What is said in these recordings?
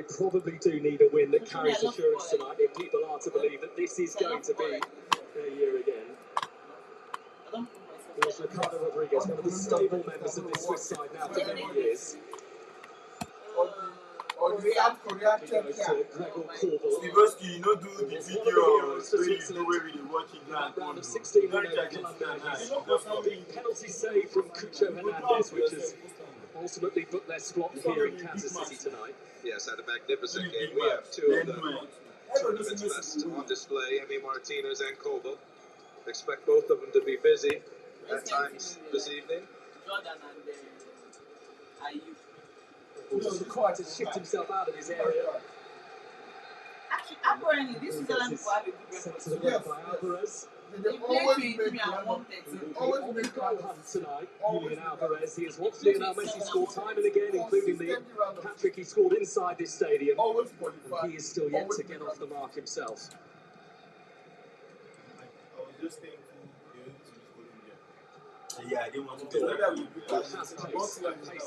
they probably do need a win that carries assurance tonight if people are to believe that this is going to be their year again. Here's Ricardo Rodriguez, one of the stable members of the Swiss side now for many years. We have Korea, Czechia. Siboski, you know, do the video story the way we watch it. Round of 16 win over Colombia. The penalty save from Cucho Hernandez, which has ultimately put their spot here in Kansas City tonight. Yes, had a magnificent game. We have two of the tournament's best on display, Emi Martinez and Kobel. Expect both of them to be busy at times this evening. Was required to shift himself out of his area. Actually, apparently, this is the line for have a good record. By Alvarez. They always make Goal hunt tonight, Julian Alvarez. He has watched Lionel Messi score time and again, including the hat-trick he scored inside this stadium. And he is still yet to get off the mark himself. I was just thinking, yeah, I didn't want to He has pace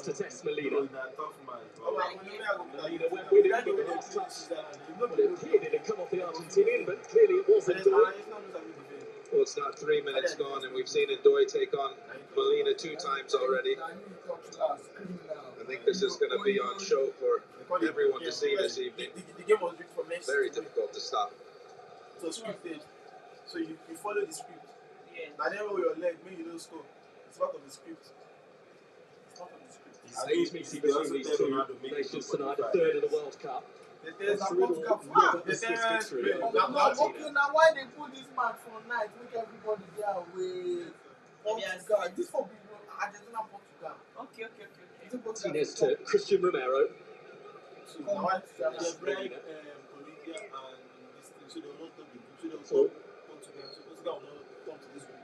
to test Molina. Molina went with it, but the next touch, well, it appeared it had come off the Argentinian, but clearly it wasn't doing. Well, it's not 3 minutes gone, and we've seen Ndoye take on Molina 2 times already. I think this is going to be on show for everyone to see this evening. The game was written for Messi. Very difficult to stop. So scripted. So you follow the script. And then with your leg, maybe you don't score. It's part of the script. It's part of the script. It's meeting between these two nations tonight, the third of the World Cup. Okay, now why they put this match for night? Make everybody there away. Portugal. This for people. Argentina, Portugal. Okay. Martinez to Christian Romero. So now they break Colombia and this thing. So they will not come to the Portugal. So Portugal will not come to this one.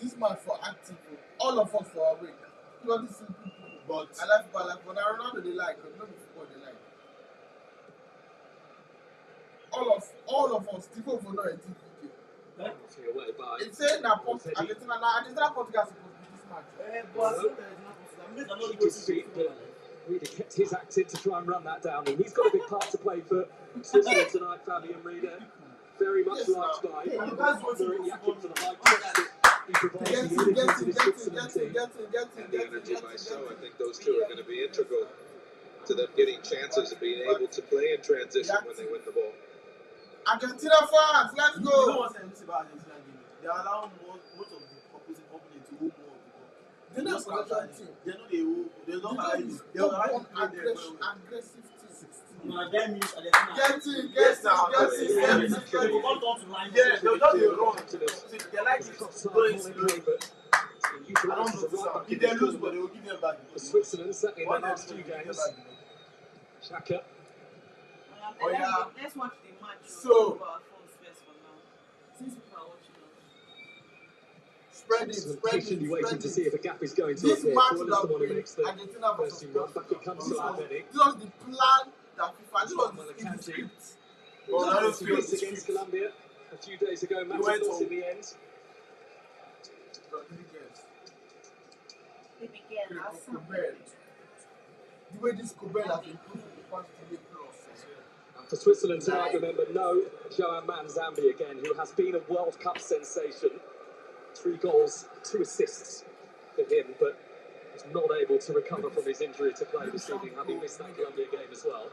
This match for active. All of us for away. Because this is people. But I like football, but I don't know they like. But not football they like. All of us, people for not a TV Away by. it's saying that Argentina Portugal supposed to be this match. He did speak, but really kept his act in to try and run that down. And he's got a big part to play for Switzerland tonight, Fabian Rieder. Very much liked by Yakin for the high press that he provides the energy to the Switzerland team. And the energy by So, I think those two are going to be integral to them getting chances and being able to play in transition when they win the ball. Argentina fans, let's you know go! what's interesting about Argentina game? They allow most of the opposing opponent to hold more of the ball. They're not a possession team. They're not a hold. They're not aggressive team. That means Get it. They will just run. They like it going slow. I don't know. If they lose, but they will give them back. Switzerland certainly in the last 2 games. Xhaka. Oh, yeah. Let's watch the match. So, Since people are watching us. spread it. Patiently waiting to see if a gap is going to This appear. match Well, would that's the have one who been makes the Argentina first versus team run back. It comes to Alveni. This was the plan that FIFA. This was in the script. Well, against Colombia a few days ago. Match lost in the end. They began awesome. The way this Cobel has improved in the past 2 plus. For Switzerland tonight, remember, no Joan Manzambi again, who has been a World Cup sensation. 3 goals, 2 assists for him, but was not able to recover from his injury to play this evening, having missed that Colombia game as well.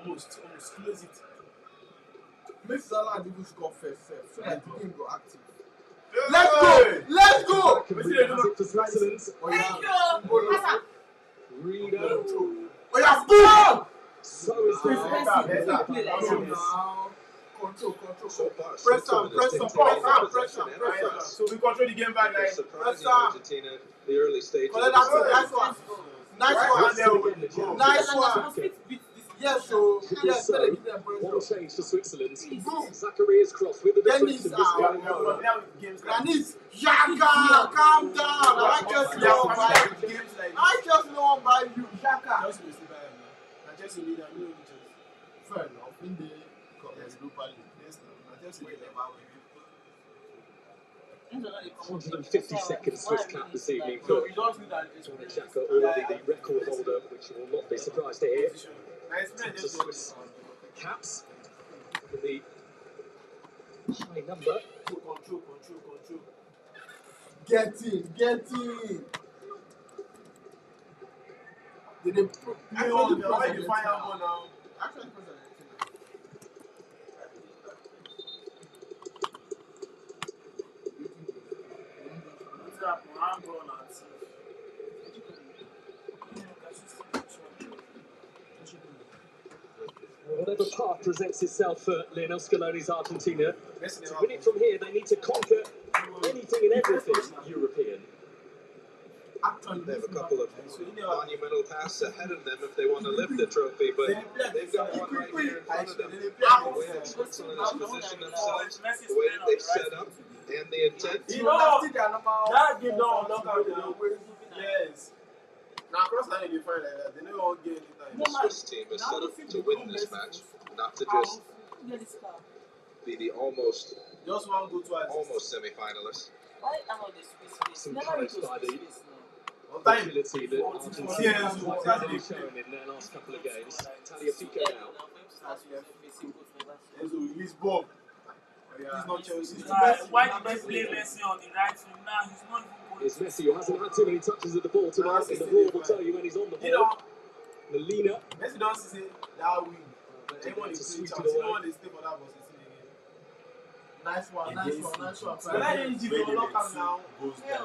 almost close it. Make Salah even score first, so that the game go active. Let's go! For Switzerland. Thank you! Rieder. Oh yeah, boom! So is that. Control. So far, Press Switzerland on. So we control the game back, guys. surprising Argentina in the early stages. Nice one. Yes, so One change for Switzerland. Zacharias cross with the deflection. Granit, Xhaka, calm down. I just know by you, Xhaka. Fair enough. In the Europa League, 150 seconds Swiss cap this evening So for we don't do that. Granit Xhaka, already the record holder, which you will not be surprised to hear. Nice man, To Swiss caps with the high number. Control. Get in. Did they Why you find out more now? Actually, Whatever path presents itself for Lionel Scaloni's Argentina, to win it from here, they need to conquer anything and everything European. They have a couple of monumental tasks ahead of them if they want to lift the trophy, but they've got one right here in front of them. The way that Switzerland has positioned themselves, the way that they've set up, and the intent. That game don't knock out the yes. Now cross line they find like that. They never won't get anytime. The Swiss team is set up to win this match, not to just be the almost Just one go twice. semi-finalists. Some encouraged by the On time. ability that Argentina have really shown in their last couple of games. Taliafico now. Enzo release ball. He's not Chelsea. Why did they play Messi on the right wing now? He's not even going. It's Messi who hasn't had too many touches of the ball tonight, and the ball will tell you when he's on the You know, ball. Molina. Messi don't say that win. Anyone To is sweep playing it chance. away. No one is stay for that was again. nice one. So that is if you lock him now.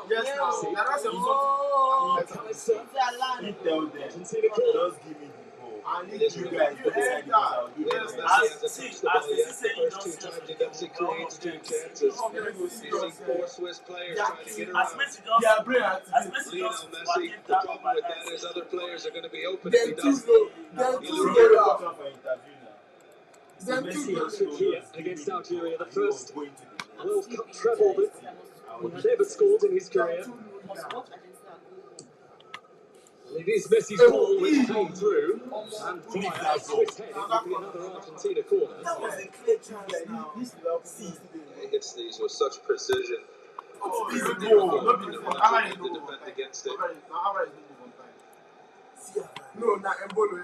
Yes, Yeah. now. Now that's a Oh, McAllister. Argentina Argentina corner. Just give me the ball. and Yes, you you guys guys you decide enter. because I'll do Lionel it. Messi hasn't As- touched the ball as yet. say The you first don't two see times he us does, he creates two chances. You see four Swiss players trying to get as around. Messi Yeah, just brain as activate. Messi Lionel just Messi, the problem with that is other players are going to be open if he Then two doesn't. slow. Then He two loses. slow. Welcome for interview now. Then Messi two hat-trick slow. here against Algeria, the first Going to the World Cup treble that he had ever scored in his career. And it is Messi's ball which came through, and via a Swiss head, it will be another Argentina corner. That was a clear chance now. He hits these with such precision. Oh, You're this not goal. going Not to before. defend Alvarez no move on defend time. against it. Alvarez no move on time. No, na Embolo.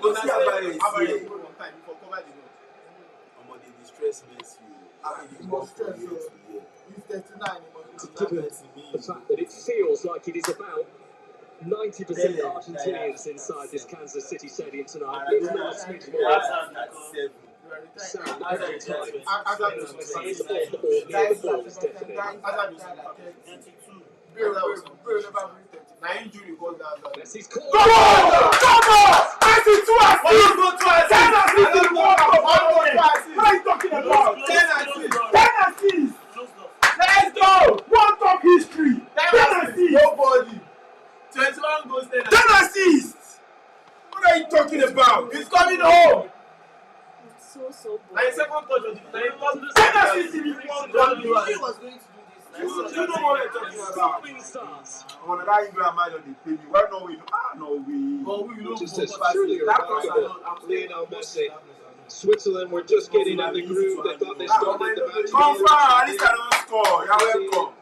But see Alvarez Alvarez here. move on time before cover the goal. I'm on the distress Messi. He must stress you. He's 39. Given the fact that it feels like it is about 90% Argentinians inside this Kansas City stadium tonight, if not a smidge more. Sound every time. Lionel Messi is on the ball, near the ball, Stephanie. Now injury was that. Messi's corner. Come on! Messi twice! One go twice. 10 assists in the World Cup! One go twice. What are you talking about? 10 assists. 10 assists! Let's go! World Cup history! 10 assists! Nobody. 21 goals. 10 assists! What are you talking about? He's coming home. So Now his second touch was the 10 assists in the World Cup! He was going to do this. You know what I'm talking about. Stopping starts. On that England man on the pay me. Why no we? No we. But we don't Just go as past truly it. That cross remarkable. alone, Lionel Messi. Switzerland were just getting in the groove. They thought they started the match. Come on, at least I don't score. You're welcome.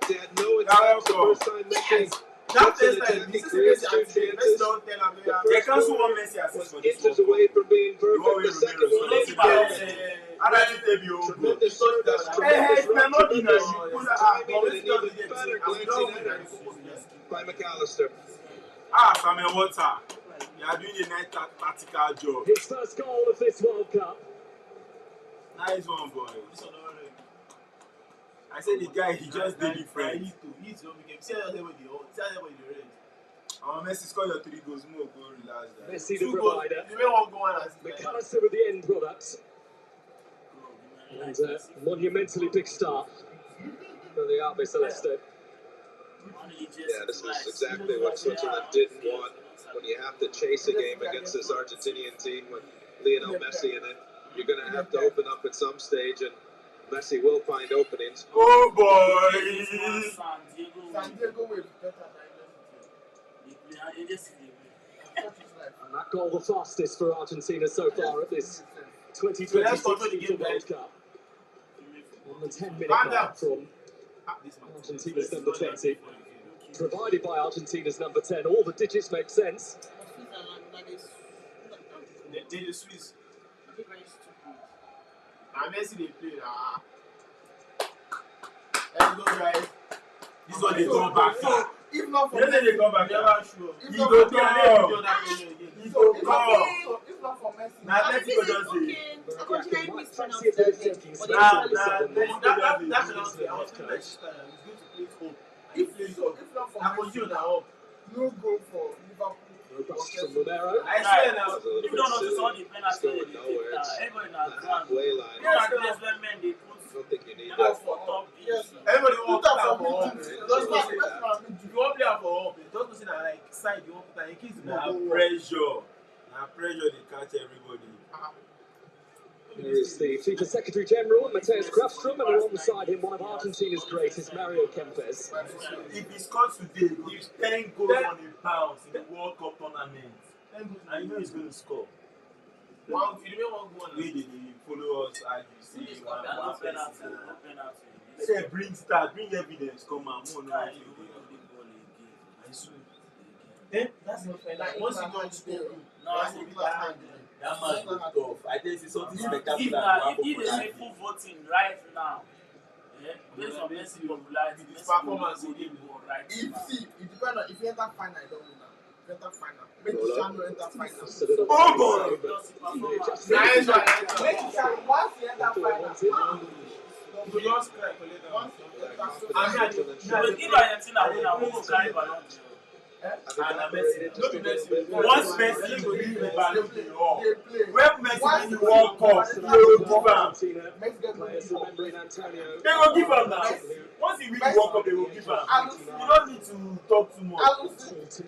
They had no attacks the first time Messi That gets an first time, attack. He this is creates two against Messi chances. don't tell him. The They first cancel goal one Messi assist was for this inches World away from being You perfect. always The second remember one is so perfect. How does it take you? Tremendous service, Hey, tremendous we're run, not in tremendous a timing, and an even better glancing header by McAllister. Samuel Water. You are doing a nice tactical job. His first goal of this World Cup. Nice one, boy. I said the guy, he just did different. Messi score your 3 goals, more go relax. Messi the provider. You may want to go on as McAllister with the end product. And monumentally big start for the Albi Celeste. Yeah, this is exactly what Switzerland didn't want when you have to chase a game against this Argentinian team with Lionel Messi in it. You're going to have to open up at some stage, and Messi will find openings. Oh boy! San Diego will be better And that goal the fastest for Argentina so far at this 2026 FIFA World Cup. On the 10-minute mark from This man. Argentina's number 20. Provided by Argentina's number 10. All the digits make sense. They the Swiss. And Messi they play now. Let's go, guys. This one they come back. If not for They come back. Never sure. If He not go for come. He go come. if not for Messi, Now Atletico just say. Argentina might fancy a That's bit of joking. if not for Messi, no goal for Liverpool. Robust from Romero. I swear now. If you don't notice all the penalties they take now, everybody in our ground. Halfway line. You know that place where men they put I don't think you need them that. for top Yes. dish. Everybody Put want that to for for all. midfield. Just That's go why say that's that. why If you want play for all, just go say that like side you want to put in case Now you pressure. Now pressure they catch everybody. There is the FIFA Secretary General, Matthias Grafstrom, and alongside him, one of Argentina's greatest, Mario Kempes. If he scores today, he's 10 goals on a bounce in the World Cup tournament. And you know he's going to score. One, if you don't want one, We did follow us as you see one No person. penalty, no penalty. Say bring start, bring evidence, come on, more Guy, no. you will do the ball again. I swear. then that's not fair. Like once you don't score, No, that's I a think bit hard. That man go tough. I tell you something if spectacular. they say full voting right now, based on Messi popularity, His Messi performance will again. go right If now. see, it depends on if you enter final, you don't win now. If you enter final, make Cristiano enter final. Oh, God. Just the performance. Nice one. Make Cristiano once you enter final. You lost cry for later. Once you enter But if Argentina win, I will carry Ballon d'Or. Once Messi go give the Ballon d'Or. they play. When Messi win the World Cup, they will give am. Make Players them remembering Antonio. They will give am now. Once he win the World Cup, they will give am. You don't need to talk too much.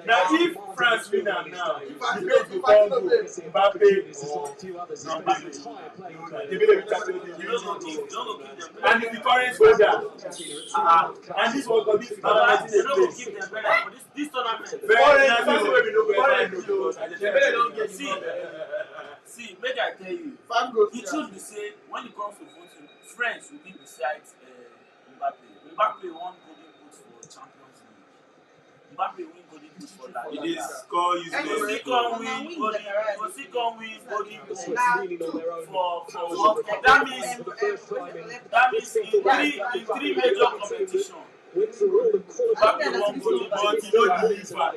Now if France win am now, the place go come go Mbappe or the Champions League. You don't go give them. And if the current holder, and this World Cup, this tournament You is don't go place. give them better for this tournament. Very nice wey we no go ever know because I They better don't get See, make I tell you, Five goals. the truth be say when it comes to voting, French will be beside Mbappe. Mbappe won golden boot for Champions League. Mbappe win golden boot for La he Liga. dey score He go useless. still come win golden. He go still come win golden boot Leaning on their own for powers World of Cup. recovery. That means in three major competitions. Wins the rule and Mbappe won golden But boot. he no deliver now.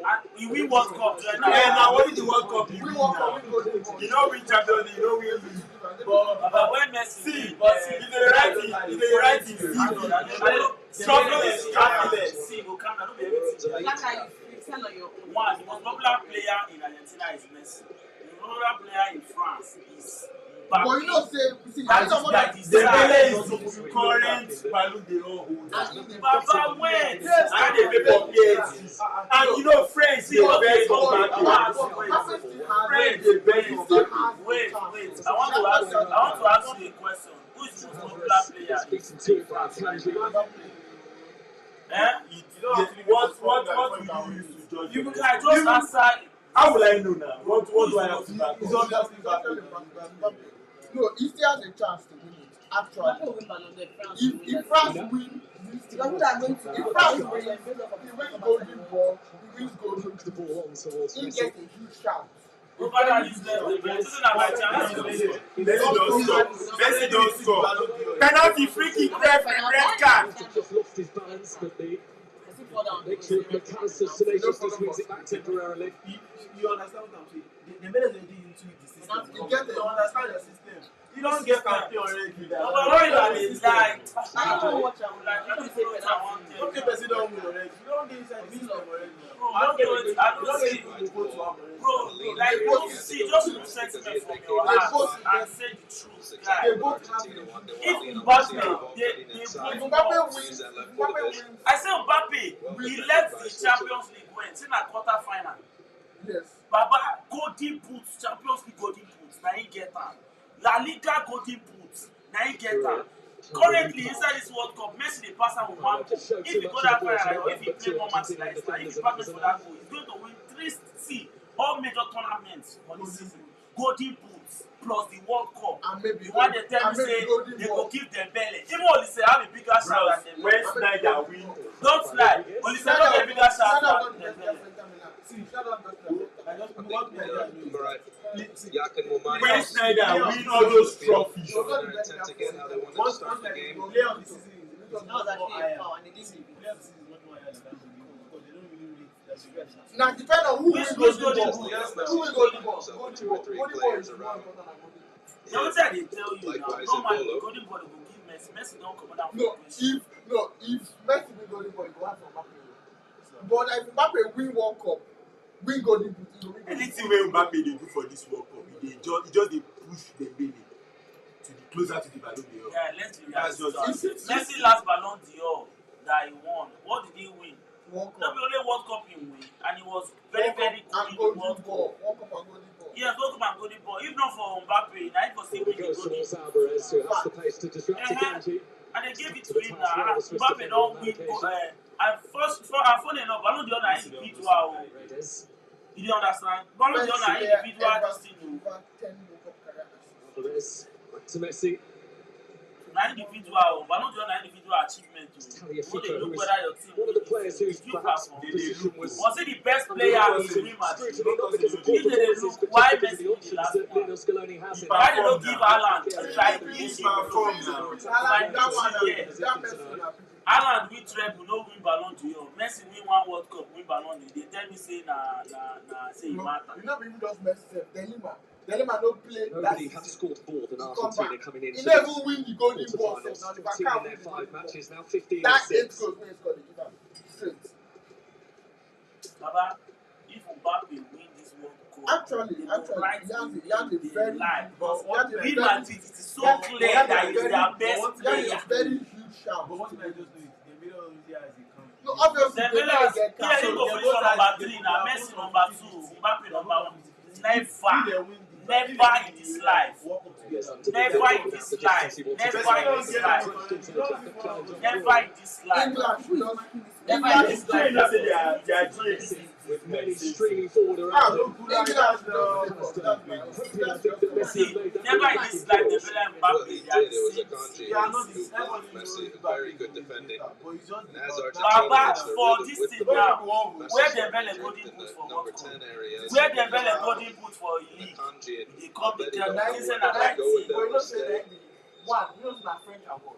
And he win World Cup. Yeah, now only the World Cup he We win walk now. on, we go to You know win Champions League, you know win league. But when Messi See, if they write it, struggle is struggleless. See, go calm down. No be everything. One, the most popular player in Argentina is Messi. The most popular player in France is But Mbappe. you know, say, see, That I is don't that want is Dembele is the current Ballon d'Or holder. Papa went. And they pay for PSG. And you know, France dey beg for Mbappe. France dey beg for Mbappe. Wait. I want to ask you a question. Who is the most popular player? Speaks in two France country. What will you use to judge? You can just answer. How will I know now? What do I have to back It's up? obviously Mbappe. No, he still has a chance to win it. Actually, if France win, if France win, he wins golden ball, he wins golden The ball on towards he Messi. gets a huge shout. Over that is the this is not my chance. Messi don't score. Penalty, free kick, referee, red card. Just lost his balance, but the makes sure McAllister tenaciously swings it back temporarily. You understand what I'm saying? The better they do into the system. You get it. You understand the system. You don't get campaign already. But why you are the lie? I don't watch am like I don't say I want to. Okay, person don't win already. You don't get inside the system already. Bro, I don't see. Go to have already. Bro, like you see, just look sentiment from your heart and say the truth, guy. They both have If Mbappe, they both Mbappe wins. wins. I say Mbappe, he left the Champions League win in a quarter final. Yes. Baba golden boots, Champions League golden boots, na he get am. La Liga golden boots, na he get am. Currently inside this World Cup, Messi dey pass am with one goal. If he go that final or if he play more matches like this, if he pass for that goal, he's going to win 3 all major tournaments for this season. Golden boots, plus the World Cup. And maybe You want to tell me say they go give them belly. Even Olise have a bigger shout than them. When Snyder win, Don't lie. Olise don't get bigger shout than them. See, shout out I just want to Alright. Yak and Womani. when Snyder win all those trophies, Their intent again, how they wanted to start the game. player of the season is That was actually a foul and they didn't give player of the season is much more higher than that because they don't really rate that you guys. now depend on who will go the ball. Yes, Who will go the ball? so two or three players around. Now what I dey tell you now, Likewise, no man Ebola. golden ball go give Messi. Messi don't come down. No, if Messi win golden ball, he go have for Mbappe. But if Mbappe win World Cup, win golden boot, he go win golden anything wey Mbappe dey do for this World Cup, he just dey push Dembele to the closer to the Ballon d'Or. Yeah, let's be That's realistic. just Messi last Ballon d'Or that he won. What did he win? World Not Cup. only World Cup he win, and he was very very good And in the golden World Cup. ball. World Cup and golden ball. Yes, World Cup and golden ball. If not for Mbappe, now he was still It win the goes golden towards ball. Alvarez, who has the pace to disrupt Akanji. And they gave it to him now. Mbappe don't win. And funny enough, Ballon d'Or na individual. Raiders. You don't understand? Ballon d'Or na individual this thing. Over 10 World Cup career. Alvarez, back to Messi. Na individual. Ballon d'Or na individual achievement. You dey look whether your team One of the players whose you perhaps perform. position was Was he the best player in the Real Madrid? scrutiny, not because of If they performances, look but why just because of the Messi options last that one. Lionel Scaloni has in Why they don't give Haaland? Like He's this performed now. That one, Yeah. that person. Haaland win treble, no win Ballon d'Or. Messi win one World Cup, win Ballon d'Or. They tell me say say e matter. You know, even just Messi, Delima no play that Nobody have season. scored more than He come Argentina back. coming in. He never win the golden ball. quarterfinals. So now the 14 in Barca their win the 5 golden ball. matches, now 15 That 8 6. goals when he scored, they give him straight. Baba, if Mbappe win this World Cup, Actually, they he go has right a in very lie. but Real Madrid, it is so Yeah, clear yeah, that he's very- their best he has player. a very huge shout. But what can I just do is they made all these guys they come. No, obviously, they Dembele never has get yeah, he cast. go finish on number 3 now. Messi number 2, Mbappe number 1. Never in this life. Yes, Never in this life. Never in this life. Never in this life. England should just Never in this Trying to life. say they are GS. with many streaming forward around him. England should Hopefully, I think that Messi See, made that never in this life, goal. Dembele and Well, Mbappe, he they are did. It was the a same. country Yeah, I know who this. blocked Messi. Very good defending. And as Baba, Argentina for lost this the thing rhythm now, with where Messi Dembele in golden the boot for number World Cup? 10 areas. Where Dembele golden boot for league? Akanji and They come the Already tell don't me, know say where na they go 19. with them. But you know, say Stay. that one, you know, na French award.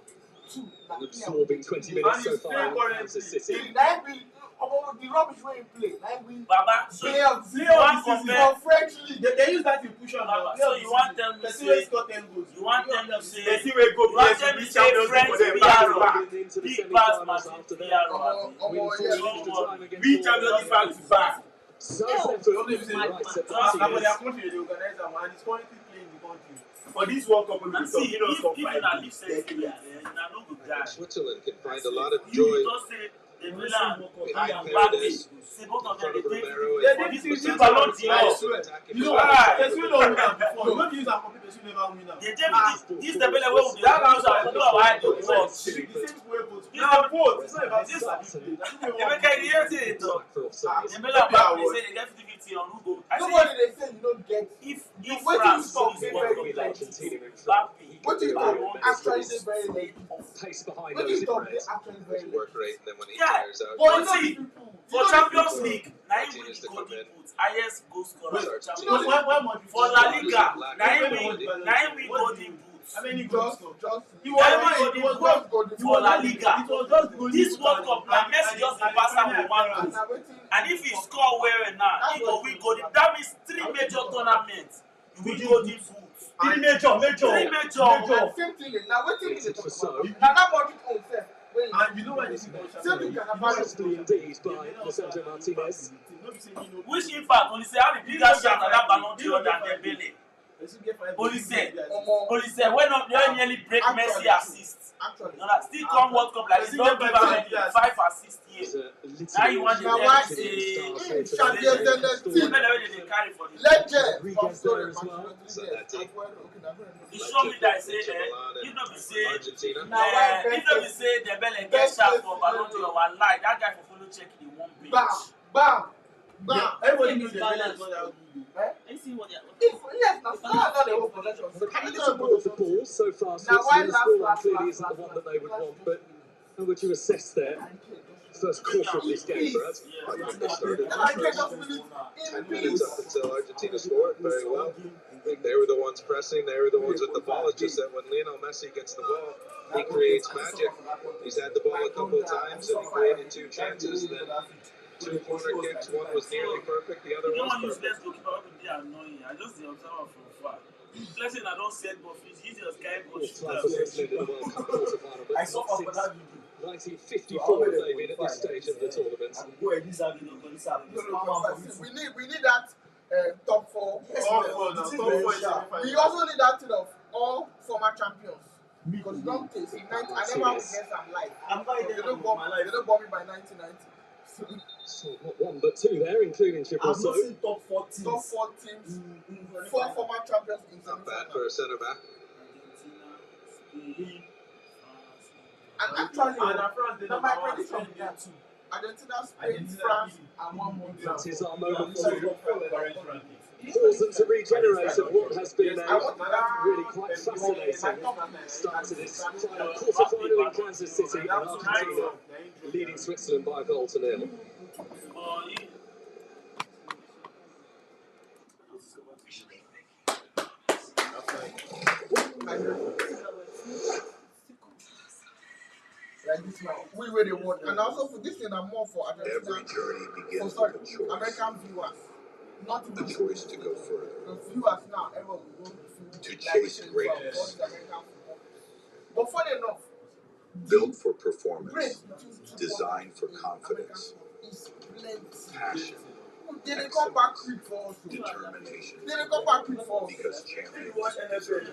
2, na Absorbing 20 minutes so far in Kansas City. Nine be the rubbish wey he play. Nine be Baba, so player of the you want season compare? for French league. They use that to push on. Baba, so you want them to Person wey say, score 10 goals. you want them to say, Person wey go you want PSG them to be say Champions League French for them back to PRO, back. Into the big semi-finals pass after massive that. PRO. Winning yeah. full extra time against Be Champions League back to back. So effort right at But for the their country, they organize them and he's currently playing in the country. For this World Cup, we will And talk. see, You know, if top you five. na live sensitive, na no go die. Switzerland can find a lot of You joy just say Dembele and behind Mbappe, Paredes, say both of in them front dey of take Romero. they and dey Gonzalo. give Ballon d'Or. Attacking You know Paredes. what? There's no win am before. You don't use am for people who never win am. They take this Dembele wey we dey use am for do our eye dey work. The same way both. This Now Dembele- both. It's not about this- this. Emeka, you hear wetin dey talk? for offside. Dembele and Mbappe say they get 50-50 on who go. I say Nobody they say you don't get. if Wait till France you stop win this being World very Cup, With late. Argentina in front. Mbappe, What do you I do? want Actually, this they very late. Pace behind What do those you talk? They impressed. actually very His late. work rate, and then when he Yeah. tires out, But you But know see, these people. for Champions League, na him win Martinez the to golden come in. boot, highest goal scorer Wait, for Argentina. Champions League. For La Liga, na him win golden boot. How many Just, goals? he He was was not golden just golden for La Liga. It was just goal. This World Cup, na Messi just dey pass am with one goal. And now waiting. And if he score well now, he go win golden. That means 3 major tournaments. You win golden boot. Three major. 3 major. And same thing. Now waiting is For so. Now that body on self. When And you know why this is same thing can happen. Modestly indeed by José Martinez. Which in fact, Olise have the bigger shot at that Ballon d'Or than Dembele. Olise when nearly break Messi assist. Actually. You know, still come World Cup like this, don't give am any 5 assists here. Now you want to Now tell why me say is Champions Dembele wey dey carry for the legend from Rodriguez there as Story well. So that's it. he show me that say if no be say Argentina. if no be say Dembele get sharp for Ballon d'Or wallahi that guy for follow check the one Bam, page. bam. Nah, Everybody knows the balance what they do. yes, that's not the whole possession. It's more of the ball so far. Now, why Switzerland's last, scoreline last, clearly last, isn't the last, one that they would want, but how would you assess their first quarter of this game, Brad? I think they started I can't just believe 10 minutes up until Argentina scored very well. I think they were the ones pressing, they were the ones with the ball. It's just that when Lionel Messi gets the ball, he creates magic. He's had the ball a couple of times and he created 2 chances. Then 2 corner kicks, one was nearly perfect, the other You don't was want to use perfect. less goalkeeper to be annoying. I just the observer from far. Let's say I don't set but it's easy as guy go shoot Time for Switzerland in the World Cup quarter-final, but I saw not for since that video. 1954 have they been at this stage of the tournament. Go ahead, this having We need that top 4. We also need that thing of all former champions. Because you don't taste it. I never witnessed them live. They don't bomb me by 1990. So not 1 but 2 there, including I've not Gibraltar. seen top 4 teams. Top 4 teams, 4 former champions in Not bad for a centre back. And actually, And my prediction is Argentina, Spain, France, and 1 more. That is our moment to pause them to regenerate at what has been a really quite fascinating start to this final quarter-final in Kansas City, and Argentina leading Switzerland by a goal to 0. Like this now, we really want, and also for this thing, I'm more for Every Argentina. journey begins Sorry, with a choice. American viewers, not The choice to go further. the viewers now. Everyone will go To chase greatness. But funny enough, Built for great performance. Designed for confidence. is plenty. Passion. They didn't come back quick for us. Determination. They didn't come back quick for us. Because champions It's deserve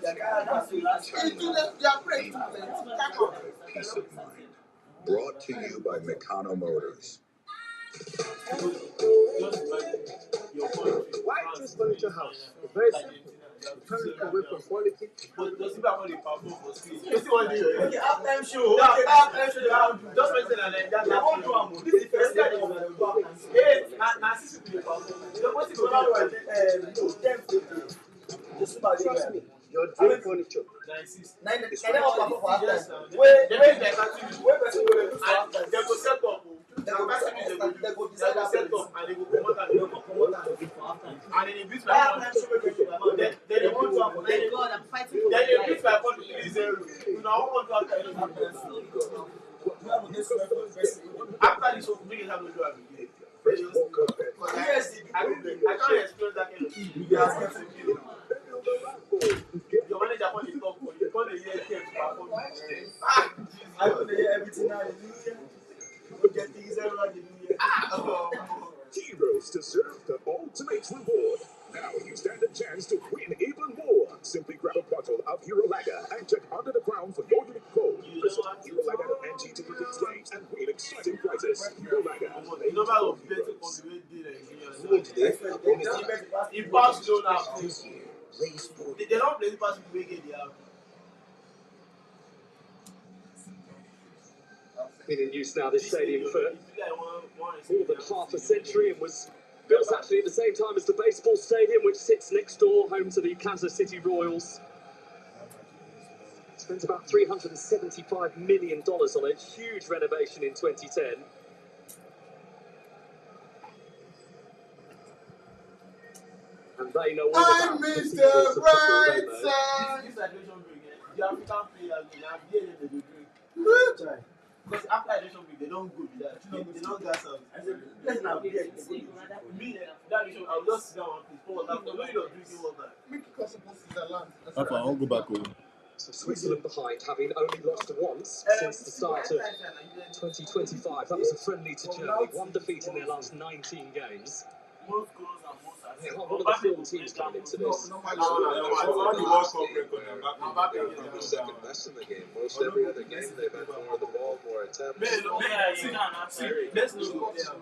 too late. They are playing too late. Time out. peace of mind. Brought to you by Meccano Motors. Why just furniture house? It's very simple. Turn it away from quality. But does it have the perform for speed? You see what they do? Okay, halftime show. Halftime show. Just mention that they won't do am. This is the first time they will do am. Hey, na 6 people dey perform. The most important one, Trust me, your dream furniture. 96. They never perform for halftime. Yes, now. They make their activity. When person go dey do so, and they go set up. They go set up and they go promote and they go promote and then they beat my country. Then they want to happen. Then they beat my country 3-0. You know, what want to happen? After this, we bring it up to do again. Yes, I can't explain that kind of thing. Your manager want to talk for you. Call the year to perform. I want to hear everything now. Get things around the new year. Heroes deserve the ultimate reward. Now you stand a chance to win even more. Simply grab a bottle of Hero Lager and check under the crown for your unique code. Visit Hero Lager NG to predict games and win exciting prizes. Hero Lager. The number of betting it pass slow now. They don't play the pass to make it there. Been in use now, this stadium, for more than half a century, and was built actually at the same time as the baseball stadium, which sits next door, home to the Kansas City Royals. Spent about $375 million on a huge renovation in 2010. And they know all I about miss the the bright bright side. This graduation break, the African players, they have they drink. Because after graduation break, they don't go with that. They don't gas out. Let's not be me, that graduation, I'll just sit down and please pour water. When you're drinking water. Make it possible to the land. Okay, I'll go back home. So Switzerland behind, having only lost once since the start of 2025. That was a friendly to Germany, 1 defeat in their last 19 games. Most goals and most They are one of the 4 teams coming into this. The second best in the game. Most every other game they've had more of the ball, more attempts. Let's look at them.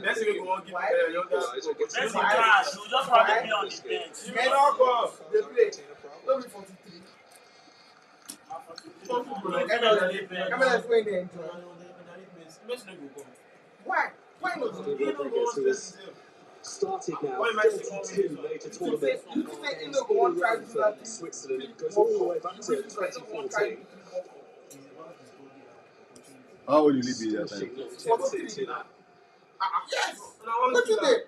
Let's see go on give Equalizer gets Let's the crash. We'll just have to be on the bench. Men all come. They play. Don't be 43. MLS when they enjoy. Why? Rodriguez, who has started now 32 major tournaments for Switzerland, goes all the way back to 2014. How old will you be that time? Longevity to that. Yes. What's in there?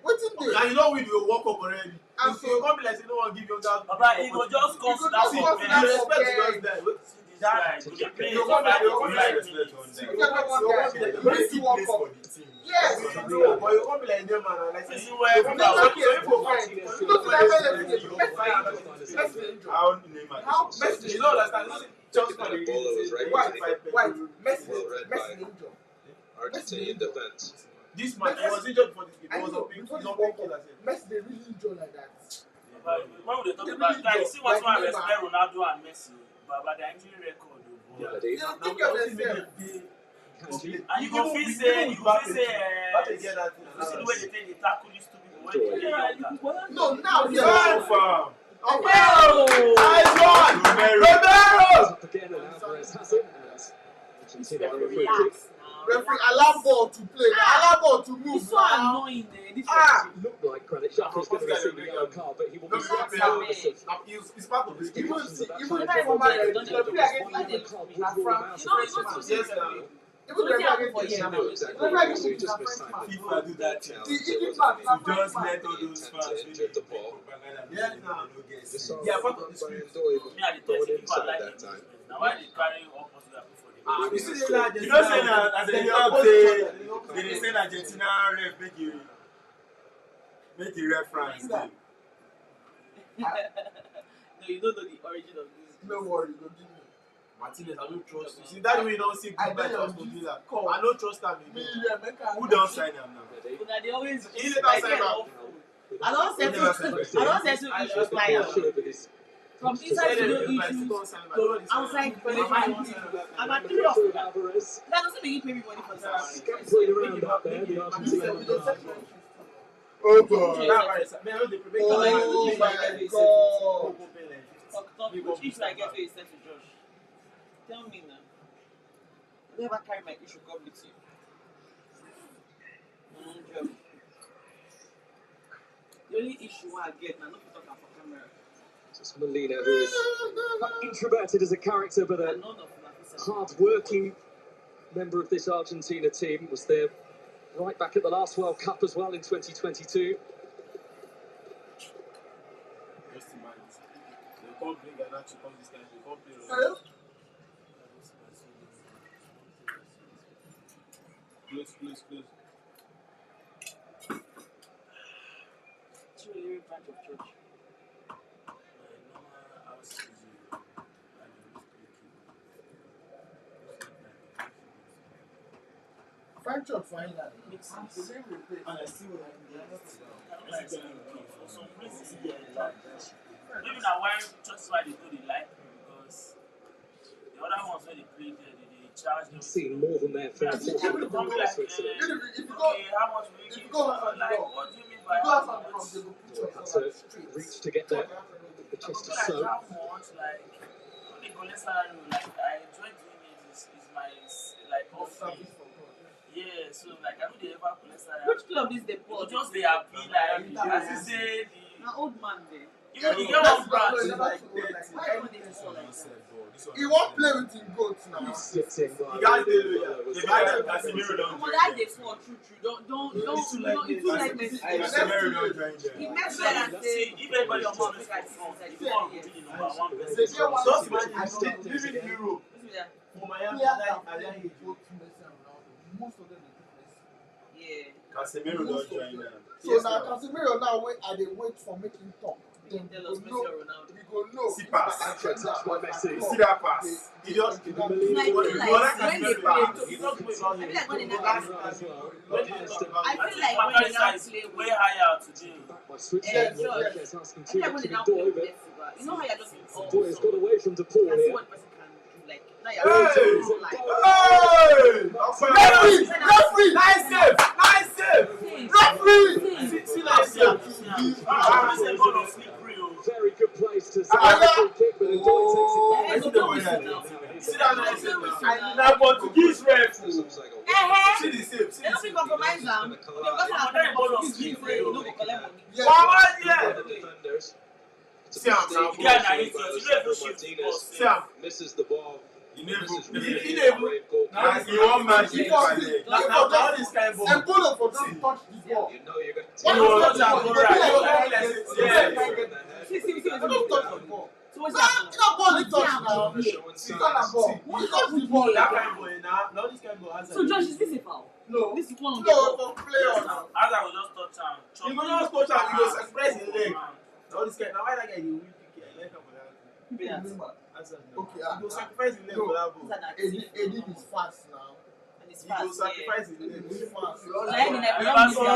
And you know we will walk up already. And so you come be like say no one give you that. But he go just come to that You for respect to us there. that guy. Play You come like you yes. No, but you come be like them man. Like This is where so you know understand. Just for the Ebola was right. Why? Messi Well read by Argentinian defense. this man he was injured for this. It was a big Messi they really enjoy like that. when we dey talk about guys, see what one respect Ronaldo and Messi, but their injury record. They don't think of themselves. And you go feel say, you see the way they take the tackle these two people when they dey younger. No, now they fam. Nice one! Romero! Again, and Alvarez has it. And Argentina are a free kick. Referee, allow ball to play. Allow ball to move. It's so annoying. It looked like Granit Xhaka is going to receive a yellow card, but he will be It's part of this game. Even if I'm married, the player against even the So you just missed time. FIFA do that. the Just let all those fans Injured the ball. Yes, now. Just saw Yeah, part of the Brian script. Doyle Me and the going test people inside like that it. time. Now why they carry up Portugal before they You see the lad, You know, say that as a talk, they say Argentina ref make you reference. No, you don't know the origin of this. no worry, go give me. Martinez, I don't trust you. See, that way you don't see good match us to do that. I don't trust him again. Who don't sign them now? But they always He didn't sign up. I don't settle issues like from inside studio issues to outside qualifying. About 3 of them. Alvarez That doesn't make you pay me money for that. scampering around up there. The Argentinian Oh boy. Oh my God. Which issue I get to is sent to Josh? Tell me now. I never carry my issue come with you. Josh. The only issue I get now, not to talk for camera. Just Molina, who is quite introverted as a character, but a None of Nafisa. hard-working member of this Argentina team, was there right back at the last World Cup as well in 2022. Close. It's really a branch of church. French or Finland? Makes sense. The same replace. And I still For some reason, maybe now why just why they do the like because the other ones when they play there, they charge them. I've seen more than their fair portion of Don't be like, Switzerland. okay, how much will you give? Like, what do you mean by how much? Had to reach to get the chest to Like soak. how much? Like, when they go less salary, like I enjoy doing it. Is my like hobby. Yeah, so like I know they ever collect salary. Which club is the They ball? just they happy like as you say the. An old man there. Even the girl one brand. He won't play with him goats now. He slipped in by guys dey Casemiro don't But that they fall true. Don't. It's too like Messi. Casemiro don't join He them. makes better and say, See, if everybody on top is like front, if you want to be the number one person. Just imagine living in Europe for Miami like Most of them they yeah. Casemiro don't join them. so now Casemiro now wait and they wait for making talk. Then we Tell us go Messi know. or Ronaldo. We go know. See pass. touched by Messi. You see that pass? he just Like, when they play, he just plays I feel like when they never As well. When I feel the like when they now is play way with higher today. By Switzerland, George. Rodriguez asking I feel like when to they now be play Doyle, with but Messi, but you know how you're just Doyle's got away from De Paul you can see here. what person can do. Like now you're like Referee! nice save. Referee! See like say ball of slippery o. Very good place to set up a free kick, but Doyle takes it down. See that nice save now. Now Portuguese ref. This looks like a See the save. they don't be compromise them. Yes. The defenders. It's a See, I'm mistake now. Yeah, made now by it's you Lisandro Martinez. Misses the ball. This is really a great goalkeeper. Now you want match it. Now all this kind of ball. Embolo for don't touch this ball. You know you're going to Why take don't it. touch the ball? So what's Nah, that? it's not ball you touch now. Yeah. It's not a ball. You touch the ball. That kind of ball now this kind of ball. So Josh, is this a foul? No. This is one of the No, foul. for player now. As I will just touch am. You go just touch am, you go sacrifice his leg. All this kind. Now why that guy dey win PK? I like am for that. Okay, You go sacrifice his leg for that ball. Edith is fast now. And it's You go fast. sacrifice his leg. He's fast. Like, I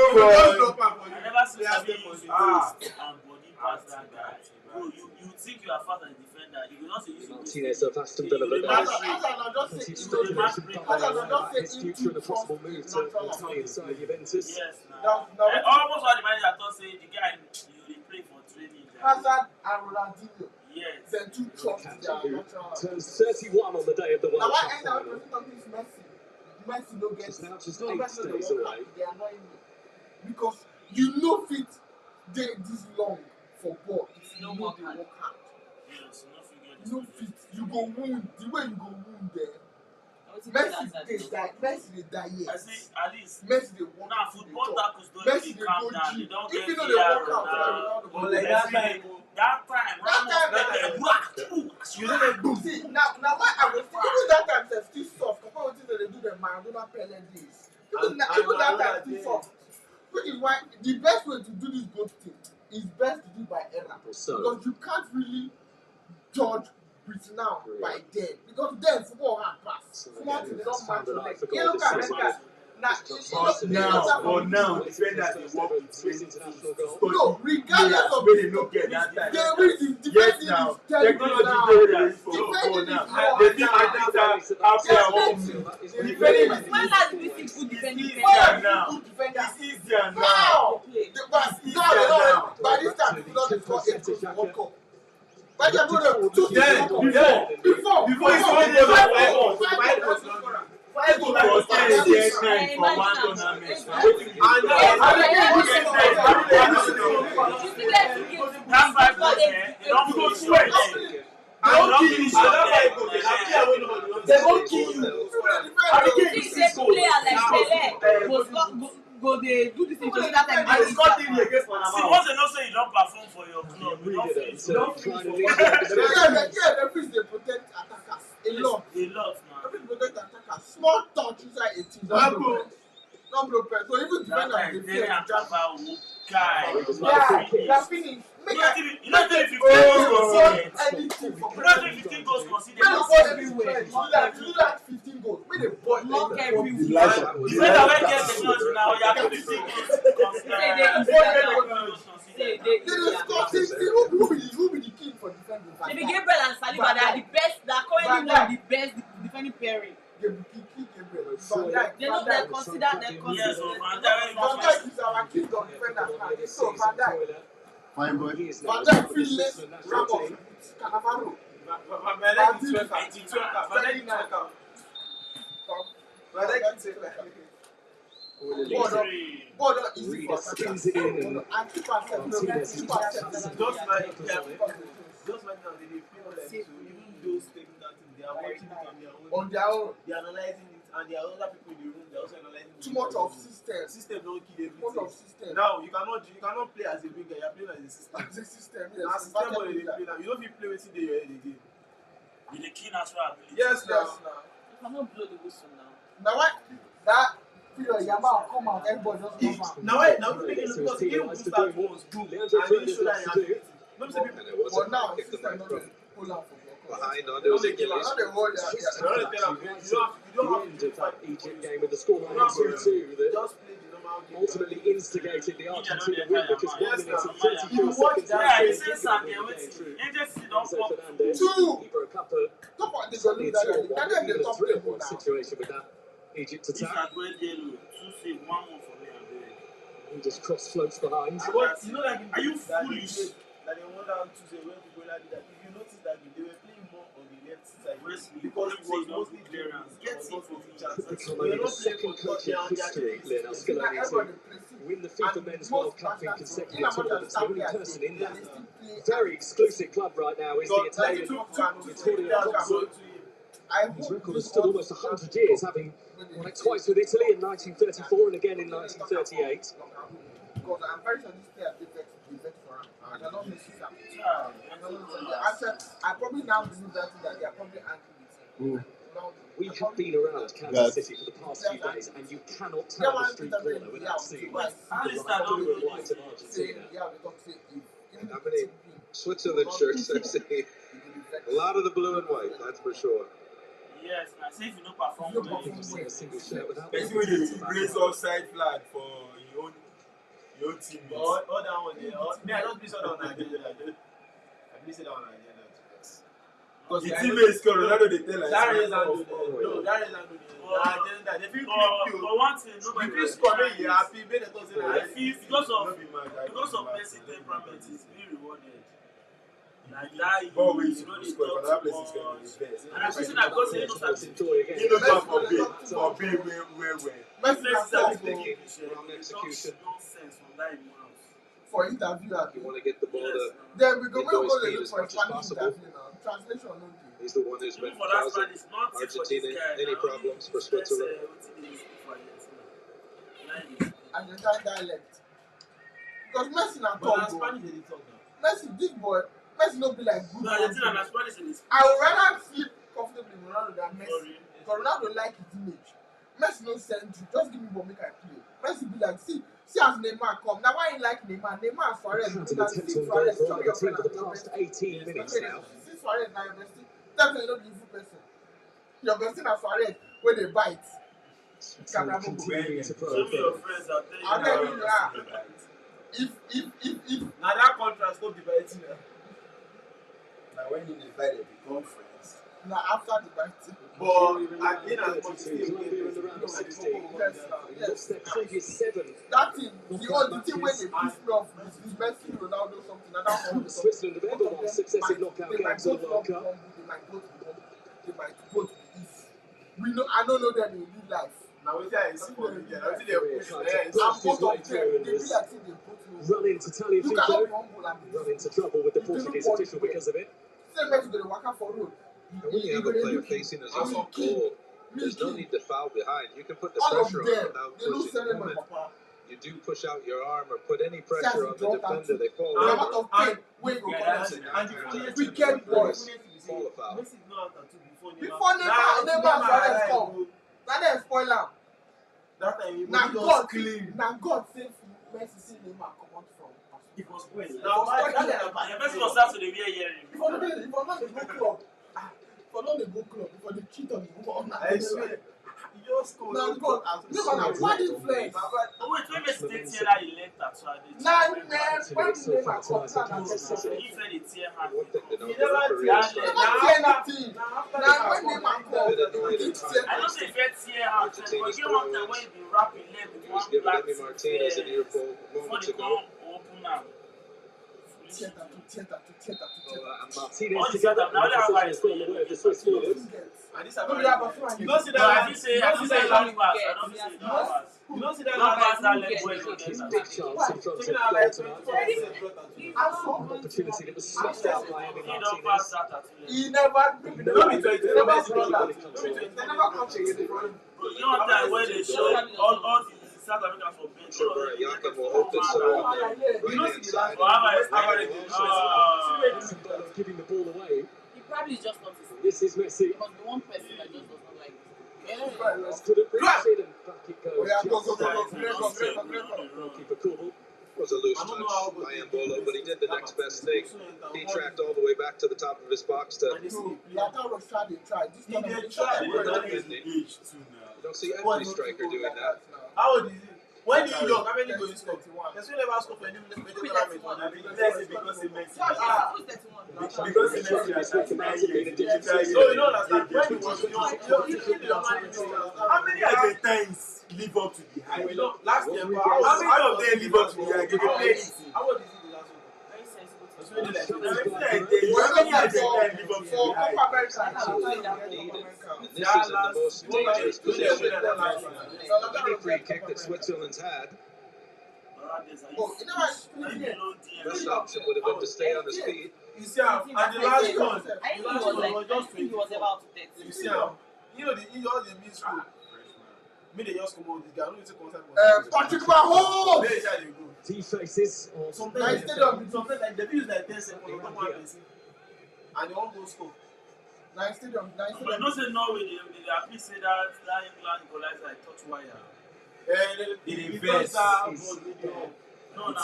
never see Sabi use his waist and body pass that guy. Bro, you think you are fast as a defender. You will not say use your waist. Martinez of Aston Villa, but As I just he's say, still his future and a possible move to play inside Juventus. Yes, now. Almost all the manager thought say the guy you dey play for training. Hazard and Ronaldinho. Yes. Then two trucks their Who natural. turns 31 on the day of the Now World why Cup end up final. talking this Messi? Messi no get. It's now just no, 8 Messi no days dey work away. hard. They annoy me because you know fit dey this long for ball. If you know they work hard. Yes, no figure You know fit. You go wound the way you go wound there. Messi Messi dey die. Messi dey die I yes. say at least Messi dey work. now football tackles don't Messi really dey calm go down. They gym. don't If get you know they work VR out, now. But like that time, you know they do. See now why I was even that time they still soft compared with what they do the Maradona Pele days. Even that time still soft. Which is why the best way to do this goat thing is best to do by error. So, Because you can't really judge with now by then. Because then football hard pass. Small things don't match your leg. Yellow card, red card. Now, defenders dey work with Swiss international goal. no, regardless of wey dey no get that time. the reason Yes, defending now is terrible technology now. dey ready for Defending is now. now. They fit predict how player wan move. Defending is When last did we see good defending? easier now. Good defenders. It's easier now. Now, by this time, you don't score 8 goals in World Cup. By the time, before it's one goal or 5 goals. 5 goals was 10 years time for one tournament. That 5 goals there, they don't go sweat. They don't kill you. They don't kill you. Player like Pele go dey do this thing to that time. And he scored 3 against See, Panama. once they know say you don't perform for your club, you don't finish. the referees dey protect attackers a lot. A lot, man. Referees protect attackers. Small touch inside 18. Don't blow pen. So even That defenders time, dey Dele fear and to jam. Kaba whoop guy. Yeah, finish. Make You not even 15 goals conceded. anything for You not even 15 goals conceded. Make the ball everywhere. Do that 15 goals. Make the ball Block everywhere. You say that when get technology now, you have 15 goals Say conceded. they They dey score 60. Who be the king for defending? Maybe Gabriel and Saliba, they are the best. They are currently one of the best defending pairing. They know they consider. Yes, so Van Van Dijk Dijk is our king of defenders now. So Van Dijk. Fine boy. Van Dijk fearless Ramos with Cannavaro. Ball easy for Spins it in and and keeper Martinez Just like now, they dey feel like so even those taking that thing, they are watching it on on their own. their own. They are analyzing it, and there are other people in the room. They are also analyzing it. Too much of system. System don't kill Too much of everything. system. Now you cannot play as a big guy. You are playing as a system. The system, Na yes. system ball they dey play now. You don't fit play wetin dey your head again. with the key natural ability. Yes, Yes, now. now. You cannot blow the whistle now. Now what? That period, Yamal come out, everybody just come out. Now you make it look because he was that was good, and he showed that he had it. No say people. And it was But a now, kick the system right not from dey pull out for block. behind on those Now English. they hold You their don't tell them. You don't have end to of that fight. Egypt game with the scoreline 2-2 that Just play the normal game. ultimately instigated the Argentina win because 1 Yes, minute and now. 34 You watch seconds that, Yeah, after he the says game Sam, came wait. through. Agency don't Enzo pop. Fernandez, Two. he broke up a top of the suddenly goal. 2-1, That them even the a top 3-1 table now. situation with that Egypt This attack. na great yellow. 2 save, 1 more for me. He just cross floats behind. But you know, like Are you foolish? that they won down Tuesday when people like that. If you notice that they were playing more on the left side because it was mostly clearance. Get it for the chance. Becoming the second coach in history, Lionel Scaloni, to win the FIFA Men's World Cup in consecutive tournaments. The only person in that very exclusive club right now is the Italian Vittorio Pozzo. His record has stood almost 100 years, having won it twice with Italy in 1934 and again in 1938. Because I'm very sure this player did vet for him. I cannot miss it. I probably now believe that they are probably angry with him. We have been around Kansas City for the past few days, and you cannot turn the street corner without seeing the blue and white of Argentina. How many Switzerland shirts I've seen? A lot of the blue and white, that's for sure. Yes, I say if you don't perform well, You see a single shirt without Especially when you raise offside flag for your team. All that one there. Me, I don't miss all that on Nigeria. I miss it on Nigeria. Because the teammates score, Ronaldo they tell us. That is not no, that is not good. They feel clip you. But one thing, nobody You feel score, make you happy, make the thought say I that. feel because of Messi temperament is being rewarded. Like that, you But we know the score, but that place is going to be touch. best. And I'm saying that because he knows that enjoy again. You know that for being where. Messi is a Thinking, wrong execution. nonsense from that in mouth. For interview, You want to get the ball to then we go Enjoy go speed look as for a much as Spanish possible. interview now. Translation no dey. He's the one who's been Even for that causing man, it's not for this Argentina guy. any Now, problems for let's, Switzerland. what it is for Argentina. Argentine dialect. Because Messi na But talk na go. Spanish they dey talk now. Messi, this boy, Messi no be like good. No, Argentina and Spanish in this. I would rather sleep comfortably with Ronaldo than Messi. Sorry. Because Ronaldo like his image. Messi no send you. Just give me ball, make I play. Messi be like, see as Neymar come. Now why you like Neymar? Neymar and Suarez. Had an attempt to goal for the team for the past 18 minutes now. See Suarez now your bestie. Tell me you no be evil person. Your bestie na Suarez wey dey bite. Switzerland continuing to Show me your provoke. friends, I'll tell you now. If Now that contrast no be biting. Now when you divide it, become friends. na after the biting. But again, as much 32, Colombia in the round of 16. They lost their previous 7. That thing, the thing wey dey piss me off is Messi, Ronaldo, something. And that one. Switzerland have ever won successive knockout games of the World Cup. They might both be easy. I don't know them in real life. Now we say I see for India. Now we say they push Trying there. to And blast his both way of them, through and they be was like say they both know. run into Tagliafico. Look at how humble and Run into trouble with the Portuguese official because of it. say Messi go dey waka for road. And when you have a player facing his own goal, there's no need to foul behind. You can put the All of pressure on them, without they lose pushing. The seven moment papa. you do push out your arm or put any pressure on the defender, they fall The amount over. of pain wey go Yeah, come that's out. it. And the funniest Wicked thing- boys. the funniest thing is Fall a foul. Messi know how to do before Before Neymar Suarez come, na dem spoil am. That time he Na was God clean. na God save Messi see Neymar comot from. It was well. Now, The person was start to the wear earring. If I no dey go club, if I no dey go club, if I dey cheat on the woman, I swear. He just scored. na God. Neymar na bad influence. Oh wait, when Messi take tear that he left that so I did. Na man, when Neymar come, na Kansas City. He said he tear hand. One thing they don't He do never for did. real never strike. see anything. Na when Neymar come, he teach I don't say fair tear hand, but get one time when he be rapping leg with He was one giving black Emi Martinez an earful before moments they ago. come open am. theater. And Martinez All the together. setup, now they have Has gone the way of the Swiss forwards. And this No, about we have a friend. you don't see No, I that. didn't say long pass. I don't say long pass. You don't see that. Long pass that leg He's boy had go his get big that. chance in front of Taking goal out like tonight. An opportunity that was snuffed out by Emi He don't pass Martinez. that at all. He never. Don't be 20. They Don't never be brought 20. that. Don't be 20. They never come to you. Bro, you know that when they show all the South Africans for bench. Sure, Brian Yakin will hope to so on the right-hand side. Well, how Giving the ball away. He probably just not his. This is Messi. Because the one person that just does not like it. Perez couldn't reach it, and back it goes. Oh, yeah, go, Just go. goalkeeper Koubel. Was a loose touch by Mbolo, but he did the next best thing. He tracked all the way back to the top of his box to. No, Lautaro was trying to try. This time He they did tried. try, They but tried. that is age too now. You don't see every striker doing that. How old is he? When he young, how many goals he scored? There's no never scored for any major tournament. Let's say because he makes Who's 31? because he makes So you know understand when he was young, How many Argentines live up to the hype? you know last year, How many of them live up to the hype? They play anything. How old is he the last one? Very sensible. really like You ever get for Copa America? And this is in the most dangerous position. Any free kick that Switzerland's had, best option would have been to stay on his feet. You see how, and the last one, I think he was about to take. you see how, you know, all the mid-school. Me, they just come out this guy. I don't need to contact Patrick Mahomes! Where is that they go? T-faces. Sometimes like the view is like 10 seconds, you don't want to see. And they won't go score. Nice stadium. But don't say Norway, they at least say that England equalizer touch wire. In invest. No,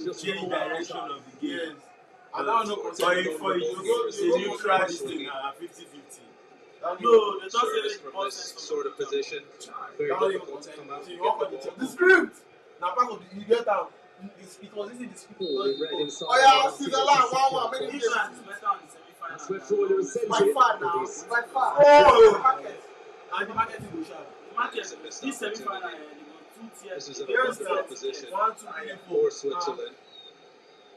Just change direction of the game. I don't know. For you try this thing at 50-50. No, they don't say Service from this sort of position, very difficult to come out and get the ball. The script! Now, part of the, you get out. It was easy. The script. Red inside. Oh yeah, Switzerland, 1-1. Many games. England is better on the semi-final. That's where Freuler is sent By it. far now. By far. Oh! And the market will sharp. Market, this semi-final, they go 2 tiers. This is an uncomfortable position 1, 2, 3, 4. for Switzerland.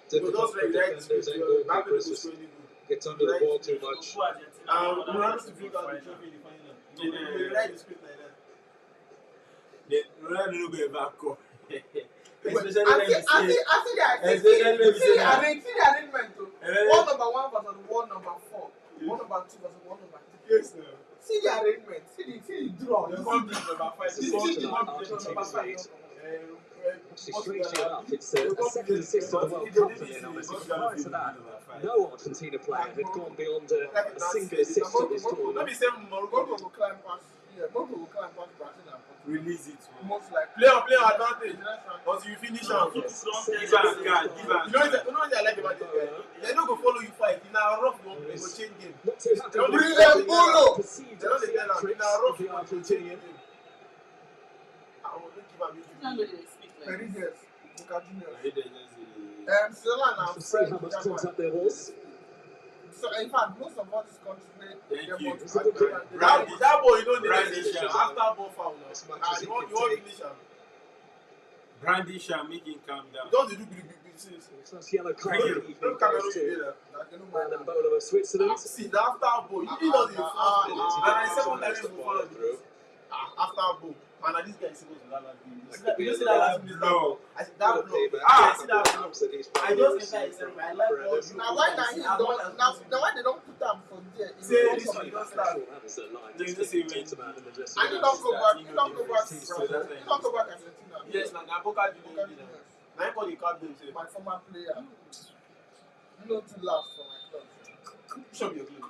Difficult for defenders and goalkeepers to get under the ball too much. We have to bring out the trophy in the final. They write the script like that. They run a little bit back. I see the arrangement too. 1 number 1 versus 1 number 4. 1 number 2 versus 1 number 3. Yes, sir. See the arrangement. See the draw. You can't beat number 5. This is Argentina's lead. Actually, strangely enough, it's a second assist of the World Cup for Lionel Messi. Prior to that, no Argentina player had gone beyond a single assist at this tournament. Let me say Morocco will climb past. Yeah, Morocco will climb past Brazil and Portugal. Release it. Most likely. play advantage. Until you finish out. Give You know what I like about this guy? They don't go follow you fight. In our rough, they go change game. Not too happy with William Bolo! perceived They don't as get out. In theatrics our of rough, the they go change Argentinian. game. I will give him Meridius, Boca Juniors. Juniors. Switzerland To and see French, how much German. contact there was. So in fact, most of all these countries play Thank their you. ball. That boy, you don't need Brandy a Sham. after ball foul now. As much Ah, as you he want can take. finish him. Brandy Sham, make him calm down. Don't do big since. First yellow card of the evening Don't Cameroon goes to together. Brandon Bolo of Switzerland. See, the after ball, he does the first ball. And the second time Gets he the will ball follow through. after ball. And this guy is supposed to that last game. That could be You a see that last little minute blow. I said that Little blow. payback. I see that blow. That he's I probably just received enter his from I like Brennan. all Now why that he don't now why they don't put them for there? Say Say this one, you don't start. Sure, that was a line. They Just just say talked when- about in the dressing And you room. don't go back. You don't go back. So You that's don't go back Argentina. Yes, now Boca Boca Juniors. Juniors. Now I call the captain say, My former player. You know to laugh for my club. show me your club.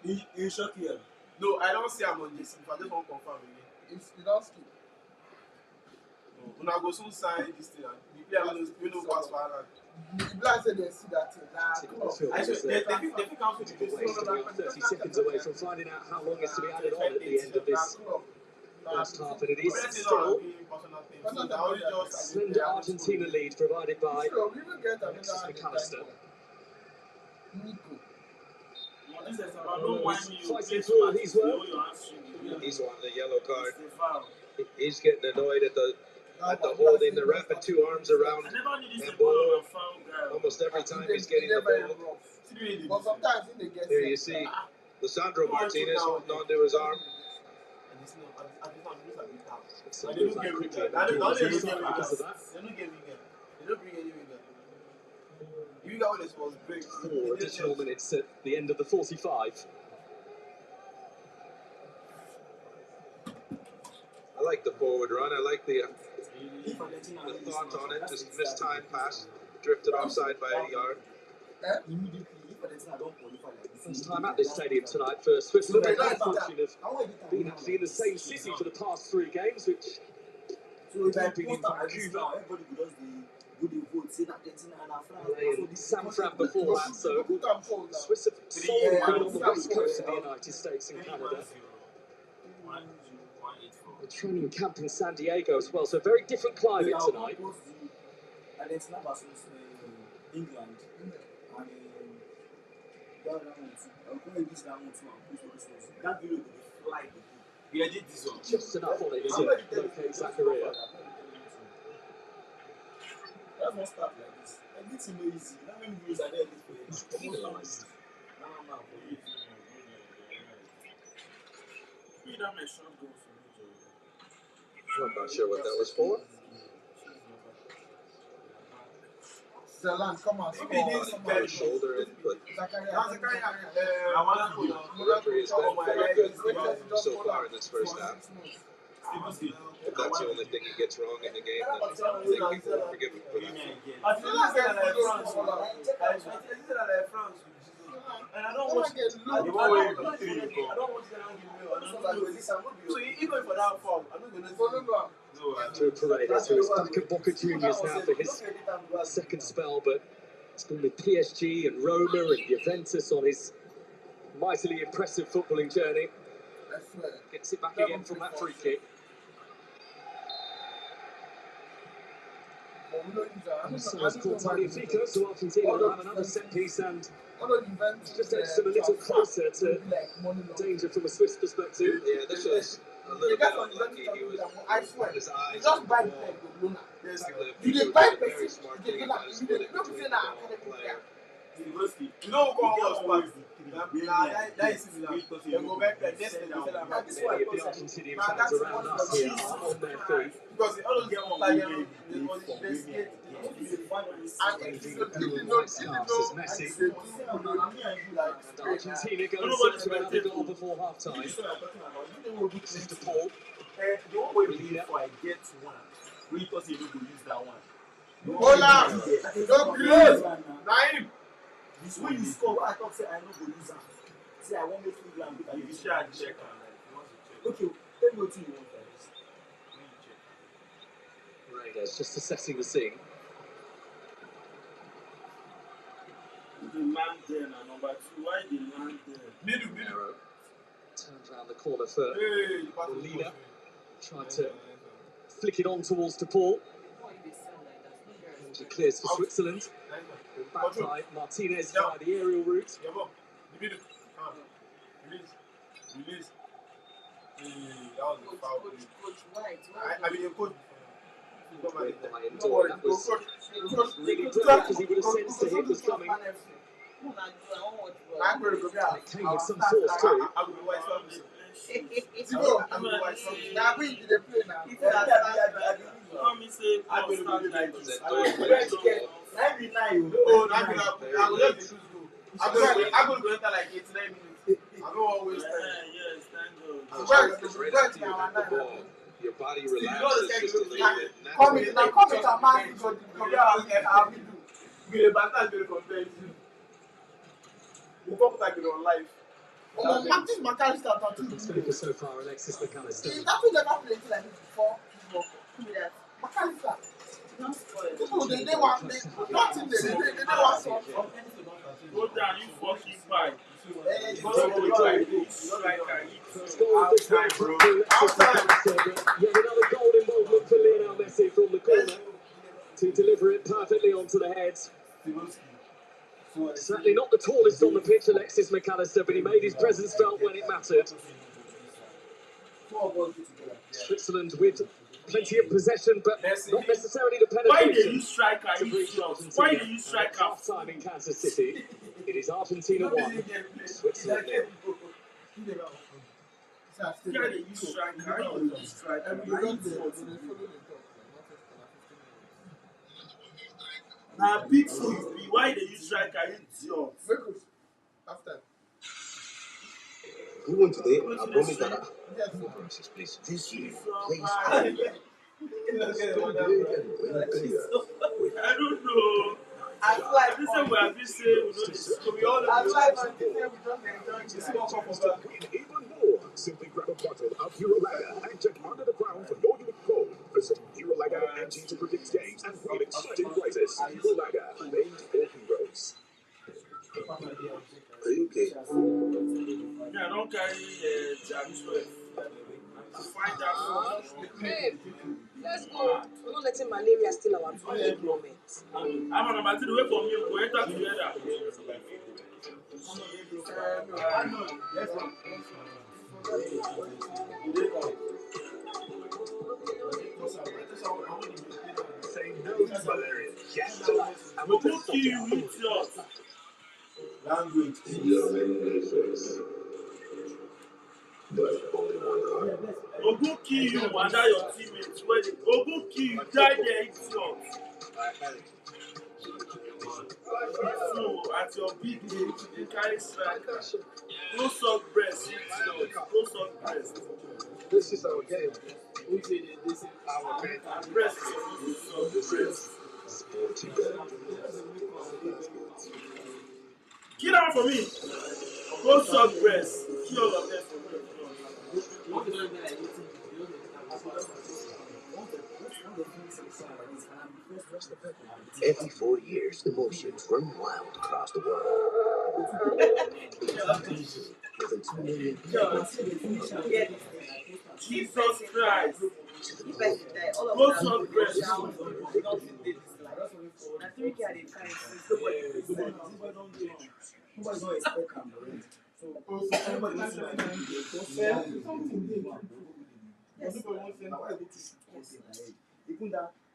In short here. No, I don't say I'm on this. If I just want to confirm again. It's you don't skip. When I go soon sign this thing, the player will pass for Ireland. The black said they see that thing. Nah, Team come on. midfield I was should, there. they think count with Multiple this. ways to be 30 seconds away from finding out how long is to be added on at the end of this first half, and it is still a slender Argentina lead provided by Alexis McAllister. Nico. This is about no one you Fighting through all his work. He's wanting a yellow card. It's a foul. He's getting annoyed at the holding the ref with 2 arms around. I never knew this And ball Bolo, on a foul guy. almost every time he's getting the ball. But sometimes they get There you see Lisandro Martinez holding onto his arm. So it moves that quickly and because of that. You got what it was great. 4 additional minutes at the end of the 45. I like the forward run. I like the thought on it. Just missed time pass, drifted offside by a yard. First time at this stadium tonight for Switzerland. They've had the fortune of being actually in the same city for the past 3 games, which being in Vancouver. Playing San Fran before that, so Swiss have solely been on the west coast of the United States and Canada. A training camp in San Diego as well, so a very different climate tonight. Argentina versus England. That video will fly. We did this one. Just enough on it to locate Zakaria. That's not start like this. Like this is no easy. How many views are there this way? He's penalised. I'm not sure what that was for. Zelan, come on, Maybe he put his shoulder in, but Zakaria. the referee has been very good so far in this first half. If that's the only thing he gets wrong in the game, then I think people will forgive him for that. And I don't watch it. I don't watch it. So even for that form, I'm not going to follow. Andrew Paredes, who is back at Boca Juniors now for his second spell, but it's been with PSG and Roma and Juventus on his mightily impressive footballing journey. Gets it back again from that free kick. So it's called Tagliafico, so Argentina will have another set piece and just edged them a little closer to danger from a Swiss perspective. Yeah, this was a little bit unlucky. He was his eyes on the ball. Tagliafico did very smart thing about his foot in between the ball and the player. You know who can hold us? Many of the Argentinian fans around us here are on their feet. Because all of them like Messi. And Argentina go and search for another goal before half-time. This is to Paul. The one way before I get one, we thought he would use that one. Hola! Don't close! Naim! This one you score, I thought say I know go use am. Say I want make England beat You should check. Okay, tell me what you want first. Paredes just assessing the scene. The man there now, number 2. Why the man there? Middle. Turns around the corner for Molina. Tried to flick it on towards De Paul. And he clears for Switzerland. And back by Martinez via the aerial route. Release. That was a foul. I mean, your coach. That was really brilliant because he would have sensed the hit was coming. And it came with some force too. I'm going to go enter like 89 minutes. I don't always Yes, thank God. Right after you hit the ball, your body relaxes just a little bit. Come in, now come in and man, Martin McAllister. It's been so far, Alexis McAllister. That will never play like this before. McAllister. People, they want nothing. They want something. Go down, you fucking fight. First goal of this round for Alexis McAllister, but yet another goal involvement for Lionel Messi from the corner to deliver it perfectly onto the head. Certainly not the tallest on the pitch, Alexis McAllister, but he made his presence felt when it mattered. Switzerland with plenty of possession, but not necessarily the Why did penetration you strike her? to reach Why Argentina. did you strike her? Half time in Kansas City. It is Argentina 1, Switzerland 0. Why did you strike her? Why did you strike her? Now, big foot. Why did you strike her? You idiot. After. Who won today? I promise that. Please. This year, I don't know. I like This is what I've been saying. We all I like when we Chance to win even more. Simply grab a bottle of Hero Lager and check under the crown for your unique code. Visit HeroLager.ng to predict games and win exciting prizes. Hero Lager, made for heroes. Are you okay? Yeah, don't carry James find that Babe, let's go. We're not letting malaria steal our moment. I'm on about to wait for me. We'll enter together. Say no to malaria. Get Ogun kill you, idiot. Language. Ogun kill you, and that your teammates. Ogun kill you, die there, idiot. So, at your big age, you carry striker. Go suck breast, idiot. Go suck breast. This is our game. This is our game. And breast is supposed to suck breast. Get out for me. Go suck breast. Kill all of them for me. Every 4 years, emotions run wild across the world. Given 2 million Jesus Christ. Go suck breast.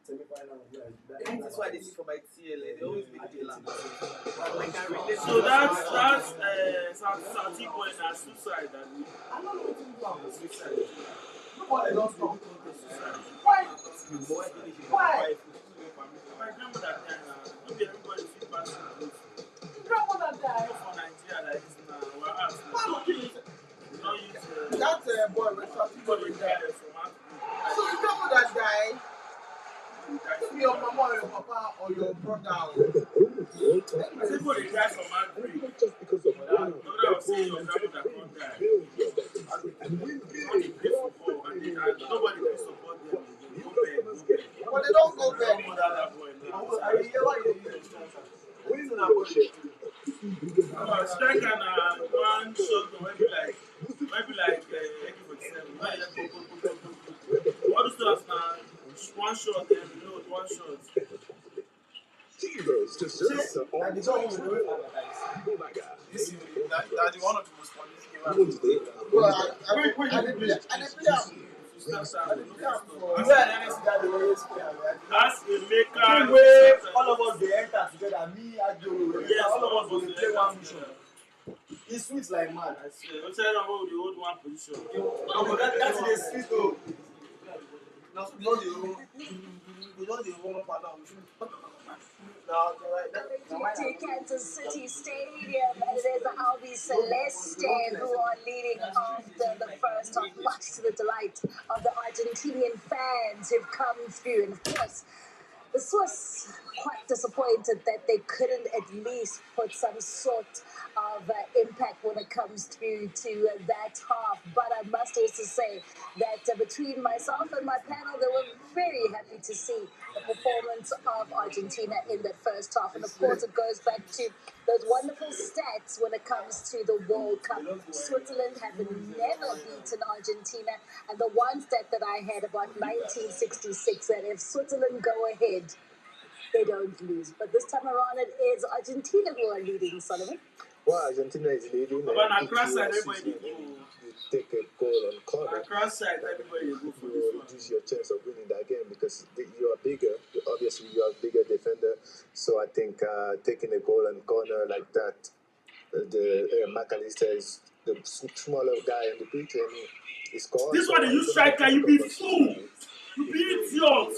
That's why they see for my TL. They always make it laugh. So that's Sati boy na suicide. I don't know what to do. Suicide. Nobody don't stop. Why? Why? My grandmother died now. Don't be everybody fit pass it. Grandmother died. For Nigeria like this now. We're asking. Why don't you Don't use that boy was shouting for everybody the died guy. from So your grandmother died. Maybe your mama or your papa or your brother. Everybody died from Africa. Just because of No, I was saying your grandmother can't die. Only play football and nobody can support them. Go back. But they don't go back. Striker na one shot maybe like AK-47. All those stuff na one shot and reload, one shot. Heroes to serve all And it's always Oh my God. this is that the one of the most funniest games. Well, I didn't play. Ask Emeka. All of us they enter together. Me, Ajo, Yes, all of us will play one mission. It sweet like mad. I'm telling you about the old one position. No, but that's the sweet though. To Kansas City Stadium, and there's the Albi Celeste who are leading after the first half, much to the delight of the Argentinian fans who've come through. And of course, the Swiss quite disappointed that they couldn't at least put some sort of impact when it comes through to that half. But I must also say that between myself and my panel, they were very happy to see the performance of Argentina in that first half. And of course, it goes back to those wonderful stats when it comes to the World Cup. Switzerland have never beaten Argentina. And the one stat that I had about 1966, that if Switzerland go ahead, they don't lose. But this time around, it is Argentina who are leading, Solomon. Well, Argentina is leading. But on cross side, everybody you take a goal on corner. on cross side, everybody go for You this will one. reduce your chance of winning that game because you are bigger. Obviously, you are a bigger defender. So I think taking a goal on corner like that, the McAllister is the smaller guy in the pitch and he scores. This one, you striker, you be fool. You be idiot.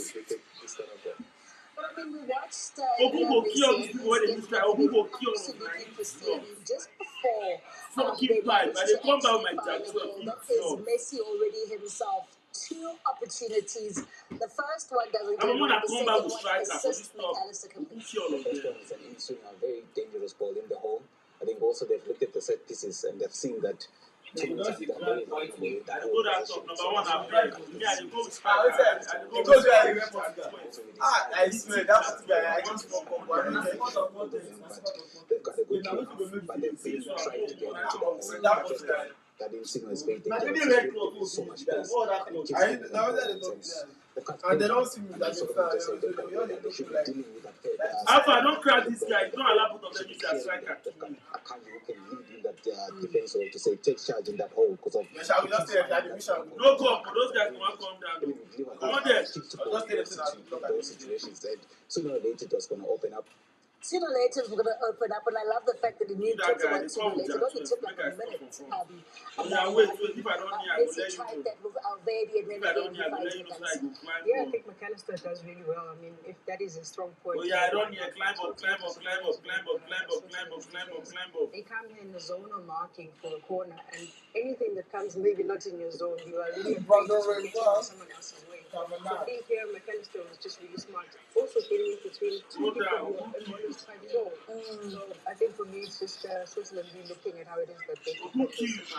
But I mean, we watched Ogun go kill these people when they use that. Ogun go kill them. absolutely pristine just before Fucking pipe. And they come down with my That jack 12. is Messi already himself. 2 opportunities. The first one doesn't I'm gonna the come second back with one striker for this assists stuff. McAllister completely. Kill all of First them. one is an in-swing, a very dangerous ball in the hole. I think also they've looked at the set pieces and they've seen that teams have done very well with that I whole go that position. top. Number one, I'm there. Me, I go with Ah, what's striker. that? I It go goes with where I striker. remember. I swear that guy. I just fuck up. They've got a good kick, but they've been trying to get into the hole. That was guy. That in-swing is very Now, dangerous. maybe red cloth There's so much that. space. What that And it cloth? gives I them now a that lot they of don't. sense. They can't And they play don't see me that that sort they of start. intercept. They should be dealing with that. Alpha, don't crack this guy. Don't allow both of them use their striker. They've got a Akanji who can lead in that defense or to say take charge in that hole because of Shall we just say that the mission? No come. Those guys won't come down. Come on there. those situations, and sooner or later it was going to open up Sooner or later, we're going to open up, and I love the fact that it only took like a minute. If I don't hear, I will Messi let you tried know. that with Alvedi, and then If I don't again, hear, I will let he you know so finds I go climb Yeah, I up. think McAllister does really well. I mean, if that is a strong point. Oh yeah, I don't hear. Climb up, climb up, climb up, climb up, climb up, climb up, climb up, climb up. They come in the zone of marking for a corner, and anything that comes maybe not in your zone, you are really afraid to get on someone else's way. So I think here McAllister was just really smart. Also getting in between two people who are as well as quite tall. So I think for me, it's just Switzerland be looking at how it is that they can play this.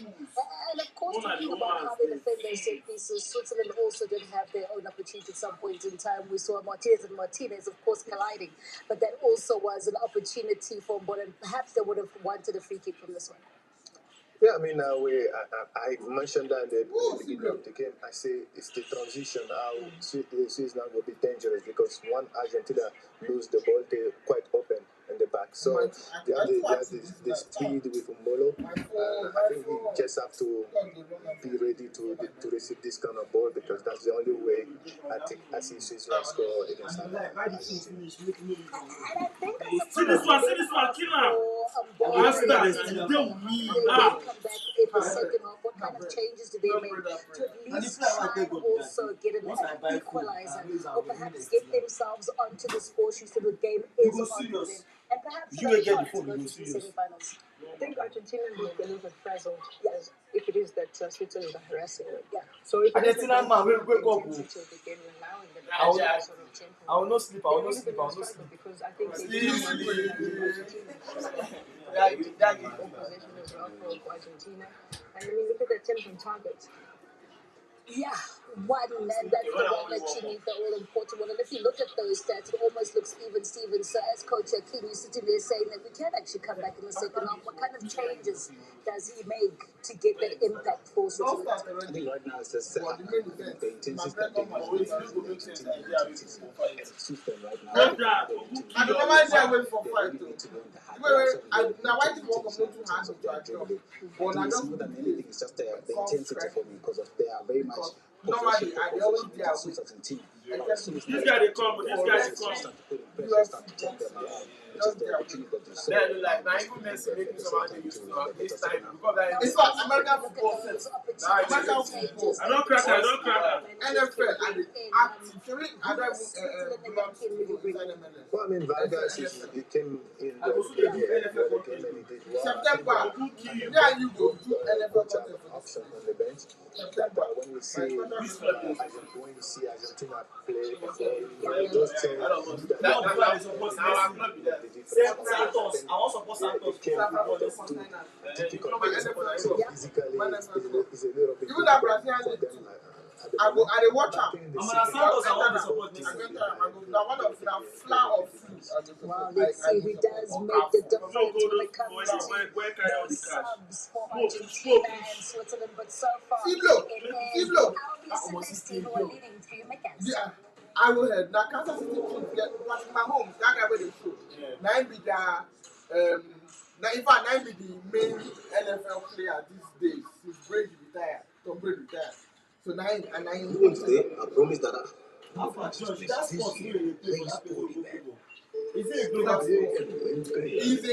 And of course, talking about how they defend their set pieces, Switzerland also did have their own opportunity at some point in time. We saw Martinez, of course, colliding, but that also was an opportunity for Mbona, and perhaps they would have wanted a free kick from this one. Yeah, I mean, I mentioned that in the beginning of the game. I say it's the transition. How Switzerland will be dangerous because one Argentina lose the ball, they're quite open in the back. So they have the speed with Mbolo. I think we just have to be ready to receive this kind of ball because that's the only way I see Switzerland score against Argentina. And I think See this one, kill him. Arsenal come back in the second half. What kind of changes do they make to at least try and also get an equalizer, or perhaps get themselves onto the score sheet so the game is on for them, and perhaps You will get shot the phone, to go you to will the see semi-finals. I think Argentina look a little bit frazzled, yes, if it is that Switzerland are harassing them. Yeah. So if it is that Argentina man, wake up. intensity of the game and allowing them I will- that sort of tempo, I will not sleep. I will they're not really sleep. I going will to not struggle sleep. because I think they Sleep. do want Yeah, possession as well for Argentina. And I mean, look at the attempts on target. Yeah, one, and that's the one that you need, the all-important one. And if you look at those stats, it almost looks even, Steven. So as Coach Akin is sitting there saying that we can actually come back in the second half, what kind of changes does he make to get that impact for Switzerland? I think right now it's just the intensity that they Switzerland right now. I don't know why they are waiting for fight. Now why did walk up not to hand to our job? But I It's more than anything, it's just the intensity for me because they are very much normally I always there Suits as a team. This guy they come, this guy they come. Start to put in pressure, start to take them around, which is the opportunity that you saw. Then like now even Messi making somebody used to this time because like it's not American football set. American football. I don't crack, I don't crack. NFL and the actually I don't even Well, I mean, Vargas he came in the game and he did well. September. Yeah, you go to NFL option on the bench. But when you see Argentina play, those change That is supposed to Santos. I want support Santos. difficult. So physically, it's a little bit even that Brazilian for them. I watch am. Santos, I want to support this. Now one of the flower of food. Wow, let's see who does make the difference when it comes to the subs for Argentina and Switzerland. But so far, it is Albi Celeste who are leading through McAllister. Yeah, I will head. Now Kansas City Chiefs get Patrick Mahomes. That guy with the show. Now be the now in fact now be the main NFL player these days. Since Brady retired, Tom Brady retired. So now and now I promise that That's what you He's a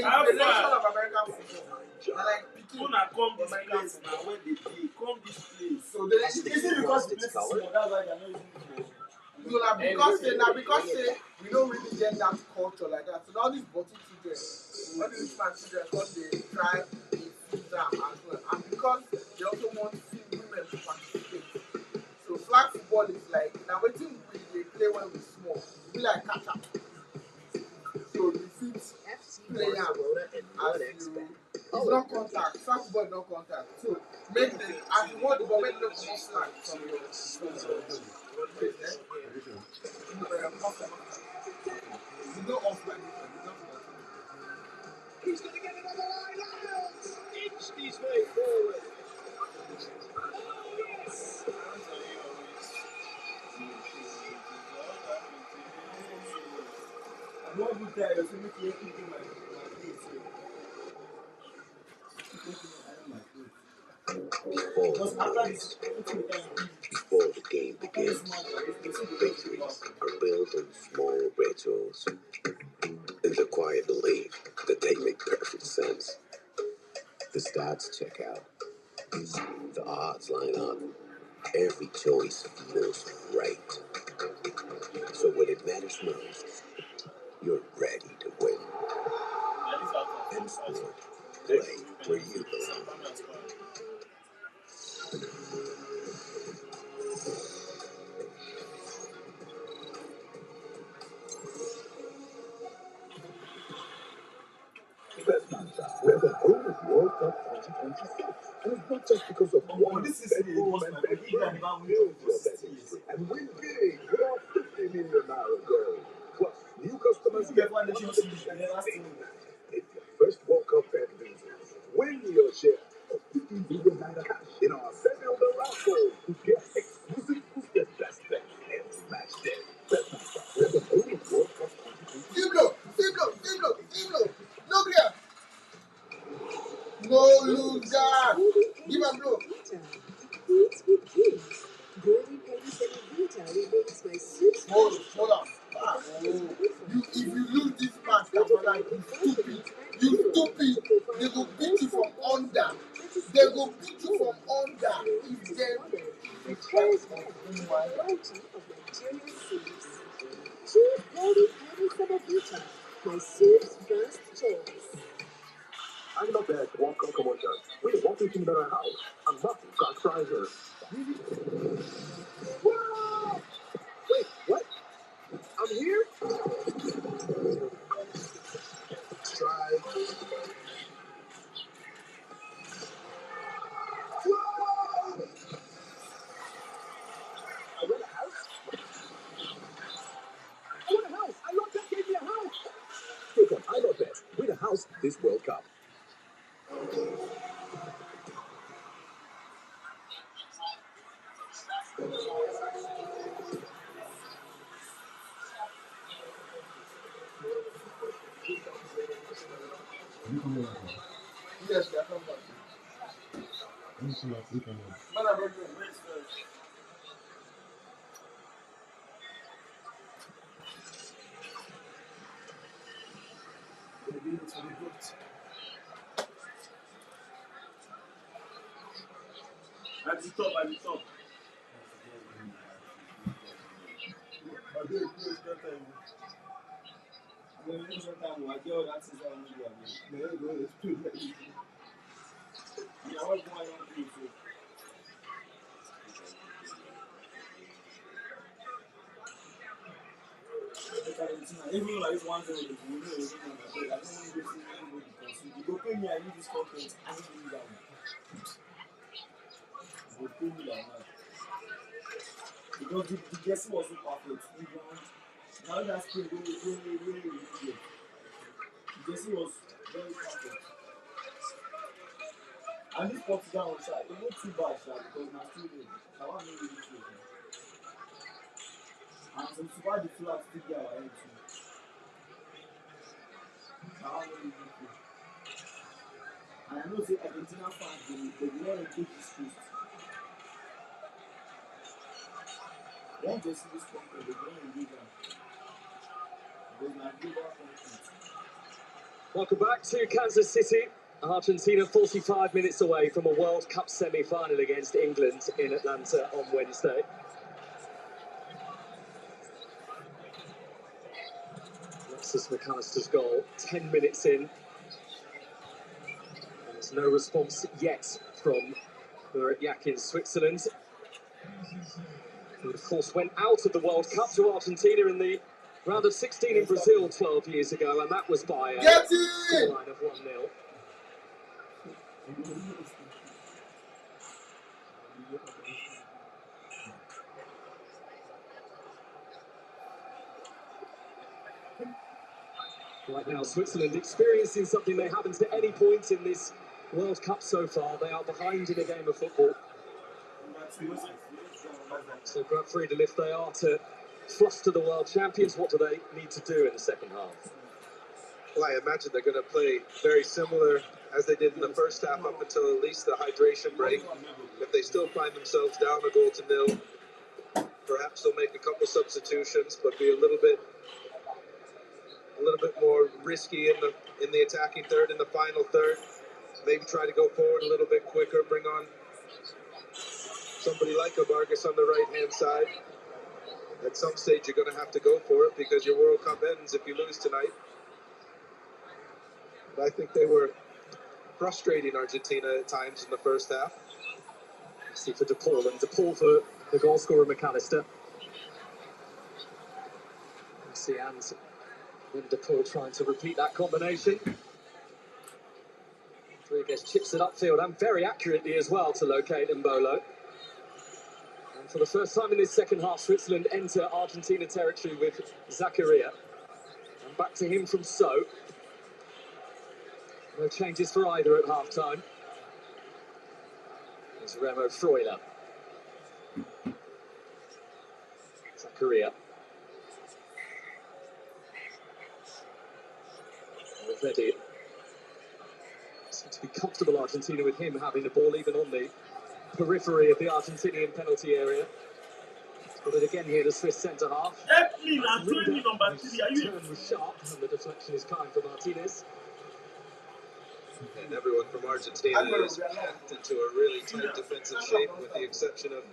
generation of American football. I like picking. Una come this place now when they play. Come this place. So they Is it because the place is small? That's why they're not using it. So because we don't really get that culture like that. So all these botty children, all these fans children, because they try to feed them as well, and because they also want women to participate. So flag football is like now waiting we play when we're small. It be like catch up. So you fit play am as you. It's not contact. Flag football is not contact. So make the as you hold the ball, make the ball flag from your. You go off like He's going to get it on the line. Lyles inched his way forward. Oh, yes! I don't do that. So make you keep my because after this, Before the game begins, victories are built on small rituals. And I believe that they make perfect sense. The stats check out. The odds line up. Every choice feels right. So when it matters most, you're ready to win. And sport, play where you belong. We're the home of World Cup 2026. And it's not just because of one this is bedroom and bedroom. Build your betting streak and win big with our €50 million goal. Plus, new customers get 100% stake. If your first World Cup bet loses, win your share of €50 million cash in our Bet Builder raffle to get exclusive boosted best bet every match day. Betmaster, we're the home of World Cup 2026. Zimlo. Look here. No loser. Give a blow. Eats with kids. Golden Penny Vita remains my soups. Hold on. If you lose this match, Kamala, you stupid. They go beat you from under. If they Variety of Nigerian soups. Choose Golden Penny Vita, my soup's first choice. I'm not bad World Cup commercial. We're walking in our house. I'm not surprises. Whoa! Wait, what? I'm here? Try. Whoa! I want a house? I love that gave me a house. Take on I love that. Win a house this World Cup. yes, they are from back. Man, I'm ready. At the top. Even like this 1-0, you go pay me, I need this content, I need to do that. You go pay me like that. Because the guessing was so perfect. England, now that's play really good. The guessing was very perfect. And this Portugal was shy. It wasn't too bad, shy, because now still good. I want to really good. And some super the flag still get our head too. I want to really good. And I know say Argentina fans they want to take this post. Once they see this content, they want to do that. Because now global content. Welcome back to Kansas City. Argentina 45 minutes away from a World Cup semi-final against England in Atlanta on Wednesday. Alexis McAllister's goal, 10 minutes in. There's no response yet from Murat in Switzerland. Who, of course, went out of the World Cup to Argentina in the round of 16 in Brazil 12 years ago, and that was by a scoreline of 1-0. Right now, Switzerland experiencing something they haven't at any point in this World Cup so far. They are behind in a game of football. So Brad Friedel, if they are to fluster the world champions, what do they need to do in the second half? Well, I imagine they're going to play very similar as they did in the first half up until at least the hydration break. If they still find themselves down a goal to nil, perhaps they'll make a couple substitutions, but be a little bit a little bit more risky in the attacking third, in the final third. Maybe try to go forward a little bit quicker, bring on somebody like a Vargas on the right-hand side. At some stage, you're going to have to go for it because your World Cup ends if you lose tonight. But I think they were frustrating Argentina at times in the first half. See for DePaul, and DePaul for the goal scorer McAllister. See, and then DePaul trying to repeat that combination. Rodriguez chips it upfield and very accurately as well to locate Mbolo. And for the first time in this second half, Switzerland enter Argentina territory with Zakaria. And back to him from So. No changes for either at half-time. There's Remo Freuler. Zakaria. Already seems to be comfortable, Argentina, with him having the ball even on the periphery of the Argentinian penalty area. Got it again here, the Swiss centre half. Turn was sharp, and the deflection is kind for Martinez. And everyone from Argentina is packed into a really tight defensive shape, with the exception of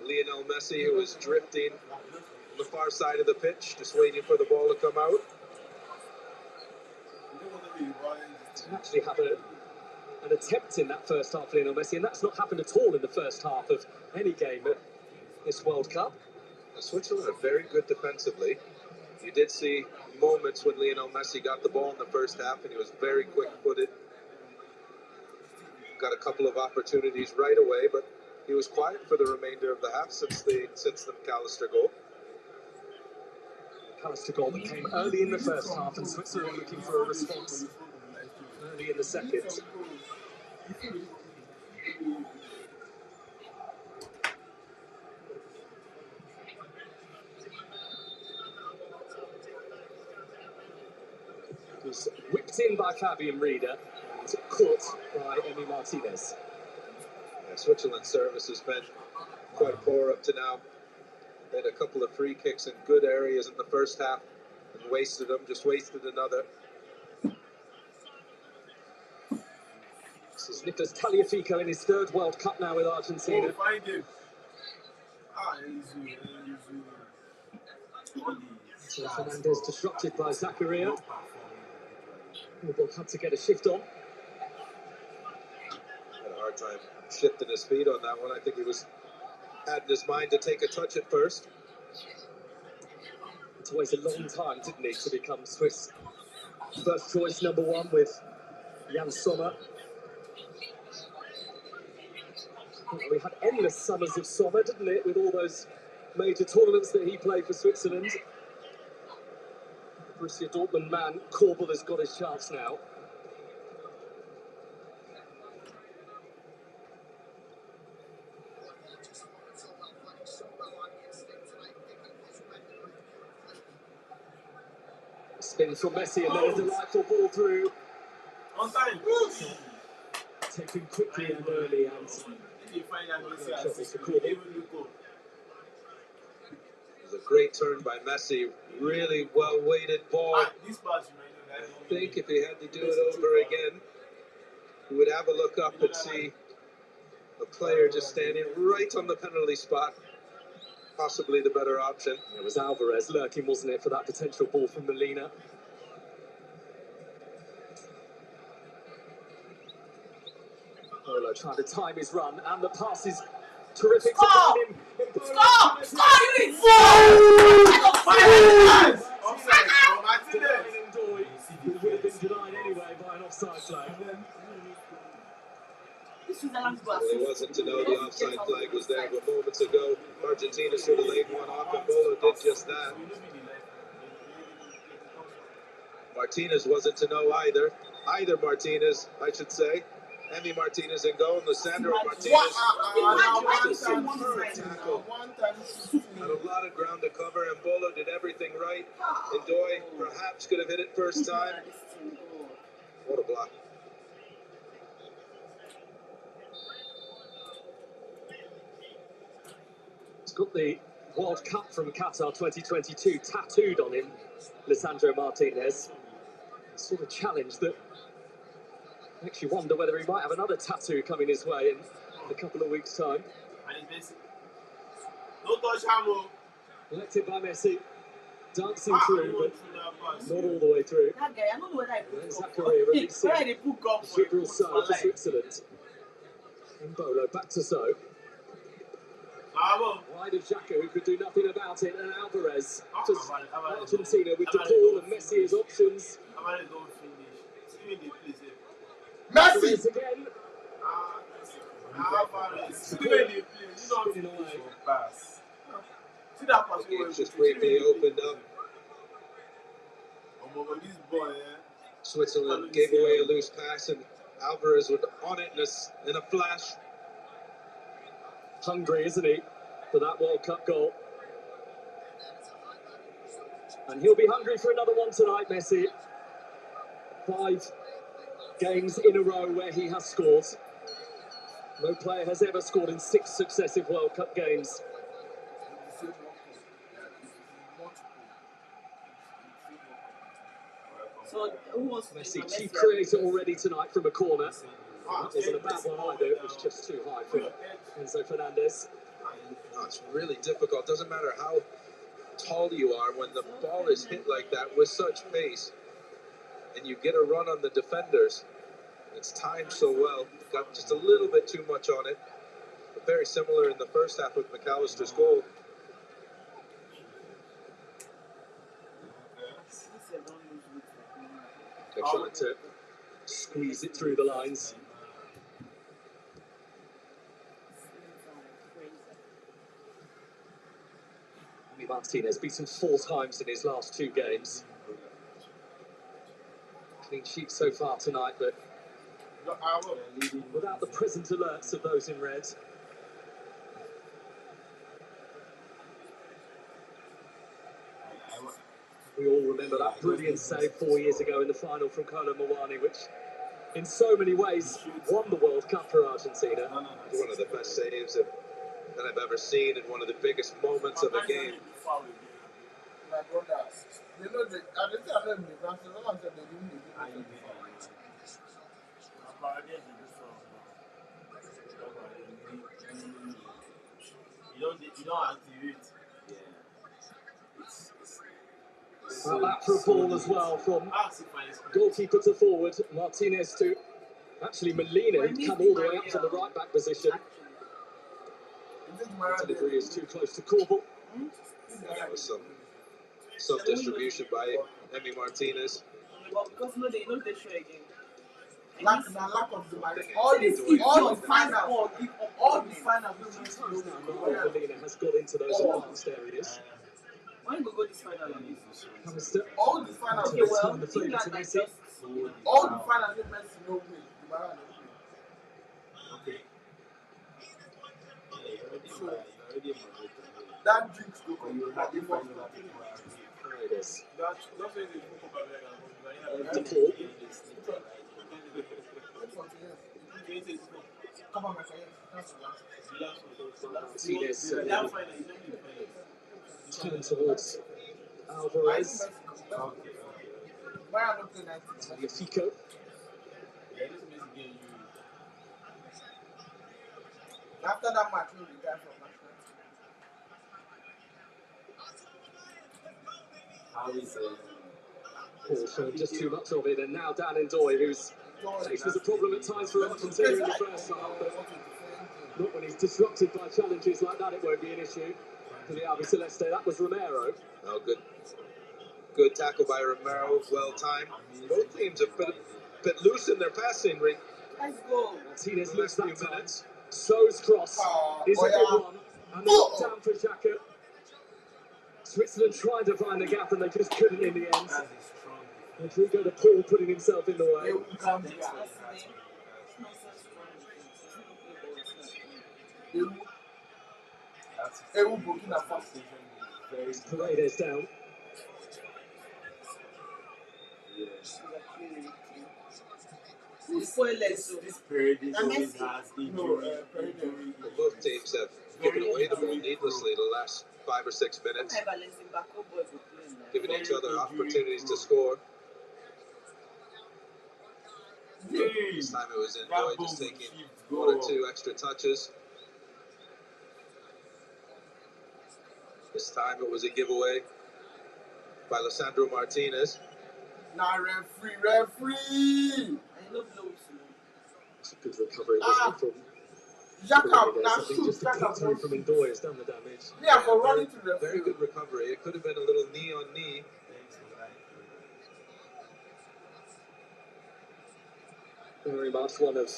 Lionel Messi, who is drifting on the far side of the pitch, just waiting for the ball to come out. To actually have an attempt in that first half, Lionel Messi, and that's not happened at all in the first half of any game at this World Cup. Switzerland are very good defensively. You did see moments when Lionel Messi got the ball in the first half, and he was very quick-footed. Got a couple of opportunities right away, but he was quiet for the remainder of the half since the McAllister goal. McAllister goal that came early in the first half, and Switzerland looking for a response early in the second. It was whipped in by Fabian Rieder and caught by Emi Martinez. Yeah, Switzerland's service has been quite poor up to now. They had a couple of free kicks in good areas in the first half and wasted them, just wasted another. This is Nicolas Tagliafico in his third World Cup now with Argentina. Oh, find him. So Fernandez disrupted by Zakaria. Ball had to get a shift on. Had a hard time shifting his feet on that one. I think he had in his mind to take a touch at first. It's always a long time, didn't he, to become Swiss first choice number one with Jan Sommer. We had endless summers of Sommer, didn't it, with all those major tournaments that he played for Switzerland. Borussia Dortmund man, Korbel has got his chance now. Spin from Messi, and then a delightful ball through. On time. Taken quickly and early, and It was a great turn by Messi, really well-weighted ball. I think if he had to do it over again, he would have a look up and see a player just standing right on the penalty spot. Possibly the better option. It was Alvarez lurking, wasn't it, for that potential ball from Molina. Polo trying to time his run, and the pass is terrific. Stop! To him. Stop! Stop! You need It would have been denied anyway by an offside flag. Well, it wasn't to know the offside flag was there, but moments ago, Argentina should have laid one off, and Bolo did just that. Martinez wasn't to know either. Either Martinez, I should say. Emi Martinez in goal, and Lisandro Martinez. Had a lot of ground to cover, and Bolo did everything right. Ndoye perhaps could have hit it first time. What a block. He's got the World Cup from Qatar 2022 tattooed on him, Lisandro Martinez. sort of challenge that makes you wonder whether he might have another tattoo coming his way in a couple of weeks' time. Don't touch him. Elected by Messi, dancing through, but not all the way through. That guy, I don't know whether I put Zakaria releasing where they put gum for it. Gibraltar So for Switzerland. Mbolo back to So. Wide of Xhaka, who could do nothing about it, and Alvarez to Argentina with De Paul and Messi as options. Messi! Again. Spinning away. The game's just briefly opened up. Switzerland gave away a loose pass, and Alvarez was on it in a flash. Hungry, isn't he, for that World Cup goal? And he'll be hungry for another one tonight, Messi. 5 games in a row where he has scored. No player has ever scored in 6 successive World Cup games. So who wants to Messi, chief creator already tonight from a corner. That wasn't a bad one either, it was just too high for Enzo Fernandez. No, it's really difficult. Doesn't matter how tall you are, when the ball is hit like that with such pace and you get a run on the defenders, it's timed so well. Got just a little bit too much on it. But very similar in the first half with McAllister's goal. They're trying to squeeze it through the lines. Martinez beaten 4 times in his last 2 games. Clean sheet so far tonight, but without the present alerts of those in red. We all remember that brilliant save 4 years ago in the final from Kolo Muani, which in so many ways won the World Cup for Argentina. One of the best saves that I've ever seen, and one of the biggest moments of a game. My brothers, you know, I don't know in the France, no one said they didn't do it. You don't activate. Well, that for a ball as well from goalkeeper to forward, Martinez to actually Molina, who'd come all the way up to the right back position. The delivery is too close to Corbel. That was some distribution by Emi Martinez. Well, because no, they show again. Lack of the all the final, Molina has got into those advanced areas. Why go this final? All the final, okay, well, all the final, Messi no win. Okay. That drinks go come on, my turn towards Alvarez. Fico. After that match, we retire from Paul showed just too much of it, and now Dan Ndoye, whose pace was a problem at times for Argentina in the first half, but not when he's disrupted by challenges like that, it won't be an issue. For the Albi Celeste, that was Romero. Oh, good tackle by Romero, well timed. Both teams have been a bit loose in their passing. Let's go. Martinez loses that time. So's cross is a good one, and the knockdown for Xhaka. Switzerland tried to find the gap and they just couldn't in the end. Rodrigo De Paul putting himself in the way. Paredes down. Who's spoiled this Paredes always has injury. Both teams have given away the ball needlessly the last 5 or 6 minutes, giving each other opportunities to score. This time it was Ndoye just taking one or two extra touches. This time it was a giveaway by Lisandro Martinez. Now referee. It's a good recovery, wasn't it, from Jacob, now something shoot. just a Jacob, through from Ndoye has done the damage. yeah, for running to the Very good recovery. It could have been a little knee on knee. Very much one of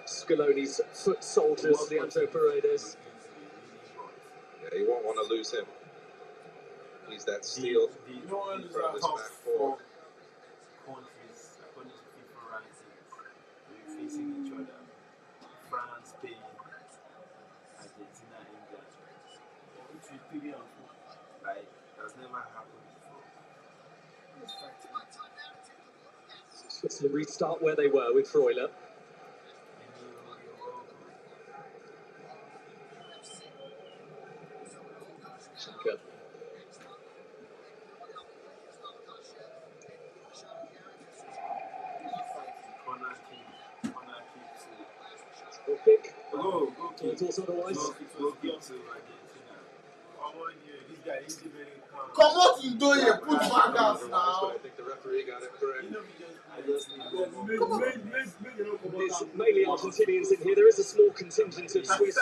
Scaloni's foot soldiers, Leandro Paredes. Yeah, you won't want to lose him. He's that steel No from his back four. Countries, according to FIFA rankings, we're facing each other. France, Spain, Argentina, England. Like, that's never happened before. Switzerland restart where they were with Freuler. Shaka. Good pick. Go Towards otherwise. to Argentina. This guy is very calm. Come on, Ndoye, put back out But now. I think the referee got it correct. It's mainly Argentinians in here. There is a small contingent of Swiss.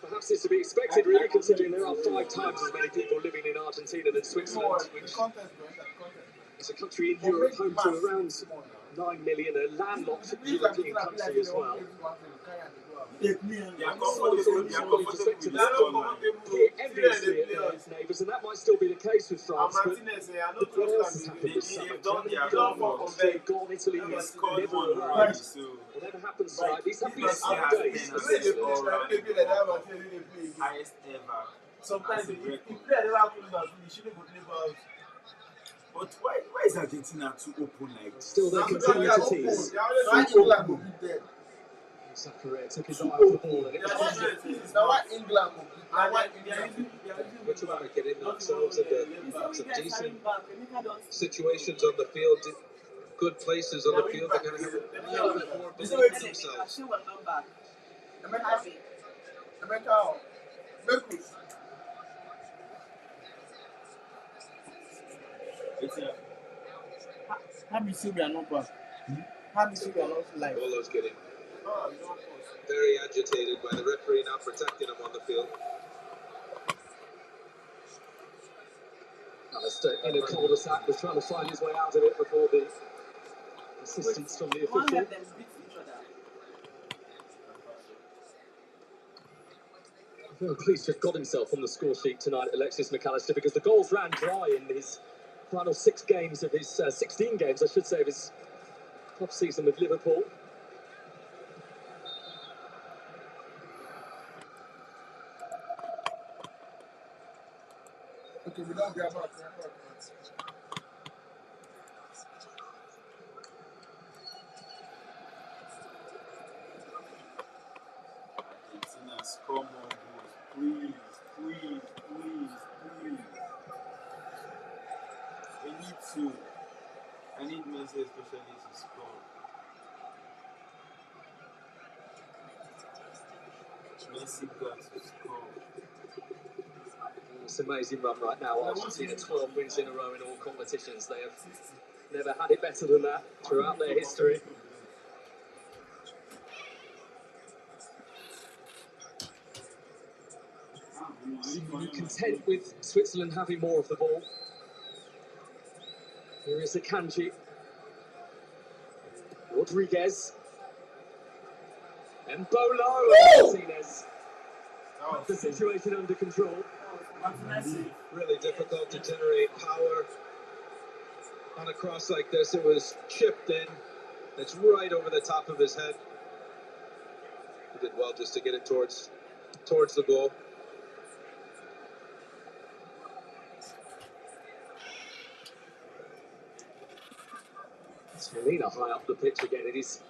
Perhaps it's to be expected, really, considering there are 5 times as many people living in Argentina than Switzerland, which is a country in Europe home to around 9 million, a landlocked European country as well. Enviously at their neighbours, and that might still be the case with France, but what else has happened this summer? They've gone, Italy has never arrived. Whatever happens tonight, these have been some days for Switzerland. Highest ever. Sometimes as a if record. player never close out, he shouldn't go play out. But why is Argentina too open like this? Still, they continue to tease. Why England will be dead? Zakaria took his eye off the ball, and it was Now why England will be now why England We're trying to get in ourselves into some decent situations on the field, good places on the field. They're going to have a little bit more belief in themselves. Emeka, Marcus. How do you say we are not back? How do you say we are not live? Bolo's getting very agitated by the referee not protecting him on the field. Alistair in a cul-de-sac was trying to find his way out of it before the assistance from the official. I'm very pleased to have got himself on the score sheet tonight, Alexis McAllister, because the goals ran dry in his final 6 games of his 16 games, I should say, of his top season with Liverpool. Okay, we don't get back. Argentina, score more goals. Please, please, please, please. We need to. I need Messi especially to score. Messi got to score. It's an amazing run right now. Argentina 12 wins in a row in all competitions. They have never had it better than that throughout their history. Are you content with Switzerland having more of the ball? Here is Akanji. Rodriguez. And Bolo Martinez. The situation under control. Really difficult to generate power on a cross like this. It was chipped in. It's right over the top of his head. He did well just to get it towards the goal. Molina high up the pitch again. It is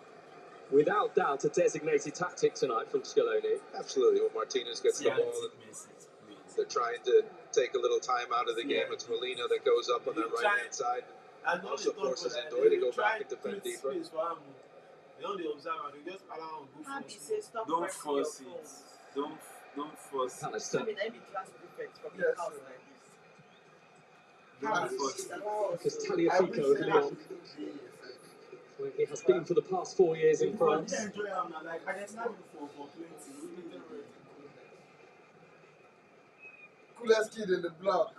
without doubt a designated tactic tonight from Scaloni. Absolutely. When Martinez gets the ball, they're trying to take a little time out of the game. It's Molina that goes up on that right-hand side. And all Also the thought forces was that Ndoye to they go will try back and defend create deeper. space for him. They only observe and they just allow him go Abi for say stop Don't pressing your force phone. it. Don't force it. Alistair. I mean, I be class prefect from Yes, the house sir. like this. Don't Yes. force it. Because I Tagliafico wish of they Lyon, had where he has been for the past 4 years in France. enjoy him now. Like Argentina for 20. coolest kid in the block.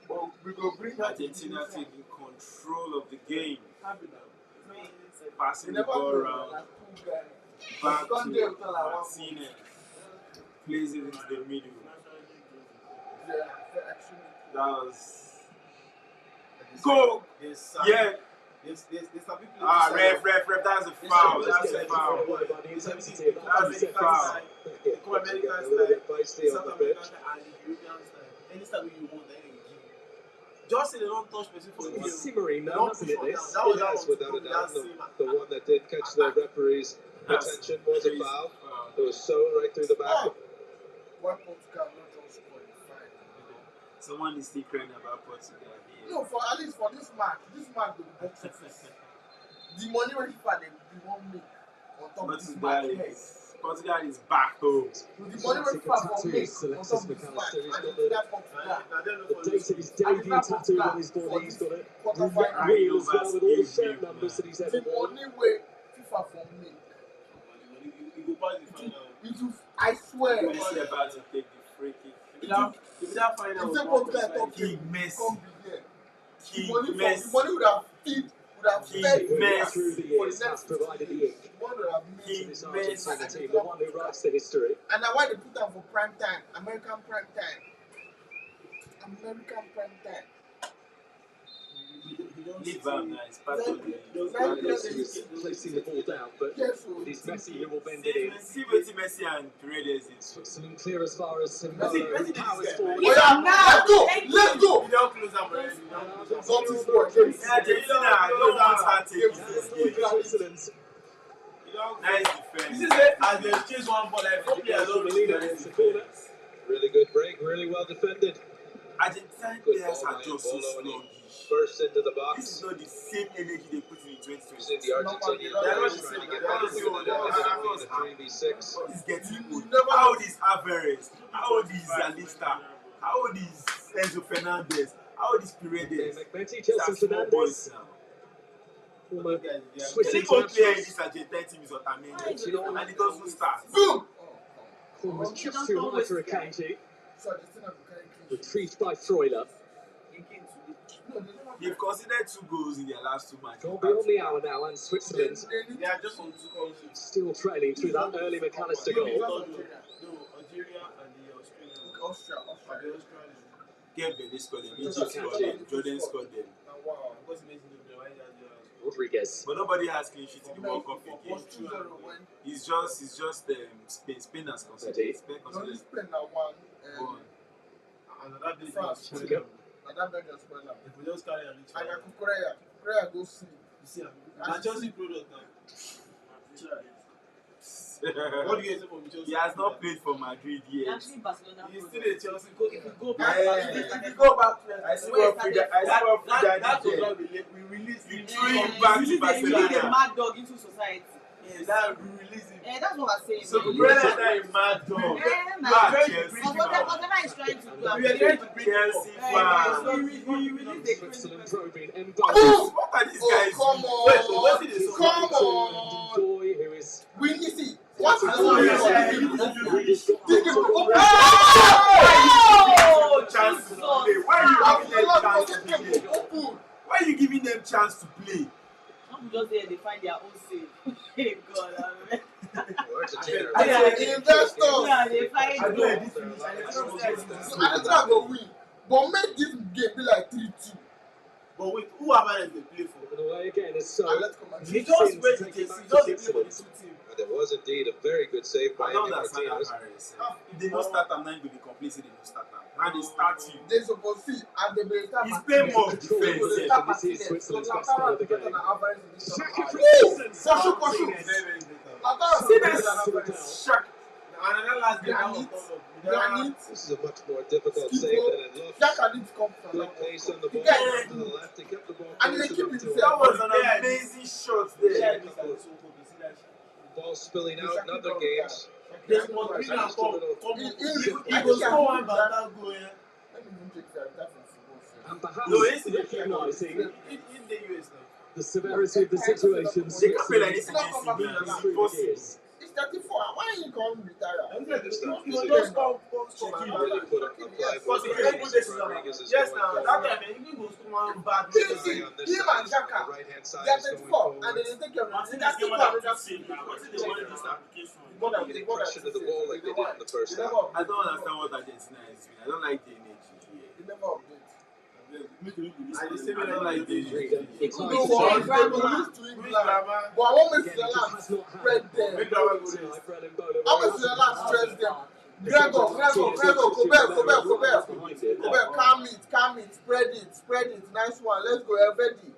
But we go bring Argentina taking control of the game. We Passing the never ball know, around. like, cool guy. Back to Sunday, we tell our one Martinez. Plays it into the middle. Yeah, actually. That was. Go! Yeah! There's some people. Ah, ref, that's a foul. That's a foul. By the intensity of that That's a 30 seconds. foul. The Copa Once you American get a little bit style, feisty the on South the American pitch. style, and the European style. Any style you want, then you give. Just say they don't touch person for the It's game. simmering They now, don't hasn't push it, on this? down. That was It that has, one. without a doubt. The one that did catch the referee's That's attention was a crazy. foul. It was so right through the back. Why Portugal not just score in fine? Someone is still crying about Portugal here. No, for at least for this match will be box office. The money when FIFA they won't make on top of this match. Portugal is back home. With the money when FIFA won't make on top of this match, He's got Argentina Portugal. the date of his debut tattooed on his body. He's got it. Quarterfinal. Real as well with all the shirt numbers that he's ever The worn. money way FIFA for make. You go pass the final. I swear. Messi about to take the free kick. If that final If they was Portugal top King team, Messi. come be here. The King money Messi. would have King fed Who Messi. through the years has provided the ink The money would have to made. this King Argentina Messi. team, the one who writes the history. And now why they put them for prime time, American prime time. American prime time. Leave him now. It's part of Yes, he was placing the ball down, but Yes, so it is Messi who will bend it in. See what Messi and Paredes is. Switzerland clear as far as Messi Simbolo did powers this forward. Oh yeah, let's go! Let's go! You don't close up already. Not this sport, yes. Argentina don't want her taking this game. Switzerland. Nice This defense. is it. As they chase one ball, like 4 players don't Molina really gets the corner. Really good break, really well defended. Argentine Good players ball are by just so Embolo when he sluggish. bursts into the This is box. not the same energy they put in You see 2020. the Argentinian players trying to get back into it. It ended up being a 3v6. It's getting You old. never How old is Alvarez? How old is Alista? How old is Enzo Fernandez? How old is Paredes? McBetty, These Chelsea are small boys Fernandez, now. former The Swiss only good player in international. this Argentine team is Otamendi. You know, And it doesn't start. Boom! Form was just too high for Akanji. So Argentina will carry clean sheet. Retrieved by Freuler. No, they never They've considered 2 goals in their last 2 matches. Gone beyond the hour now, and Switzerland They are just on 2 countries. still trailing through that early McAllister No, goal. Algeria and the Australian. Austria. The Australian. Kevin, they scored them. Egypt scored them. Jordan scored them. Now, wow. Because Messi don't play, why is that? Rodriguez. But nobody has clean sheet in the World Cup again. Was 2-0 when It's just Spain. Spain has considered. Spain no, considered Spain now won. one. And that day France. just Portugal. And that Belgium spoil now. if we just carry and reach And final. Kukureya go see. You see, and Chelsea product now. What do you expect from Chelsea? He has not played for Madrid yet. Actually, Barcelona. He's still a Chelsea. If you go back, Yeah. if you go back, I see what Frida that was did. why we released You him. threw him back to Release a Barcelona. mad dog into society. Yeah, that we released him. That's what I'm saying. So man. Kukureya is not a mad dog. Man. Chelsea But whatever he's trying to do, We are trying to bring him up. Chelsea so fan. we release the Switzerland crazy probing Oh! What are these Oh, guys come doing? on! Wait, so what did they say? Come on! Doy, who is We need see. What's That's going what on? I said. This game open. Oh, Chance to Jesus. play. Why are you giving them chance to This game play? open. Why are you giving them chance to play? Some people just there, they find their own save. Hey, God, I Argentina I are say investors. yeah, they find I know God. this finish. Argentina go win. But make this game be like 3-2. But wait, who Alvarez they play for? given away again. It's so And let's come back. He deep just sin wait to to take take it back he to just dey play for the Switzerland. 2 team. And there was indeed a very good save by I don't Emi understand Martinez. Alvarez. If they don't start, I'm not going to complain. Say they don't start. Now they start you. They supposed to see and they will start. He's playing more of Control defense. it, and this is Switzerland's best player of the game. Shaka Pursue, Martinez. pursue. Very, very better. Lautaro See better this? than Alvarez. Shaq. And another Granit. This is a much more difficult save than it looks. Jack and it come from. Good pace on the ball Yeah. to the left. He kept the ball And they close keep enough it to safe. him. That was an amazing shot there. Ball spilling out in other games. There's Just more a green and little. he goes score one but that goal. Let me even check that from football. And perhaps No, it's recognising in the US now. the severity of the situation. They can't play like this It's not against come back England. to It's that. impossible. It's 34. Why you can't retire? You just come Really put up a Yes. Because five. he can't put this on. Rodriguez is Yes, going now forward. that time he goes to one bad See, mistake. see, On this him side, and on Xhaka, the right-hand side they're is going 34, and forward. then they take your Martin that's is still getting another that save now. What is the one in this application? Getting pressure to the ball like they did in the first half. I don't understand what Argentina is doing. I don't like the energy here. They never update. I don't like the energy. It's No like one, to they go lose to England. But I want me to again, it just has the not spread happened. them. Make that one go Tonight, Brennan Bolo I want to the last stress them. Gregor, Colbert, calm it, spread it, nice one, let's go, Elvedi.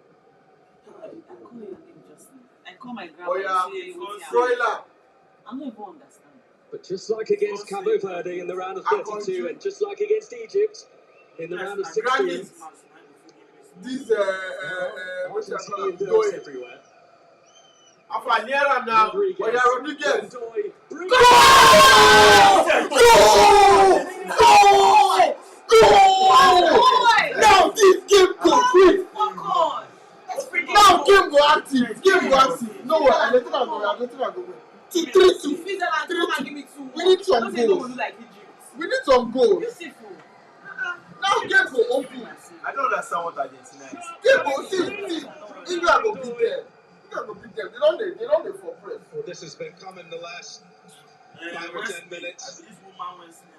I call my grandma. Oh yeah, and say, "What's Froilan. I don't even understand. But just like against Cabo Verde in the round of 32, and just like against Egypt in the round of 16, Granit. This, what's that Argentinian called? dogs everywhere. Afaniera now. Rodriguez. Oh yeah, Rodriguez. Doi. Now this game go quick. Fuck on! That's freaking Now game go active. No way, Argentina go win. 2-3-2. Switzerland, come and give me 2. We need some Don't say no, we goals. do like Egypt. We need some goals. Beautiful. Now game go open. I don't understand what Argentina is. Game go see. England go beat them. They don't dey for press. Well, this has been coming the last 5 or 10 minutes.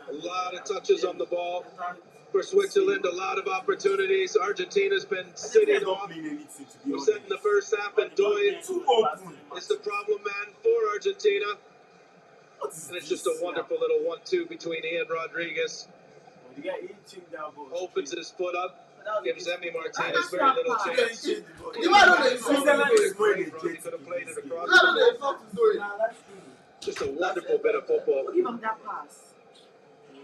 A lot of touches on the ball for Switzerland, a lot of opportunities. Argentina's been sitting off. We said in the first half, and Doi is the problem man for Argentina. And it's just a wonderful little 1-2 between Ian Rodriguez. Opens his foot up, gives Emi Martinez very little chance. You know they Switzerland is great. He could have played it across. Just a wonderful bit of football. Give him that pass.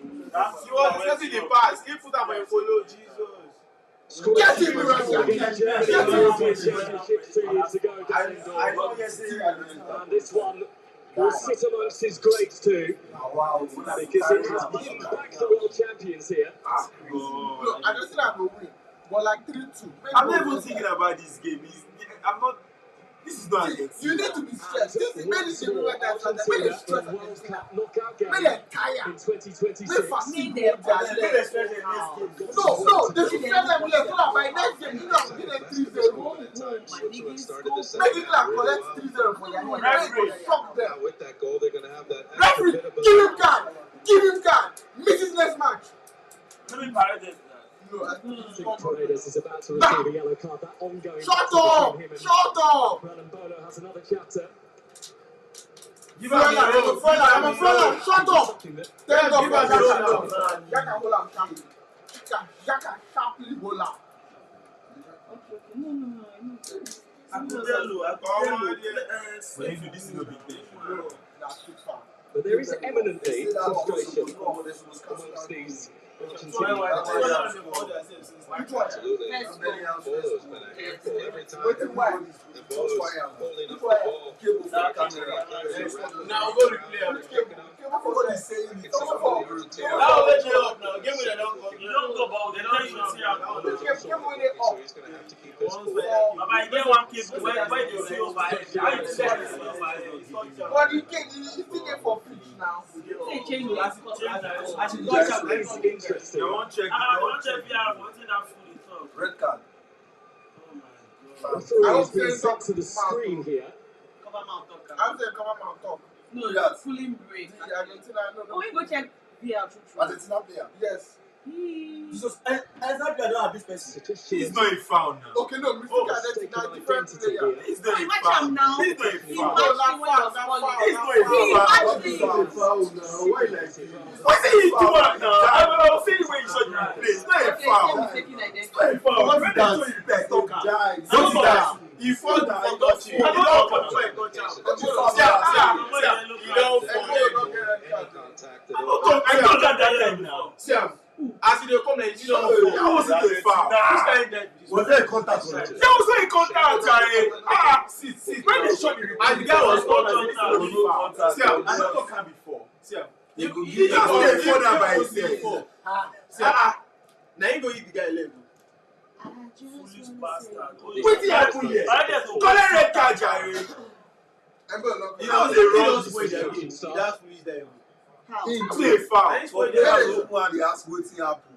He was getting the pass. He put up and follow Jesus. Get him, Russia. Against Germany, Get the him. European Championships 2 years ago. I know yesterday. And this one will sit amongst his greats too, because it has been back the world champions here. Look, Argentina go win, but like 3-2. I'm not even thinking about this game. I'm not. This is not Argentina. You need to be stressed. This is many people like that. When they stress, Argentina in World Cup knockout game when they're in tired, 2026. when fatigue They go down there. No, they should stress them here so that by next game, you know, we need 3-0. Switzerland started the Make second England half really collect well. 3-0 for their head. Referee, shock them. Now with that goal, they're going to have that extra Referee, bit of a give him card. Give him card. Miss his next match. Let me parade this. No, I I think Paredes is about to receive a yellow card. That ongoing shut battle up! between him and Shut up! Brennan Bolo has another chapter. I'm a brother. Shut up! Something that Tell God, Give us the Jaka road hold am sharply. Jaka sharply hold am. But if you this is no big thing. No, that's too far. But there is eminently frustration amongst these Argentinian Absolutely. Let's go. Bolo's been a handful every time. Waiting why? And Bolo's holding up the ball. Now go replay. Everybody saying it. Now let me up now. Give me the number. You don't go, but they tell you to see how So go. he's going to have to keep his cool. Baba, you get one kid, why they see over here? Why you say this is over here? But you still get for pitch now. Say change the last It's interesting. They won't check. I don't check if you have wanted that food itself. Red card. Referee is being sent to the screen here. Cover mouth talk. I'm saying come on talk. No, Yes. pulling break. The Argentina, no. Oh, we go check VR true. Argentina player. Yes. Jesus, I don't have this person. He's not a foul now. Okay, no, Mr. Mistaken Argentina, different identity player. here. He's not a Match foul. him now. He's not a He foul. matched me when he was falling. He's not a foul. Why like this? What's he doing now? I was saying when you shot your place. It's not a Okay, foul. say mistaken identity. It's not a foul. What's When they that? show you back, don't count. Don't Don't that. He fought that. He got you. I don't know what to play. Go down. Don't You don't fall. Any contact contact. That was not a contact, Jerry. See. When they showed the report, and the guy was contact. See, I not talk him before. See, he just came further by himself. See, now you go hit the guy level. Foolish bastard. Wetin happen here? Collect red card, Jerry. You know the wrong way they again. That's foolish there. Play foul. But they open and they ask wetin happen.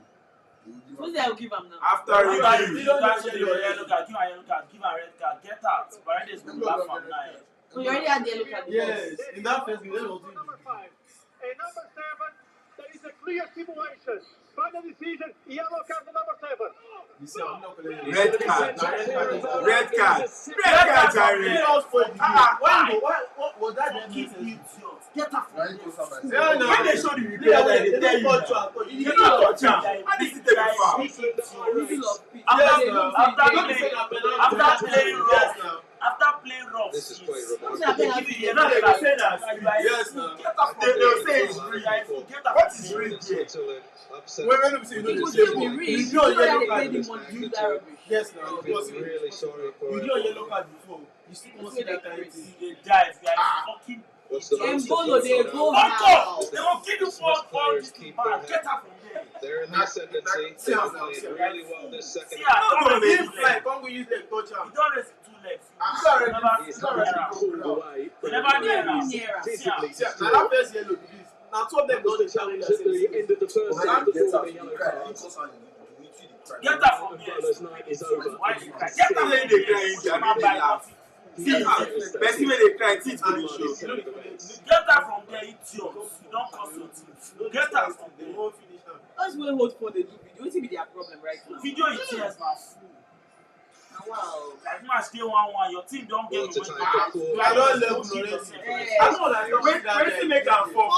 Who's that will give him now? After review, you don't give a yellow card, give a yellow card, give a red card, get out. Paredes will laugh from now. So you already had the yellow card. Yes, in that first game, Number 5. And number 7, there is a clear situation. Final decision, yellow card to number 7. red card, Jerry. What was that? Keep you get up. When they show the replay, they don't touch him. You don't touch him. How did he take the foul? After playing rough, This is quite remarkable. Yes, they'll say it's free. What is free here? When we say you know the same, you know yellow card. Yes, now I'm really sorry for you know yellow card before. You still consider that kind of thing. they dive. They are fucking. What's the Embolo, they go Fuck now. off! They will kill you for this man. Get up from there. They're in the ascendancy. They played really well this second. See, No, I they don't fly. Come we use leg touch him. You don't raise 2 legs. He's already pulled away. They never near us. Visibly Now that first yellow be this. Now two of them That was don't the challenge at the end of the first half before the yellow cards. Get up from there. Embolo's night is over. Why you cry? Get Get up up when they cry, they laugh. See, person when they cry, teeth go dey show. Get up from there, idiots. You don't cost your teeth. Get up from there. That's when hold for they do video. What be their problem right now? Video it tears now full. Wow. Like match day 1-1, your team don't get Well, it's a the time for cool. I don't level already. I don't understand when make am fall.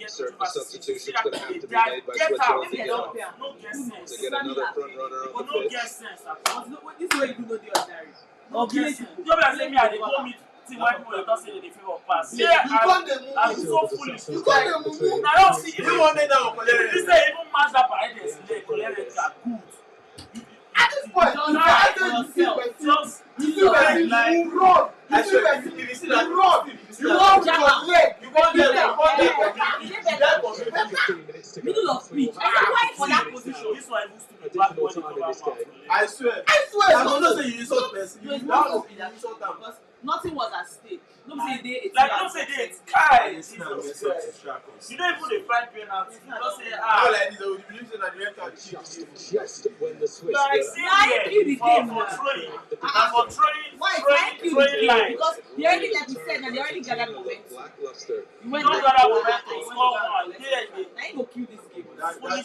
Certain substitutions going to have to be made by Switzerland to get another front runner on the pitch. This is where you do not the ordinary. No guess sense. You don't say me I dey go meet see why people don't say they favor pass. Yeah, I'm so foolish. You can't move. Now don't see You want me now? If say even match that Paredes today, collect it good. At this point, Don't you lie can't for just yourself. you see that you run. I You see swear, that if you see that, you run. You run with your leg. you want them, Middle of pitch. I said, why for that position? This one even stupid back when they cover mouth. I swear. I swear. I'm not saying you insult person. No, it's You not don't supposed to be that because nothing was at stake. No say they Like don't say they guy. Yes, now, Jesus yes, Christ. yes. You don't even dey find penalty. You don't say How like this? You believe that the red card Just when the Swiss like were see Why here kill the for game for now? throwing and for throwing Why kill the throwing game? line. Because they already, like we said, they already gathered momentum. Lackluster. You You went don't back gather to momentum. back, Score one. now Yeah, you go kill this game. That's My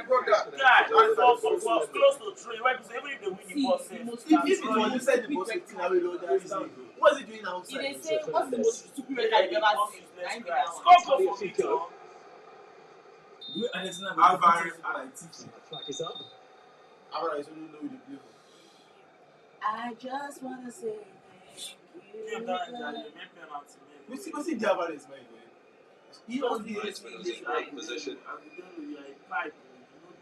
brother. guy. For close to three. Right? Because even if they win the See, ball, the safe. most If it was inside the box, what is he doing If outside? they say, what's the most stupid red card you ever seen? Nine minutes. Score goal for me, John. Alvarez, flag is up. Alvarez don't know who they play for. I just want to say Game down and down. They make penalty. We see the Alvarez, by the way. He Don't was be the wasting in a great position. I'm telling you, you're a pipe.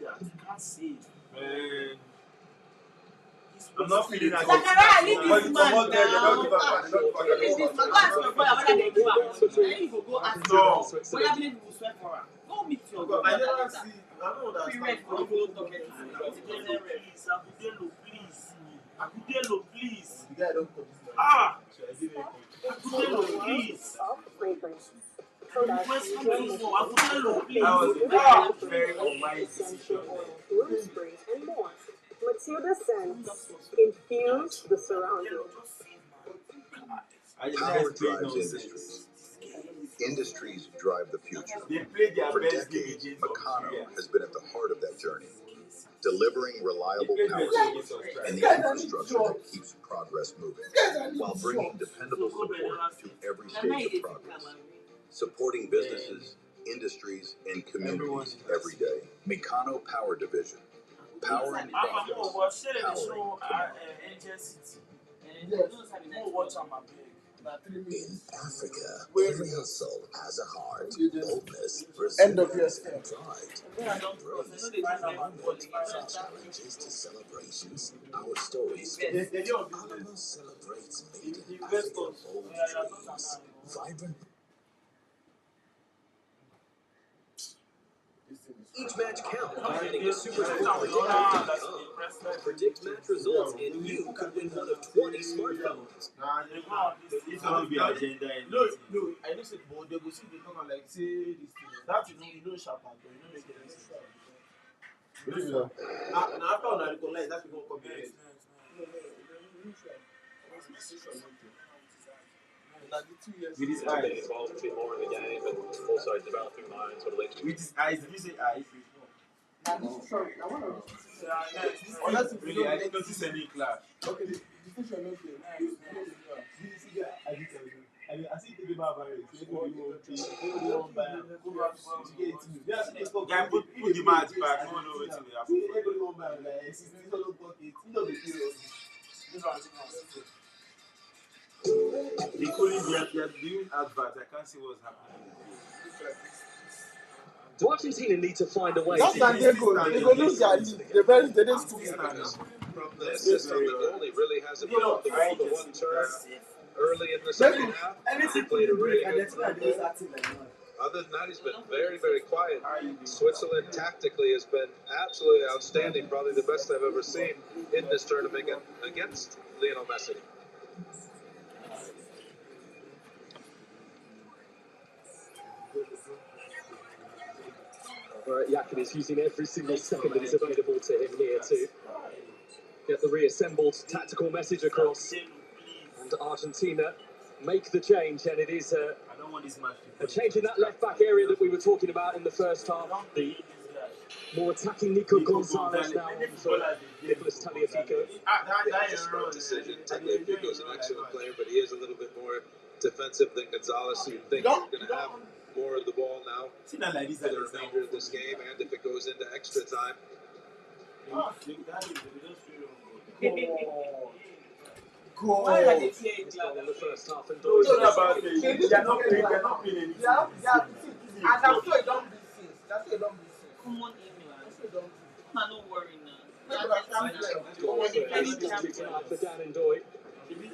You know that. You can't save. man. He's I'm not feeling that. Zachariah, leave this But man come on, they don't give now. up, they don't give up. Leave this man. Go ask your brother whether they give am money. Then you go go ask him No. whether village will swear for am. Go meet your Because brother I never later. see. I don't know Free that. red for the follow talk anything. Agudelo, please. Agudelo, please. Agudelo, please. The guy don't come. Ah! So I give him a Agudelo, please. Flavors. Request something more. Agudelo, please. That was Ah! a very unwise decision. Gooseberries, and more. Matilda scents infuse the surroundings. I just Power guys play drives nonsense. industries. Industries drive the future. They play their For best game decades, against Meccano Australia. has been at the heart of that journey, delivering reliable They play power best against Australia. and the infrastructure that keeps progress moving, while bringing dependable support to every stage of progress, supporting businesses, industries, and communities every day. Meccano Power Division, powering I'm progress, more share the powering show tomorrow. Angel City. More watch on my bag. In Africa, every hustle has a heart, boldness, End of your resilience, step. and pride. From challenges to celebrations, our stories. Alamos celebrates made in Africa bold dreams, vibrant. Each match counts by heading to superscorecard.com. Predict match results, and you could win one of 20 smartphones. It's gonna be agenda. No, I know say, but they go see the come and like say this thing. That you know sharp and you know make any sense. Now after on recognize that people come here. With his eyes. Involved a bit more in the game, but also developing my own sort of leadership. With his eyes, did you say eyes? Really, I didn't notice any clash. Okay, the station not there. I see the baby guy, put the match back. No, no, wait till they couldn't be doing adverts. I can't see what's happening. Do Argentina need to find a way? That's not they go lose their lead. They didn't scoop it. From the system, the goalie really hasn't put on the ball the one turn early in the second half. He played a really good game. Other than that, he's been very, very quiet. Switzerland tactically has been absolutely outstanding. Probably the best I've ever seen in this tournament against Lionel Messi. Yakin is using every single second that is available to him here to get the reassembled tactical message across. And Argentina make the change, and it is a change in that left-back area that we were talking about in the first half. The more attacking Nico Gonzalez now for Nicolas Tagliafico. That's a smart decision. Tagliafico is an excellent player, but he is a little bit more defensive than Gonzalez, so you think he's going to have more of the ball now for the remainder of this game, and if it goes into extra time. Why are they playing in the first half and They're not playing anything. And I'm sure it don't be since. Come on, England. I'm not worrying now. For Dan and Doyle.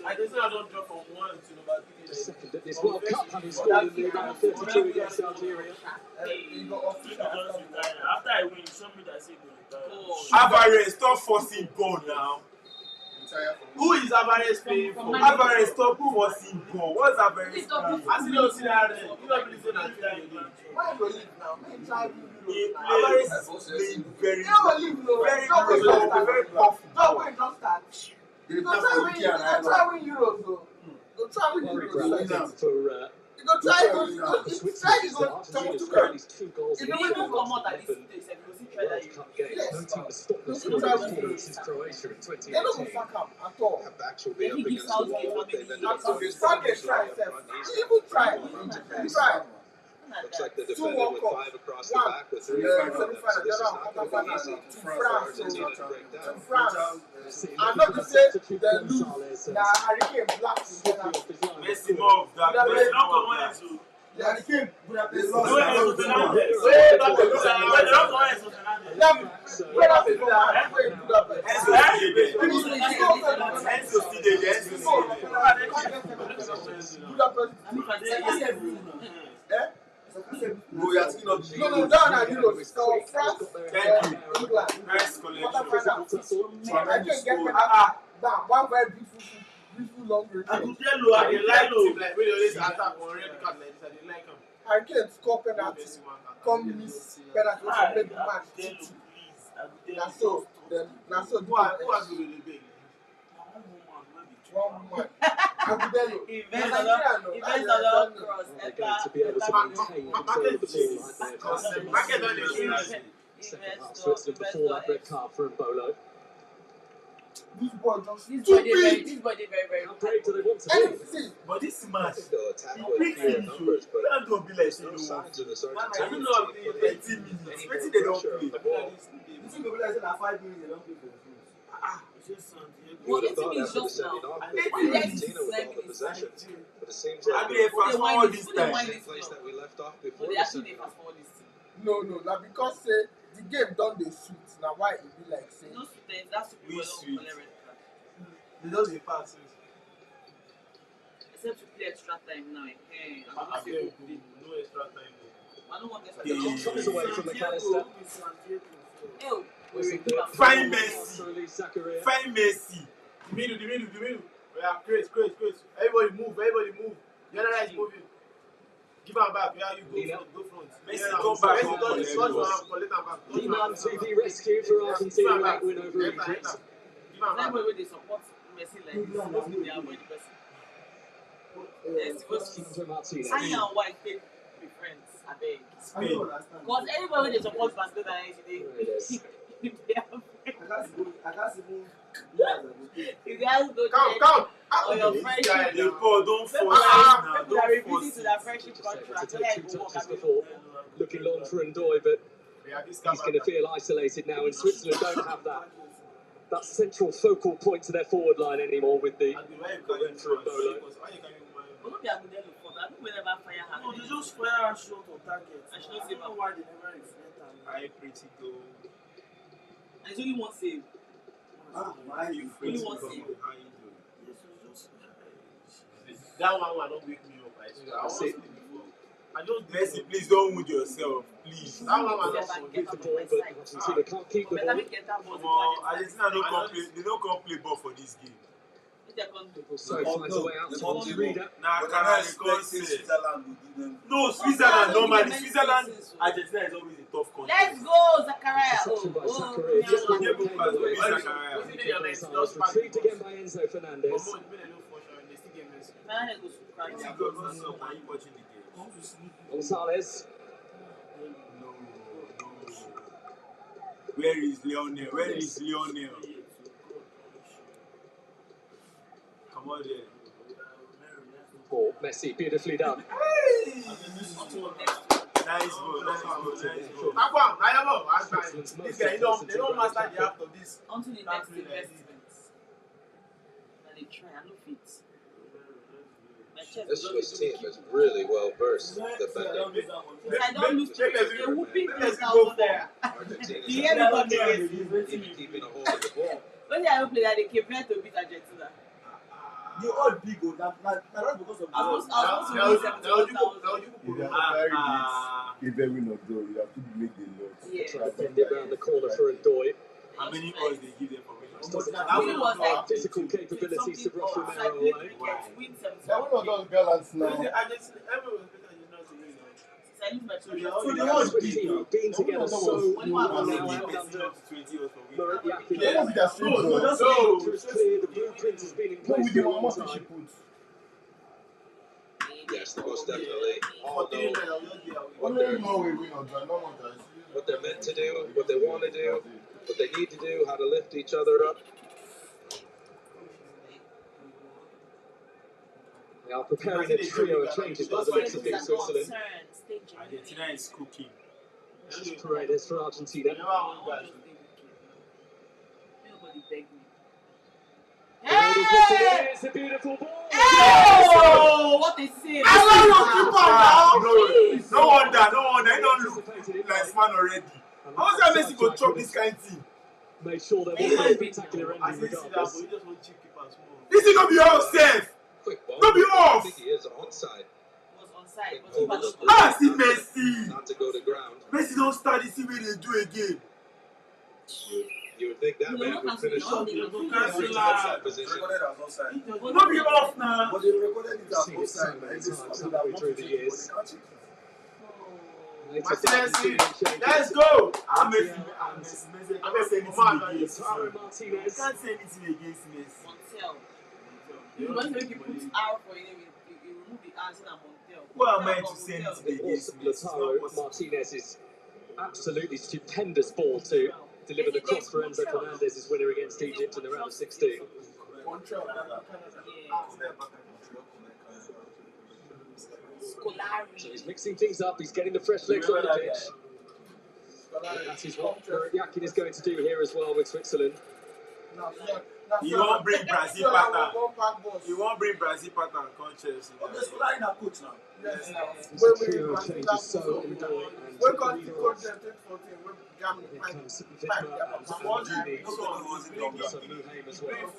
I just say I don't drop from 1 to number 3. Second at this World Cup, having scored in the round 32 against Algeria. After I win, show me that I say go. Alvarez, stop forcing ball now. Who is Alvarez playing for? Alvarez, stop forcing ball. What's Alvarez playing? I see you see that. You don't believe that. Why go leave now? Alvarez is playing very powerful. No, wait, don't start. You go try win Euros though. Go try win Euros. You go try If you win, come out at this stage, you see try that. Cup game. No team has stopped the scoring performance since Croatia in 2018. They don't fuck up at all. Have actually been up against the wall. They've ended up going Try. Looks like they defended with 5 across the back with 3 in front of them. So this is not going to be easy for Argentina to break down. I'm not to say they lose. Now Hurricane Black Messi more of that. Hurricane Budapest No, you're thinking of no, down at Euros. So France, England. Nice collection. I can get down. One very beautiful long range. I could tell you, I like him. Like when you always attack on red card like this, I didn't like him. I can't score penalty. Come miss penalty to make the match 2-2. Now so Who has been really big? 1-1. Agudelo. Events along cross. They're going to be able to maintain control of the ball like they've done. Second half, Switzerland before that red card for Mbolo. This boy just This stupid. boy did very How brave do they want to And be? see, But this I match, think they'll attack he with brings fewer in numbers, but that don't be like there's say no no signs of this I Argentinian don't know team if putting 20 minutes. any Wait more till they don't pressure play. on the ball. You think people like say na 5 minutes they don't play for food. It's just something. You would have Well, thought 18 minutes after the just now. sending off And that 18 Argentina with all the minutes. possession, but it seems I like be they're a fast forward this Put the time. wine the in same place that we left off So before they the actually sending fast off. forward this thing. no, na because say the game don dey sweet. Na why e be like say. No students, that's stupid We boy sweet. don't collect red card. They just dey pass. Except to play extra time now. Hey, I'm I not feel no extra time. I don't want extra Yeah, time. yeah, Comes away from McAllister. Ew. Find Messi. To release Zakaria. Find Messi. The middle. We are crazy. Everybody move. The other guy is moving. Give him back. Yeah, you go front. Messi come back. Messi touch him, collect him back. D-Man TV rescue for Argentina late win over Egypt. Give him back. Everybody wey dey support Messi like this, supposed to dey avoid the person. Yes, supposed to. Sandro Martinez. Sunny and white take be friends, abeg. I don't understand. Cause anybody wey dey support Barcelona, they they are friends. I can't even You guys go Count. check on your friendship. The ball don't People force that it now. people that Don't refuse force to their it. friendship Just able to contract, take whether two it go work touches abi before looking long for Ndoye, but he's going to He's feel isolated now. And Switzerland don't have that central focal point to their forward line anymore with the rent for Embolo. But no be Agudelo fault. I think we never fire her. No, they just fire and shot on target. And she no I save don't know am. why they never reflect am. I pretty go. And it's only one save. why you Only one save. Yes, it's just. That one will not wake me up. I swear. I That's was it. before. I just Messi, please don't wound yourself, please. That one will Yes, not. I With get the up ball, on my but side. Argentina can't keep the Better ball. make get that ball. Argentina don't come play. They don't come play ball for this game. So finds a way out to Hans Rieder. Nah, But can I I expect Switzerland will give them. No, Switzerland normally. Switzerland, Argentina is always a tough country. Let's go, Zakaria. Interception by Zakaria. Just yeah. before it came away. Zakaria. Gonzalez retrieved again by Enzo Fernandez. Gonzalez. No. Where is Lionel? Come on there. Oh, Messi, beautifully done. Nice goal. Switzerland's most This guy, they don't offensive master attacker. the act of this. On to the next investment. Now they try, I no fit. My chest This don Swiss dey team do is really well versed defending. I don't lose trade. They're whooping Let's 2,000 there. Argentina's You hear me not talk again? even keeping a hold of the ball. When I don't play that, they came here to beat Argentina. The all big o na because of the I was supposed to win 71,000. If they win not though, you have to make the lot. Yeah. Try to bend it round the corner for Ndoye. How many odds they give them for winning? Really was like Physical capabilities to brush so Romero I play away. cricket, win That 71. one of those gallants now. I lose my So they children. all- The whole Swiss team have been together so When you well have now one, out under Yeah. Murat Yakin. That was their street The bro. picture is clear, the blueprint has been in What place with for the a long one she time. put? Yes, most definitely. All know What what no way win or draw, no more guys. what they're meant to do, what they want to do, what they need to do, how to lift each other up. They are preparing a trio of changes by the looks of things, Switzerland. Argentina is cooking. Paredes for Argentina. Nobody begged me. Already puts it in, it's a beautiful ball. Oh, what a save! No wonder. He don't look like man already. How is that Messi go chop this kind of thing? Made sure there was a spectacular ending regardless. This is gonna be off safe. Quick ball. Don't be I off. think he is onside. Was onside, but he was See Messi. Not to go to ground. Messi don't start this way they do again. You would think that No, man no, would finish no, up no, in no, that position. Recorded as offside. Don't be off now. But they recorded it as Seen it so offside. many Like, this times, is haven't we, through the years? They took Martinez, that and didn't let's change go. it. I'm not saying anything against Lautaro him. Martinez. Can't say anything against Messi. Montiel. You want to make you put R for it, you remove the R and Montiel. What am I to say anything Also, against Messi? It's not Lautaro possible. Martinez's absolutely stupendous ball to delivered the cross for Enzo Fernandez's winner against Egypt in the round of 16. So he's mixing things up, he's getting the fresh legs on the pitch. That is what Yakin is going to do here as well with Switzerland. He won't bring Brazil pattern. He won't bring Brazil pattern conscious. Coach now. Yes. The trio changes so enjoy and When comes the coach in 2014, when here comes Vitma and Juni. Some Muhaim as well.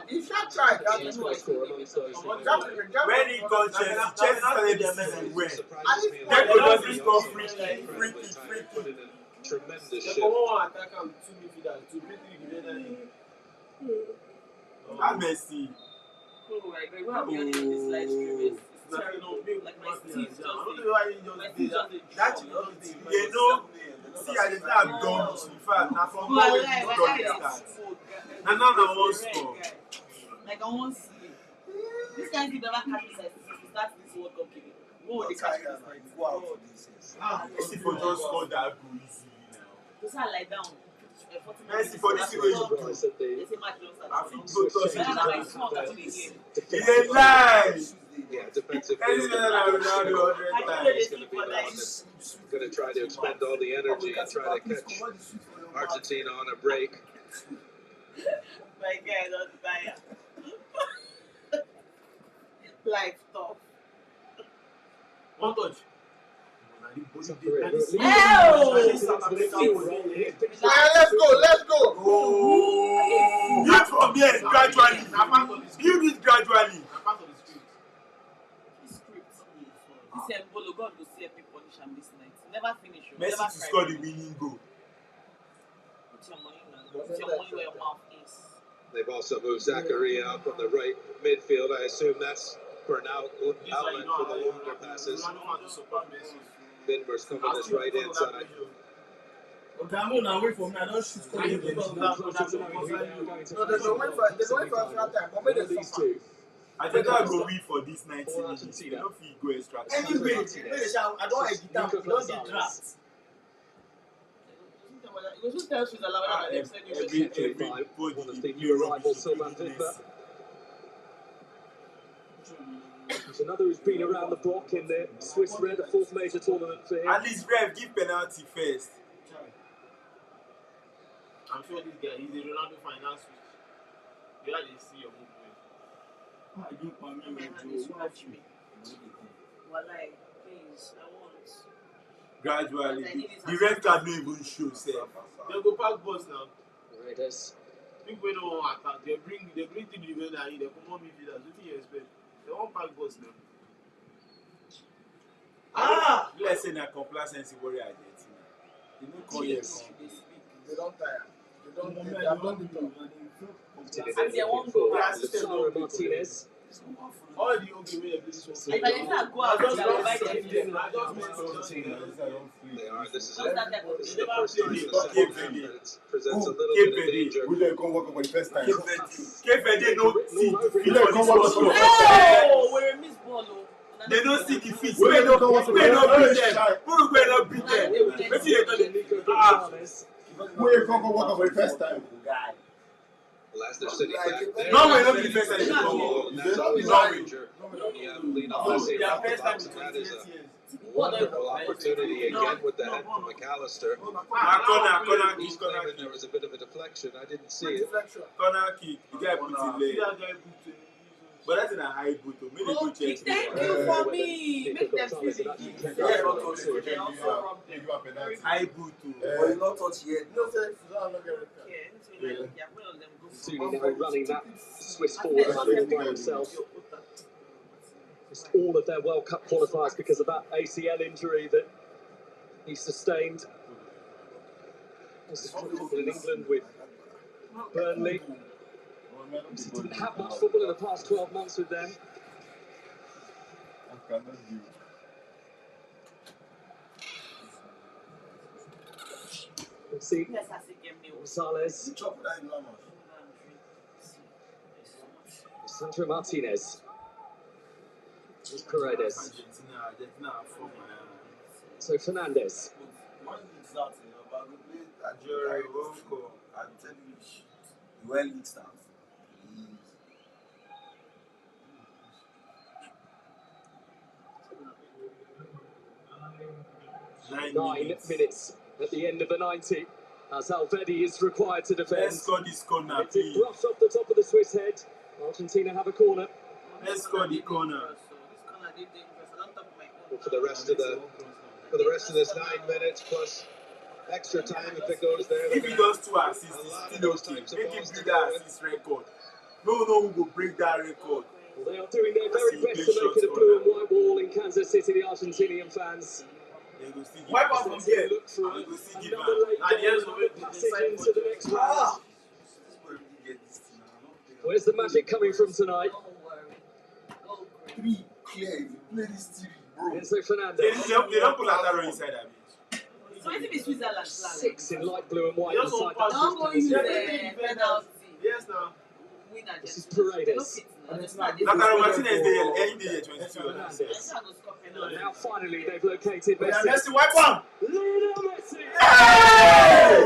he should try. So he's going to score amongst those. When he got Chelsea, Chelsea started the season well. Surprises me a Then lot. doesn't score free kick. Put in a tremendous shift. I'm Messi. You know, see, I did not done. In fact, now from where we start. Now I won't score. Like I won't see. This guy did never catch this since we started this World Cup game. What would they catch this? Messi for just score that goal easily now. Just lie down. Messi for this way you do. They say match don't start. I think so touch Better than my small catch in the game. It's a lie. Yeah, defensive Messi field. better than Ronaldo 100 times. He's going to be the one that's going to try to expend all the energy and try to catch Argentina on a break. My guy don't die. Life tough. One touch. Let's go. Build from here gradually. Build it gradually. This Embolo, God will see a big punish him this night. Never finish. Messi to score the winning goal. Put your money, man. Put your money where your mouth is. They've also moved Zakaria up on the right midfield. I assume that's for an outlet for the longer passes. Vinber's coming this right hand side. Okay, I'm going away from me. I don't shoot. No, there's no way for extra time. But maybe these two. I think I'll go win for this 90 minutes. You don't feel go extra time. Anyway, I don't edit them. We don't get draft. It was tell One of the new arrivals, Sylvan Vinber. There's another who's been around the block in the Swiss Red, a fourth major tournament for him. At least Rev, give penalty first. I'm sure this guy, he's a Ronaldo finance switch. You have to see your movement. Please, I want. Gradually. The red card don't even show self. They'll go pack boss now. Raiders. People don't want to attack. They bring to the event and they come on midfielders. What do you expect? They won't pack boss now. Let's say that complacency worry Argentina. They don't call you. They don't tire. They don't they have done the job. And they won't go back. Lautaro Martinez. All the okay way If I didn't go out, I would invite them. They are. This is the first time in a second round that it presents a little bit of danger. We don't come work for the first time. They don't see the feet don't for come this work for the one. first time. Oh, we're a miss ball. They don't see the feet. We don't come work for the first time. Uruguay don't beat them. Wetin they tell them? Nico Gonzalez. We don't come work for the first time. Leicester City back there. Norway don't be the first time. Oh, that's always a danger. You have Lionel Messi off the box, and that is a wonderful opportunity again with the head from McAllister. He's claiming there was a bit of a deflection. I didn't see it. Corner kick. The guy put it there. But that's in a high boot. Maybe they go check. Thank you for me. Nico Make them Gonzalez feel had actually it. taken They also robbed them. High boot. But not touch yet. No, sir. I'm not getting it. Suni now running that Swiss forward all by himself. Missed all of their World Cup qualifiers because of that ACL injury that he sustained. This is football in England with Burnley. He didn't have much football in the past 12 months with them. Let's see. Gonzalez. Sandro Martinez. Paredes. So Fernandez. out in your bag. Jerry Wonko. I'm telling you, shit. The well mixed out. Nine minutes at the end of the 90, as Alvedi is required to defend. Let's score this corner, It's a please. brush off the top of the Swiss head. Argentina have a corner. Let's score the corner. Well, for the rest of this 9 minutes plus extra time, if it goes there, If he does 2 assists, a lot it's of still those okay. types of Make him balls to do go that with. assist record. No one will break that record. Well, they are doing their very best to make it a blue and white wall in Kansas City, the Argentinian fans. They go see Wipe out from here. Look for I go see give another late At the end goal, of it, passage into the next round. Get this thing now. Where's the magic coming from tonight? 3 clear. You play this TV, bro. Enzo Fernandez. They don't put Lautaro inside that bitch. So it is Switzerland. 6 in light blue and white They also inside pass that Don't go use Swiss the jersey. penalty. Yes, now. Win This is Argentina. Paredes. Lautaro Martinez there, any day 22 or Fernandez. Penalty. And now finally they've located Yeah, Messi. Messi, wipe one. Lionel Messi! Hey!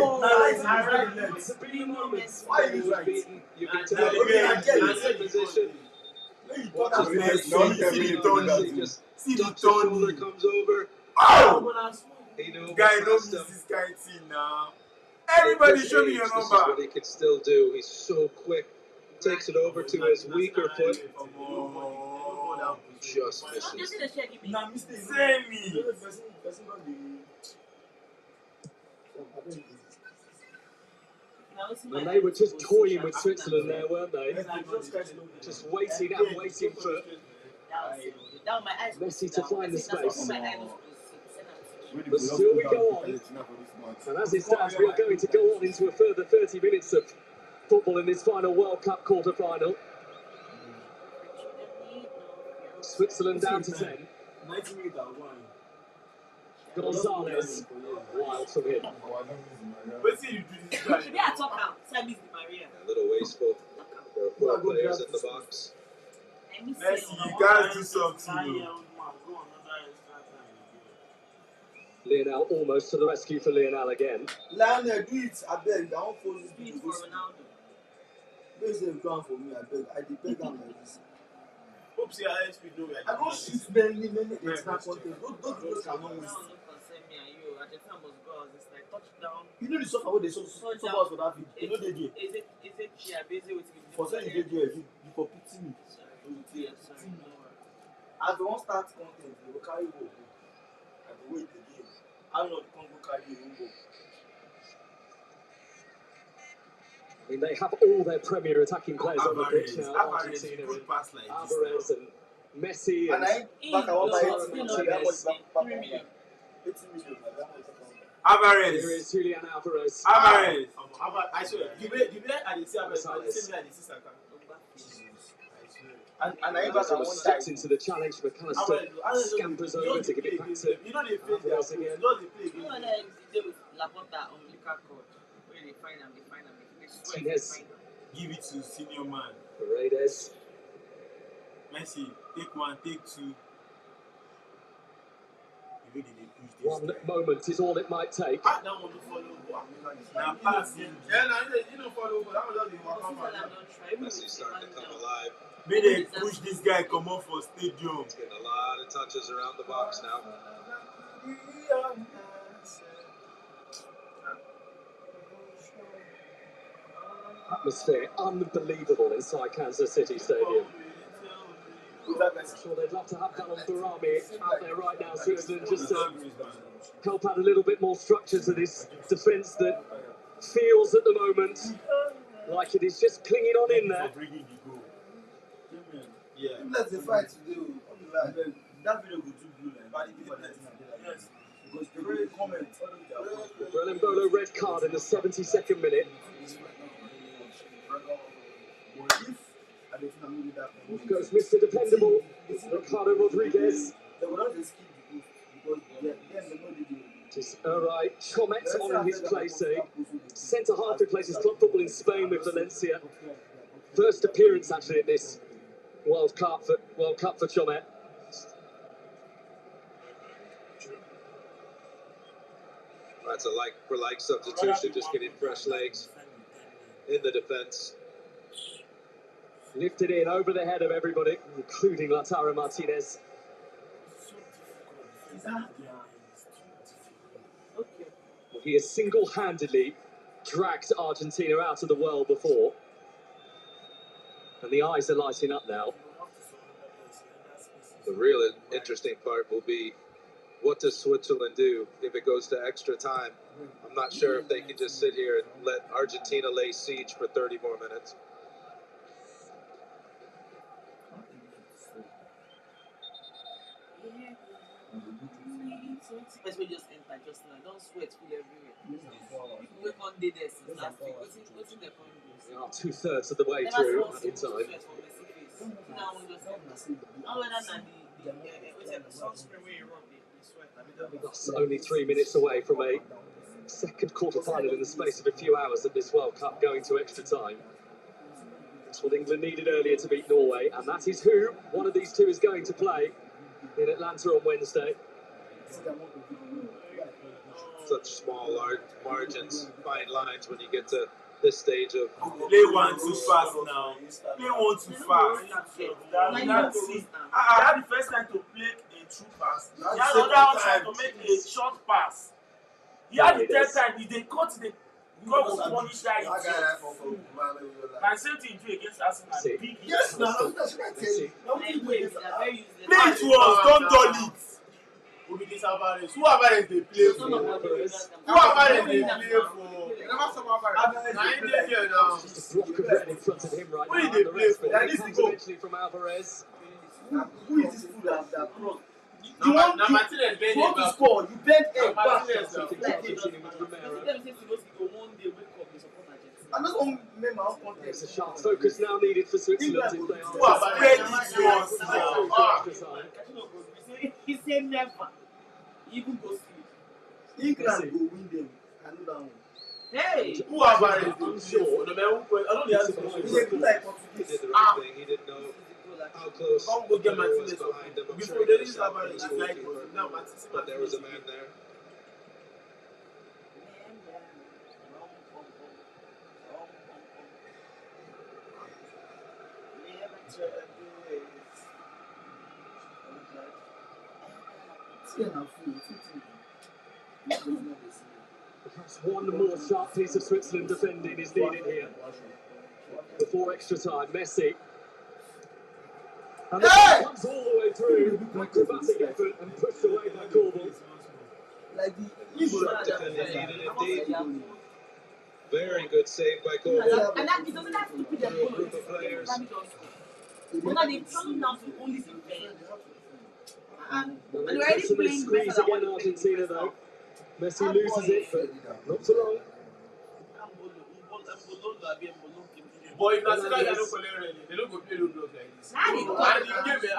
It's a big moment. Why are you right? You've been Nah, told yeah, in position. Watch his Messi, see the Messi Tony. just See the ducks his shoulder, Tony. comes over. Oh! He knew Guy, don't past miss him. this kind of thing now. Everybody At show me this your age, this is what number. he can still do. He's so quick. Takes it over to his weaker foot. Just Just misses. see the share give me. Nah, mistake. Send me. And they were just toying with Switzerland there, weren't they? Just waiting and waiting for That was my eyes. Messi to find the space. My eyes. But still we go on. And as it stands, we are going to go on into a further 30 minutes of football in this final World Cup quarter-final. Switzerland down to 10. 90 minutes are going. Gonzalez, wild from him. Wait till you do this guy. Should be a top out. Service the Maria. A little wasteful. There are 4 players in the box. I miss Messi, it. you guys do something. Yo. Lionel almost to the rescue for Lionel again. Lionel, do it. I beg. I won't force Do you it to for do this. Ronaldo. Don't say ground for me. I beg. I depend on like this. Hope see how speed know we are. I don't shoot many extra content. Those people cannot win. Now don't concern me and you. Argentina must go out. It's like touchdown. You know the suffer what they suffer us for that video. You know they do. Is it Chiabese with me? For saying you did you for pity me. Yes, sorry. No worry. As they won't start content, they will carry go. I will wait again. I don't know the Congo carry you go. I mean, they have all their premier attacking players on the pitch now. Alvarez, Argentina good and pass like Alvarez and Messi And and I back I want buy Lautaro 80 million. Martinez. 80 million. 80 million. Alvarez. Here is Julian Alvarez. Alvarez. I swear, the way I did see Alvarez, I did see me, I did see Saka. And I back I want Steps into the challenge for McAllister. Scampers over to give it back to You know they face their Alvarez foot, again. you know they play You against know them. that they with Laporta on Liquor Court. Where they find them. They swear they Martinez. find them. Give it to senior man. Paredes. Messi, take 1, take 2. You really need to push this One guy. moment is all it might take. Ah, that one don't follow. Now pass him. Yeah, you don't follow, but that one just the walk Switzerland on. don't try. Even Messi with starting to the come man alive. May they push this guy come off for stadium. He's getting a lot of touches around the box now. Atmosphere unbelievable inside Kansas City Stadium. I'm sure they'd love to have Callum Barami out there right now, Switzerland, just to help add a little bit more structure to this defence that feels at the moment like it is just clinging on in there. Yeah. Let's the fight today. That video go too blue like yes. Because they will comment. Relembolo red card in the 72nd minute. Off goes Mr. Dependable, Ricardo Rodriguez. They will not skip the post because then they know they do. It is alright, Chomet on in his place, centre half replaces club football in Spain with Valencia. First appearance actually at this World Cup for Chomet. That's a like-for-like substitution, just getting fresh legs in the defence. Lifted in over the head of everybody, including Lautaro Martinez. Well, he has single-handedly dragged Argentina out of the world before. And the eyes are lighting up now. The real interesting part will be, what does Switzerland do if it goes to extra time? I'm not sure if they can just sit here and let Argentina lay siege for 30 more minutes. Especially just enter just now. Don't sweat full everywhere. People wake on day there since last week. What's in the point? We are 2/3 of the way through at the time. Thus, only 3 minutes away from a second quarter-final in the space of a few hours at this World Cup going to extra time. That's what England needed earlier to beat Norway, and that is who one of these two is going to play in Atlanta on Wednesday. Such small margins, fine lines when you get to this stage of... Play one too fast now. Play one too fast. That's it. I had the first time to play a true pass. He had the other time to make a short pass. He had the third time, they cut the God will punish that idiot. And same thing do against Arsenal. Big hit. Yes, now that's what I tell you. Play it once, don't dull it. Who be this Alvarez? Who Alvarez they play for? Who Alvarez they play for? Just a block of red in front of him right now. Who did they play for? That is eventually from Alvarez. Who is this fool that cross? You want to score, you bend a back. I just want to make my own content. There's a sharp focus now needed for Switzerland if they Who are He said never. Even go see. England will win them. I know that one. Hey! Who are Alvarez? Unsure. I don't know the He did like He did the right thing. He didn't know how close Come go get the player was Martinez behind him. I'm before sure they he didn't was have stopping his like goalkeeper, now Martinez. but there was a man there. Perhaps one more sharp piece of Switzerland defending is needed here. Before extra time, Messi. And the ball comes all the way through. Acrobatic effort and pushed away by Corbel. Sharp defending needed indeed. Very good save by Corbel. And that it doesn't have to be the Through a group of players. But now they've turned down to only defend. And And they're they already push and they playing squeeze better than again, what Argentina though. Messi loses it, but not for long. But if Nasira they don't play ready, they don't go play low block like this. Now they And got the game They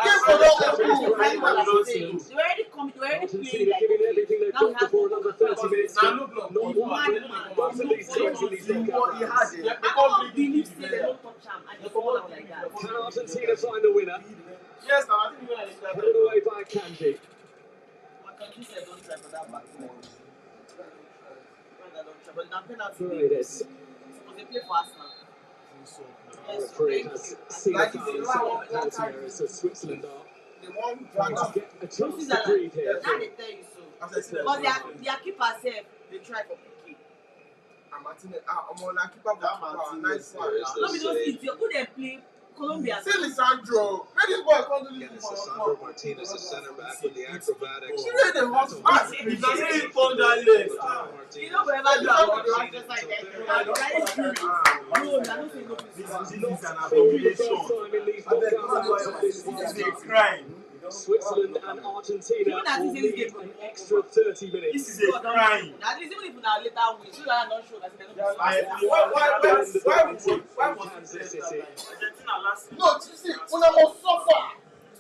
already come, they already playing Argentina like giving everything they've now we got have before another 30 minutes. Now no block. Not one. Both of these teams in these knockout rounds. I don't believe say they don't touch him and they fall out like that. Can Argentina find the winner? Yes, now I think we're going to Carried away by Kanji. My country said don't try for that back. But now penalty. Paredes. Because they play fast now. The referee has seen a foul inside the penalty area, so Switzerland are trying to get a chance to breathe here. Now they tell you so. Because their keeper said they try for PK. Martinez, I'm on a keeper for nice one. No, we don't see who they play. Colombia. See Lisandro. Where this boy come to Again, this it's Lisandro Martinez, the center back with the acrobatics. She made the hot pass. He doesn't even turn that leg. You know, wherever you are, you just like that. No, I don't think no. This is an Probably the first abomination. time in these knockout rounds of this World This is a Cup. crime. Switzerland and Argentina will need an extra 30 minutes. This is a crime. At least even if now later win, so that not show that they're not Why was Kansas City? Argentina last year. No, you see, when I was suffer,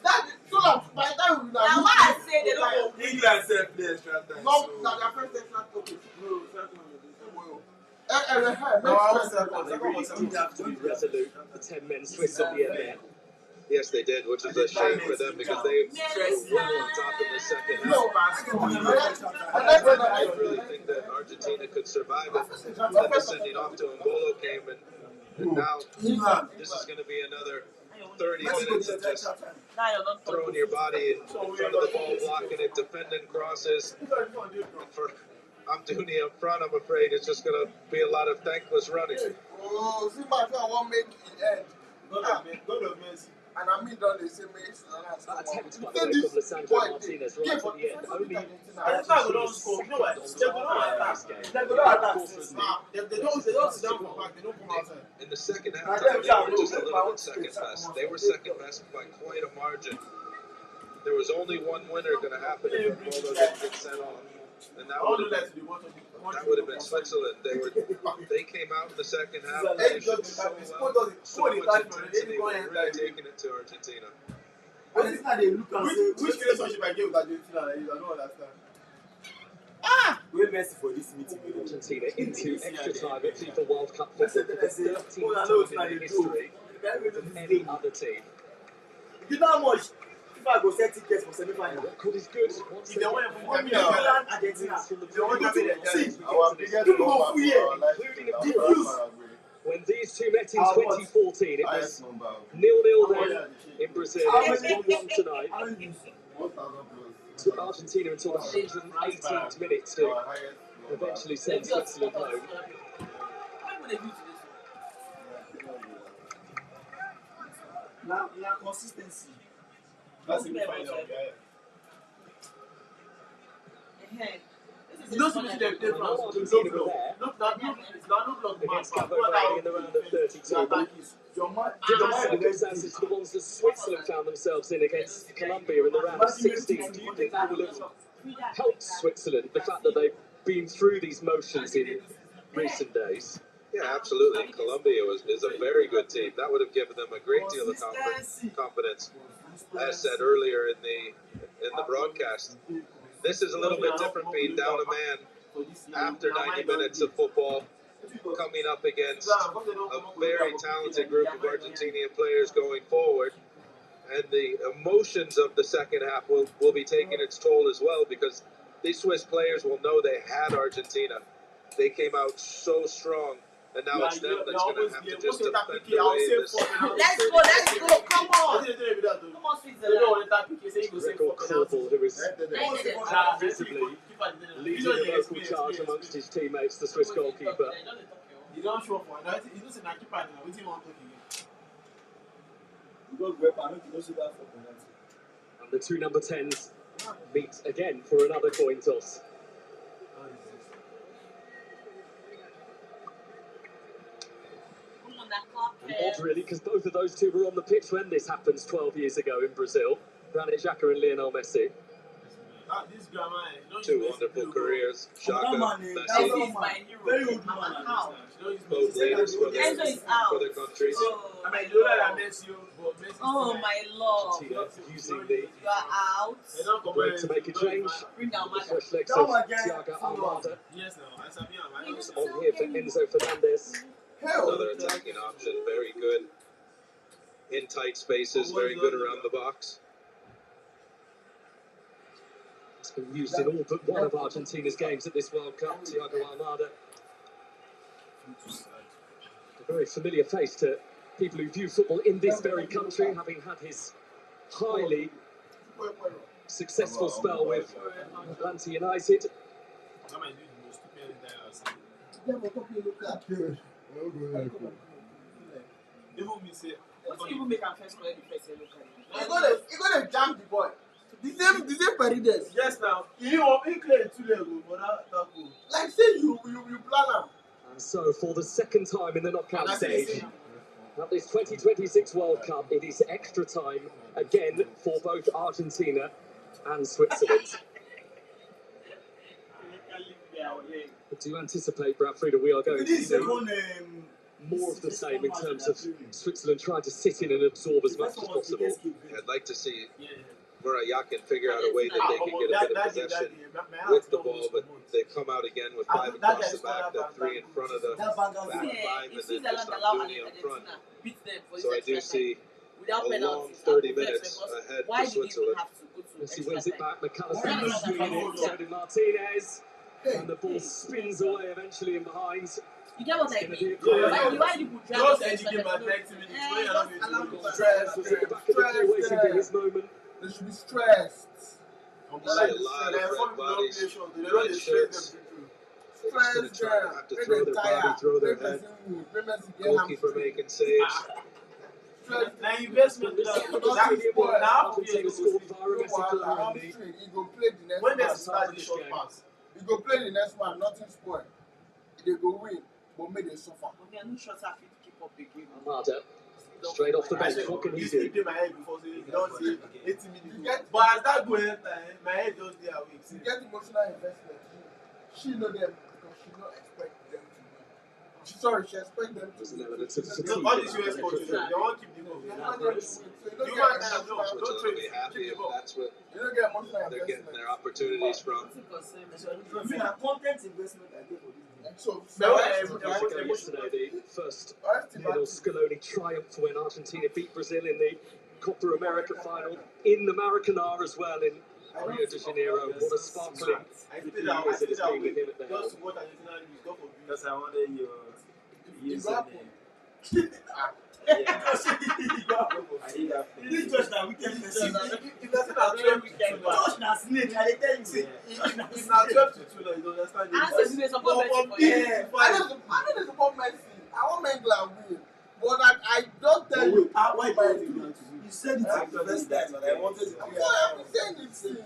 that is so that by the time we now why I say they don't go. England said play extra time. no, that their first extra okay. They really do have to be resolute. The 10 men Swiss at the end there. Yes, they did, which is a shame for them because they were well on top in the second half. I really think that Argentina could survive it. Then the sending off to Ngolo came, and now this is going to be another 30 minutes of just throwing your body in front of the ball, blocking it, defending crosses. For Amdouni up front, I'm afraid it's just going to be a lot of thankless running. Oh, see, my friend won't make it end. God of mercy. And I mean, don't they say makes that attempt by the way from Lisandro Martinez right at the end. Only Argentina don't score. You know what? They don't attack. They don't sit down for back. They don't come outside. In the second half, they were just a little bit second best. They were second best by quite a margin. There was only one winner going to happen if Ronaldo didn't get sent off, and that would have been Switzerland. They came out in the second half, finished so well, so much intensity, really taking it to Argentina. Which relationship I get with Argentina? I don't understand. We're best for this meeting. Argentina into extra time at FIFA World Cup football for the 13th time in history of any other team. You know how much FIFA go set tickets for semi-final? The record is good. If they want to Argentina, they want to see our biggest including a diffuse. When these two met in 2014, it was 0-0 then in Brazil. It was 1-1 tonight. Took Argentina until the 118th minute to eventually send Switzerland home. Now consistency. That's the final. You don't see the difference. Argentina were there against Cabo Verde in the round of 32. Different circumstances to the ones that Switzerland found themselves in against Colombia in the round of 16. Do you think that would have helped Switzerland, the fact that they've been through these motions in recent days? Yeah, absolutely. Colombia is a very good team. That would have given them a great deal of confidence. As said earlier in the broadcast, this is a little bit different being down a man after 90 minutes of football, coming up against a very talented group of Argentinian players going forward. And the emotions of the second half will be taking its toll as well, because these Swiss players will know they had Argentina. They came out so strong, and now it's them that's going to have to just defend away this. Let's go, come on! Come on, Switzerland. Record Corbel, who is visibly leading the local charge amongst his teammates, the Swiss goalkeeper. You don't show for it. You don't say na keeper now. What do you want to do? And the two number 10s meet again for another coin toss. And odd really, because both of those two were on the pitch when this happened 12 years ago in Brazil. Granit Xhaka and Lionel Messi. This grandma, Two wonderful careers, Xhaka, Messi is my hero. Very good both leaders for their countries. Oh my lord. Argentina using the You are out. break to make a change. Bring down The my fresh legs of Thiago Almada. Yes, now. On here for Enzo Fernandez. Another attacking option, very good in tight spaces, very good around the box. It's been used in all but one of Argentina's games at this World Cup, Thiago Almada. A very familiar face to people who view football in this very country, having had his highly successful spell with Atlanta United. What's even make our first credit first yellow card? You're gonna jam the boy. The same Paredes. Yes, now. He cleared 2 levels, but that goal. Like say you plan them. And so for the second time in the knockout stage of this 2026 World Cup, it is extra time again for both Argentina and Switzerland. But do you anticipate, Bradford, we are going to see more of the same in terms of Switzerland trying to sit in and absorb as much as possible? I'd like to see Murray can figure out a way that they can get a bit of possession with the ball, but they come out again with 5 across the back, that 3 in front of the back 5, and then just Amdouni up front. So I do see without a long penalties. 30 minutes ahead Why for did you even Switzerland. have to go to Messi wins extra it time? back. McAllister swinging it. So did Martinez. And the ball spins away eventually in behind. You get what I It's gonna mean? be a corner. Why you put Just end the game at 90 minutes. When you're not allow going to me Stress Was at the back of the queue them. waiting for his moment. They should be stressed. You see a lot of red bodies, red shirts. They're just going to try to have to throw their body, throw their head. Goalkeeper making saves. Now investment This that stadium, now Argentina scored via a Messi corner in the He go play the next when they match. start the short pass. He go play the next one, nothing spoil. They go win, but make them suffer. Okay, I'm not sure if I can keep up the game. Armada. Straight off the bench, what can he You do? still play my head before, so you don't see 80 minutes. But as that go enter, my head just there weak. You get emotional investment. She know them because she not expect them to win. She expect them to There's an win. element of fatigue. No, all these US coaches, they won't keep the ball. They want them to win. So you You don't want get that, no, emotional. don't Switzerland will be trade. happy if that's what You don't get emotional they're getting investment. their opportunities from. I mean, a content investment I did for this game. So, Yesterday, the first little Scaloni triumph when Argentina beat Brazil in the Copa America final in the Maracanã as well in Rio de Janeiro. What a sparkling I few stayed out years it has been with him at the just helm. to watch Argentina lose, go for views. Because I wanted your username. Yeah. I did that for This you. Josh na weekend person. If that's not 12 to 2 now, Josh na snake, I dey tell you. see, if not 12 to 2 now, you understand the Answer to the support for for me, you. I don't support Messi. I want England win. But I don't tell you. Why do you do that? You said it the first time and I wanted to clear I've been it. saying it since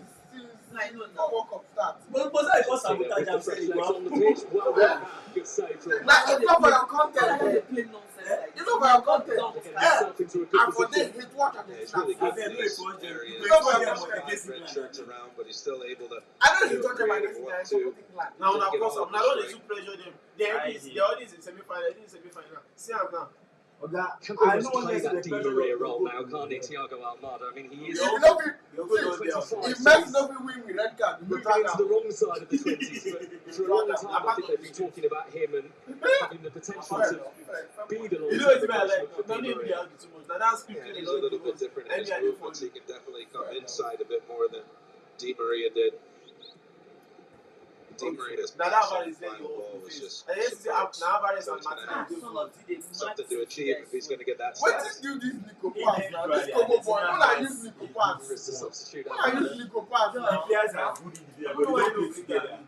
I know before World Cup starts. But I call Seen it sabotage with the am fresh say you legs go. on the pitch. Well done. Good save from Like, it's not for your I content. don't play nonsense like It's not for your content. getting himself into a good And for them, position. hit watch Yeah, he's Argentina. really good I in know this it was them. area. It's not for They your go content. against Red England. shirts around, but he's still able to. I don't even talk about Creative this what guy. to- England. now, Take it course, all I'm not only straight. to pressure them. The audience in semi-final, they in semi-final. See how now. Oga, Can I almost know play there's that the Di pressure Maria of role the now, goal. can't he, Thiago Almada? I mean, he is If not be, They'll go down there. 25, if so Messi he's not be win with red card, you go moving tag into the am. wrong side of the 20s, but for a long time I think they've been talking about him and having the potential Fair to enough, fair be the You know long-term it's about replacement like, for no Di need to be Maria. out too much. Now that's Yeah, scripted. he's a little bit different in his movements. He can definitely come inside a bit more than Di Maria did. Di Maria's Now that pass on Alvarez the is final ball was just and yes, now Alvarez So and he's gonna Martinez have do good. something to achieve if he's going to get that What start. is do this Nico pass now? This Congo boy, when I use Nico pass, There is a substitute when I use Almada. Nico pass The now. players are good in the but they don't play together.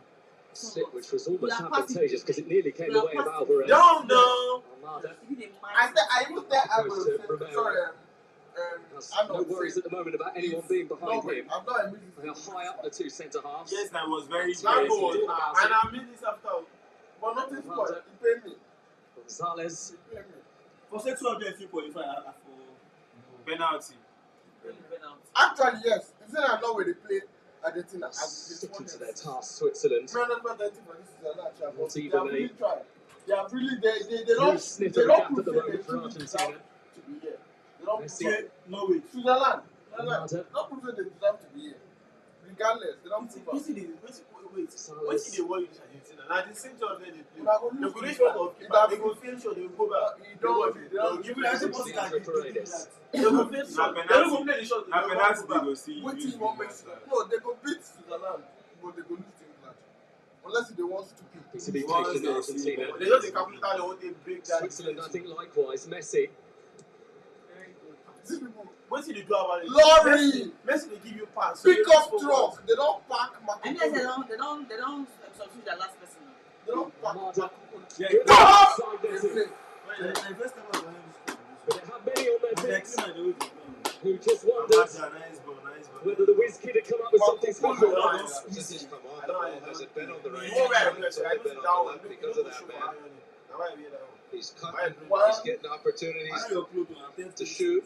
Slip, which was almost advantageous because it nearly came the way of Alvarez. Don't know. Almada I even tell Goes to Alvaro, Romero. sorry, has I'm no not worries saying- at the moment about anyone being behind him. I'm not immediately. They are high up the two centre halves. Yes, that was very That Yes, goal, he did. and I mean this after. But nothing spoil. He paid me. Gonzalez. He paid me. For say 200 qualify for penalty. Actually, yes. Is it not where they play Argentina? Sticking to their task, Switzerland. No, not Argentina. This is an actual. Not But they even have really a tried. They have really, they blue don't, sniff they of a don't gap at the prove moment they for really Argentina. deserve to be here. They don't Messi. prove it. Norway. Switzerland. Almada. Don't prove that they deserve to be here. Regardless, they don't prove What's it. the worry with Argentina? Now the same time they play. Una go They lose go to reach England. front of It keeper. have They go been- feel sure they will go back. He They don't- go- he they don't- will give you Even that as a support. boss Sandro can do Paredes. that. They go feel sure. They don't go play the shot. Na They go penalty back. they go see. What team want Mexico? No, they go beat Switzerland, but they go lose to England. Unless they want stupid. It's a big Once kick in they Argentina. They just the calculate how they want to break that. Switzerland, I think, likewise. Messi. These people, What did they do about it? Lorry! Messi they give you pass. Pick up truck. They don't park And yes, they Marco. don't substitute their last person. They don't park Almada. Marco. Yeah, Good Ah! side They netting. play. the first time I was But they have many on their the picks team I do it. who just wondered Nice ball, nice ball. whether the whiz kid had come up with something special. Since he's come on, the ball hasn't been on the right Oh, right, side. It's only been on the left because of that man. He's cutting, he's getting opportunities to shoot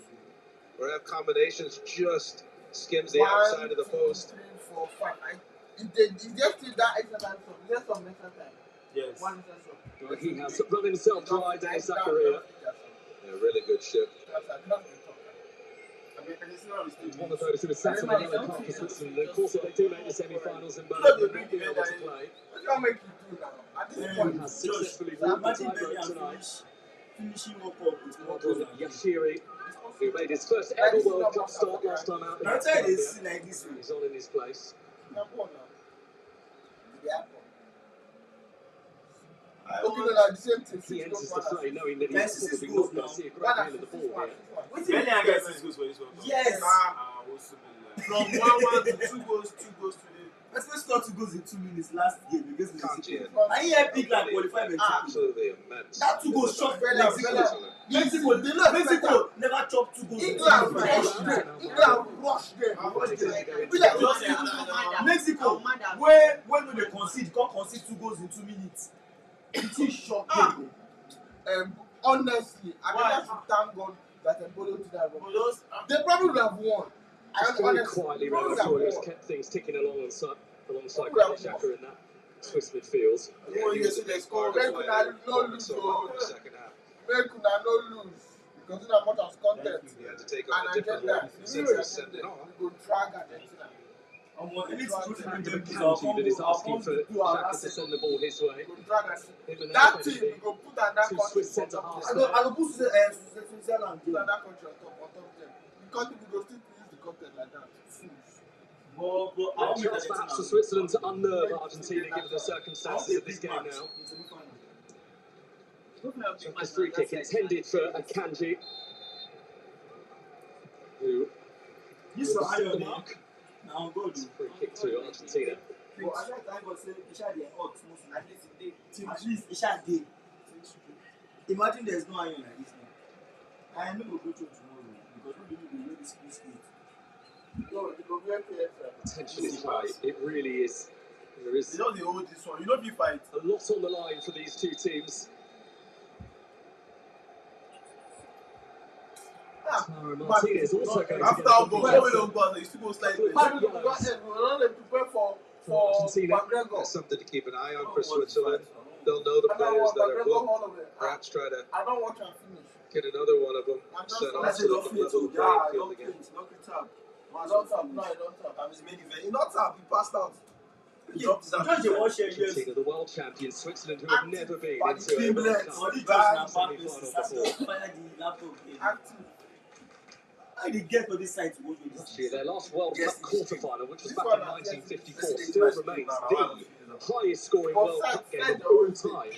or have combinations, just skims the outside of the post. 1, 2, 3, 4, 5. If they just did that extra time, so just some extra time. Yes. One extra time. But he has run himself dry down Zakaria. Yeah, really good shift. One of those who was sat on the yellow card for Switzerland. Of course, if they do make the semi-finals in Berlin, they won't be able to play. What do you make you do now? At this He point, has successfully walked the Imagine tightrope Bellingham tonight. finishing World Cup with more goals Ardon than him. Yashiri. who made his first ever World Cup start last time out. That's why they see like this. He's on in his place. Okay, no, like the same thing. He enters the fray knowing that he's probably not going to see a great deal of the ball here. Bellingham gets 6 goals for this one. Yes. From 1-1 to 2 goals today. Let's score 2 goals in 2 minutes last game against Mexico. Can't And he had big like qualified Mexico. Absolutely immense. That 2 goals shot Mexico never chopped 2 goals. England rushed them. Mexico, when they concede, can't concede 2 goals in 2 minutes. It is shocking. Honestly, I just thank God that Embolo did that wrong. They probably would have won. Just very quietly, Ramastorius kept things ticking alongside Granit Xhaka in that Swiss midfield. Make una no lose, make una no lose. Because in as much as content He had to take on and a different agenda, role since he was sent on. we go drag Argentina. Back to Kanji that is asking for Xhaka to send the ball his way. That team, we go put another Two country Swiss on centre top. halves. I go put Switzerland. Put another country on top them. Because we go still use the content like that. A chance perhaps for Switzerland to unnerve Argentina given the circumstances of this game now. Xhaka's free kick intended for a Kanji, who will set the mark. Now go do. Free kick to Argentina. At least it shall day. Imagine there's no iron like this now. I know we'll go through tomorrow because we believe we know this split. Tension is high. It really is. There is You know they hold this one. You know if you fight. a lot on the line for these two teams. Tara Martinez also going to After get our a goal, goal when we don't go, you still go slightly. Prepare for McGregor. That's something to keep an eye on for Switzerland. They'll know the players that are good. Perhaps try to I don't want to finish. get another one of them set off so they can level the playing field again. He passed out. He dropped his hand. Argentina, the world champions, Switzerland, who have never been into a World Cup semi-final before. How did get to this side to go to this? Last year, their last World Cup quarter-final, which was back in 1954, still remains the highest-scoring World Cup game of all time.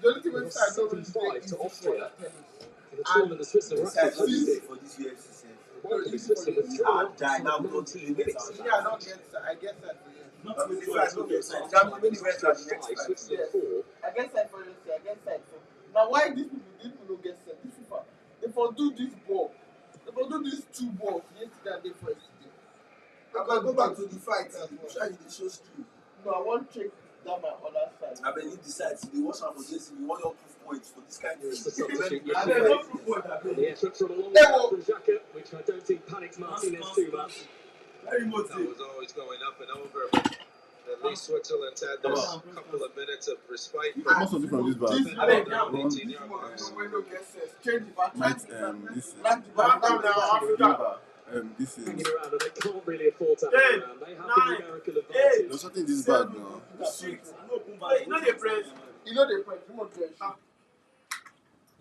It was 7-5 to Austria in a tournament that Switzerland were actually hosting. For this UFC. Remarkably, Switzerland were 3 up in 19 minutes. I get that. Not with the first one. Switzerland 4. I get that for you. Now, why these people don't get set? This FIFA, they for do this ball. They for do these 2 balls yesterday and day first today. I can go back to the fight. I'm sure it shows you. No, I want to check down my other side. I believe the sides. They watch out for this. You want your proof points for this kind of It's the substitute. I don't know proof point. The effort from a long ball from Xhaka, which I don't think panics Martinez too much. Very That motivated. was always going up and over, but at least Switzerland's had this couple of minutes of respite. You can also do from this bag. Defending I mean, on now, 18 yard box. when you get set, change the back. Might this this is Hanging around, and they can't really afford to hang around. They have the numerical advantage. there's something in this bag now. Hey, you know they press. You know they play. You know they play.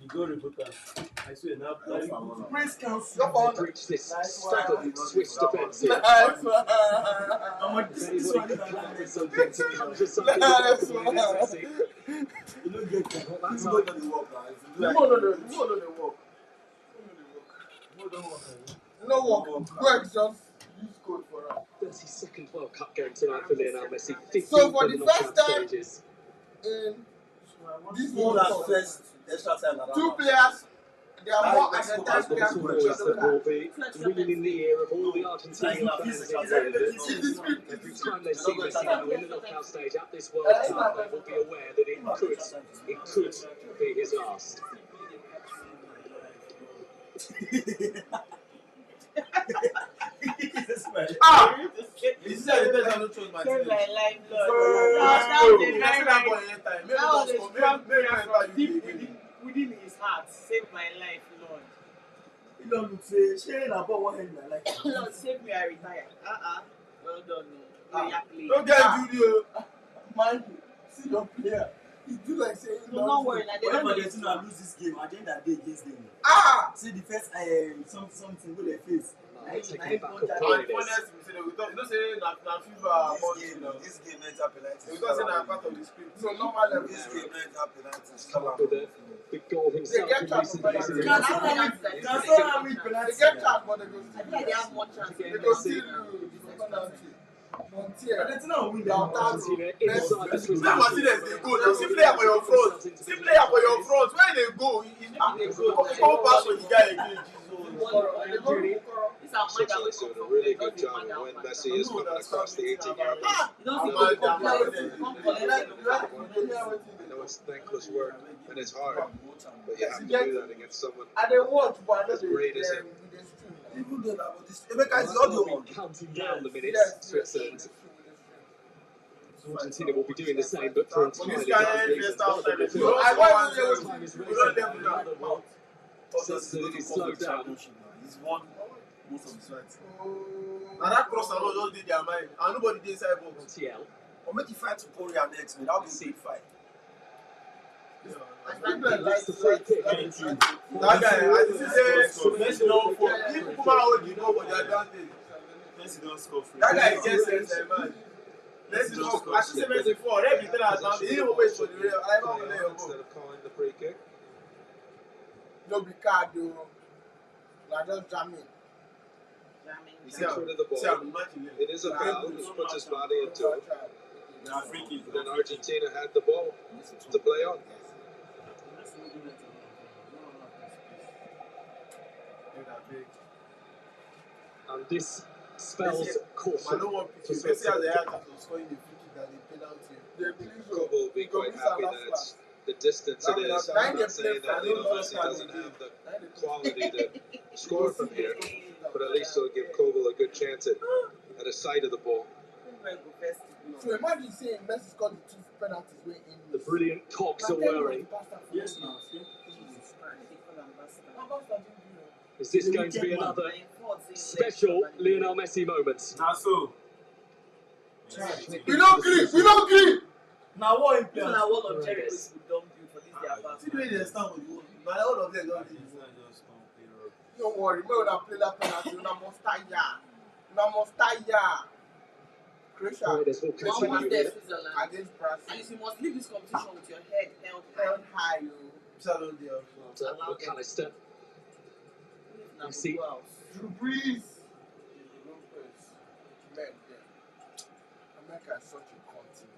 You go reporter. I swear now. Praise council. Breach this staggering Swiss defence here. Nice one. Anybody could plan with something to conjure something with Messi. You don't get that. Not that You time. don't know the work, guys. You know they work. No work. Go and just use code for us. 32nd World Cup game tonight for Lionel Messi. 15th So for in the knockout first time stages. in this World World Cup Cup, first extra time. 2 players, they are more There's Argentine the players little than noise that will Argentina. be ringing in the ear of all the Argentinian fans in London. Every time they see Messi now in the knockout stage at this World Cup, they will be aware that it could be his last. This is the best I don't trust my team. Save my life, Lord. That was a strong prayer from deep within his heart. Save my life, Lord. You don't look say, sharing about one hand in my life. Lord, save me, I retire. Well done, no. Don't get Julio. Man, see your player. He do like saying No, don't worry. Like, they When don't Argentina lose this game, at the end of the day against them. Ah! See the first something with their face. Taking it back up And point honestly, is. you don't say that FIFA This game not have penalty. we don't say that part of the script. So normal level. This game not have penalty. With a big goal himself get in chance recent for days. penalty. Can still have They penalty. get chance, but they go I feel like they have more chance. They go still lose. Penalty. Argentina will win the Argentina inside the three. Play Martinez, they go. Now see player for your front. See player for your front. Where they go? Come pass for the guy again. These are So Chelsea doing a really good job of when Messi is coming across the 18-yard line. You don't see come collect. I know it's thankless work and it's hard, but you have to do that against someone And they watch, but as great as him. Even though that this Emeka is the other one. Counting down the minutes, Switzerland. Argentina will be doing the same, but for entirely different reasons. Time is racing. Switzerland is slowed down. He's won most of the sweat. Now that cross alone just did their mind. And nobody did inside box. TL. Or make you fight to Korea next, man. That'll be a big fight. That's the free kick. That guy, as you say, Messi don't fall. If Puma hold the ball for the advantage. Messi don't score free. That guy gets sense, man. Messi don't score. As you say Messi fall, Rebi tell us advantage. He didn't wait for the real. I don't know. Instead of calling the free kick. No be card, though. Like just jamming. He's rid of the ball. It is a foul. He puts his body into it. Then Argentina had the ball to play on. And this spells caution. I don't want to Messi has a hard time scoring the free kick that they penalty. Kobo will be quite happy that it's the distance it is. I'm not saying that Lionel Messi doesn't have the quality to score from here, but at least it'll give Kobo a good chance at a sight of the ball. So imagine saying Messi scored the 2 penalties way in. The brilliant cogs are whirring. Yes, now. Is this going to be another special Lionel Messi moment? Now so. We don't agree. We don't agree. Now what in This one are one of Jerry's who don't do for this their past. See the way they stand with you. But all of them don't do this. Don't worry. We would have played that penalty. Una Mostaya. Croatia. Riders will One continue was there, with it. Switzerland. Against Brazil. And you must leave this competition with your head held Held high. high, yo. Salon there. McAllister. Now, See. who else? Drew Brees. Man, America is such a continent.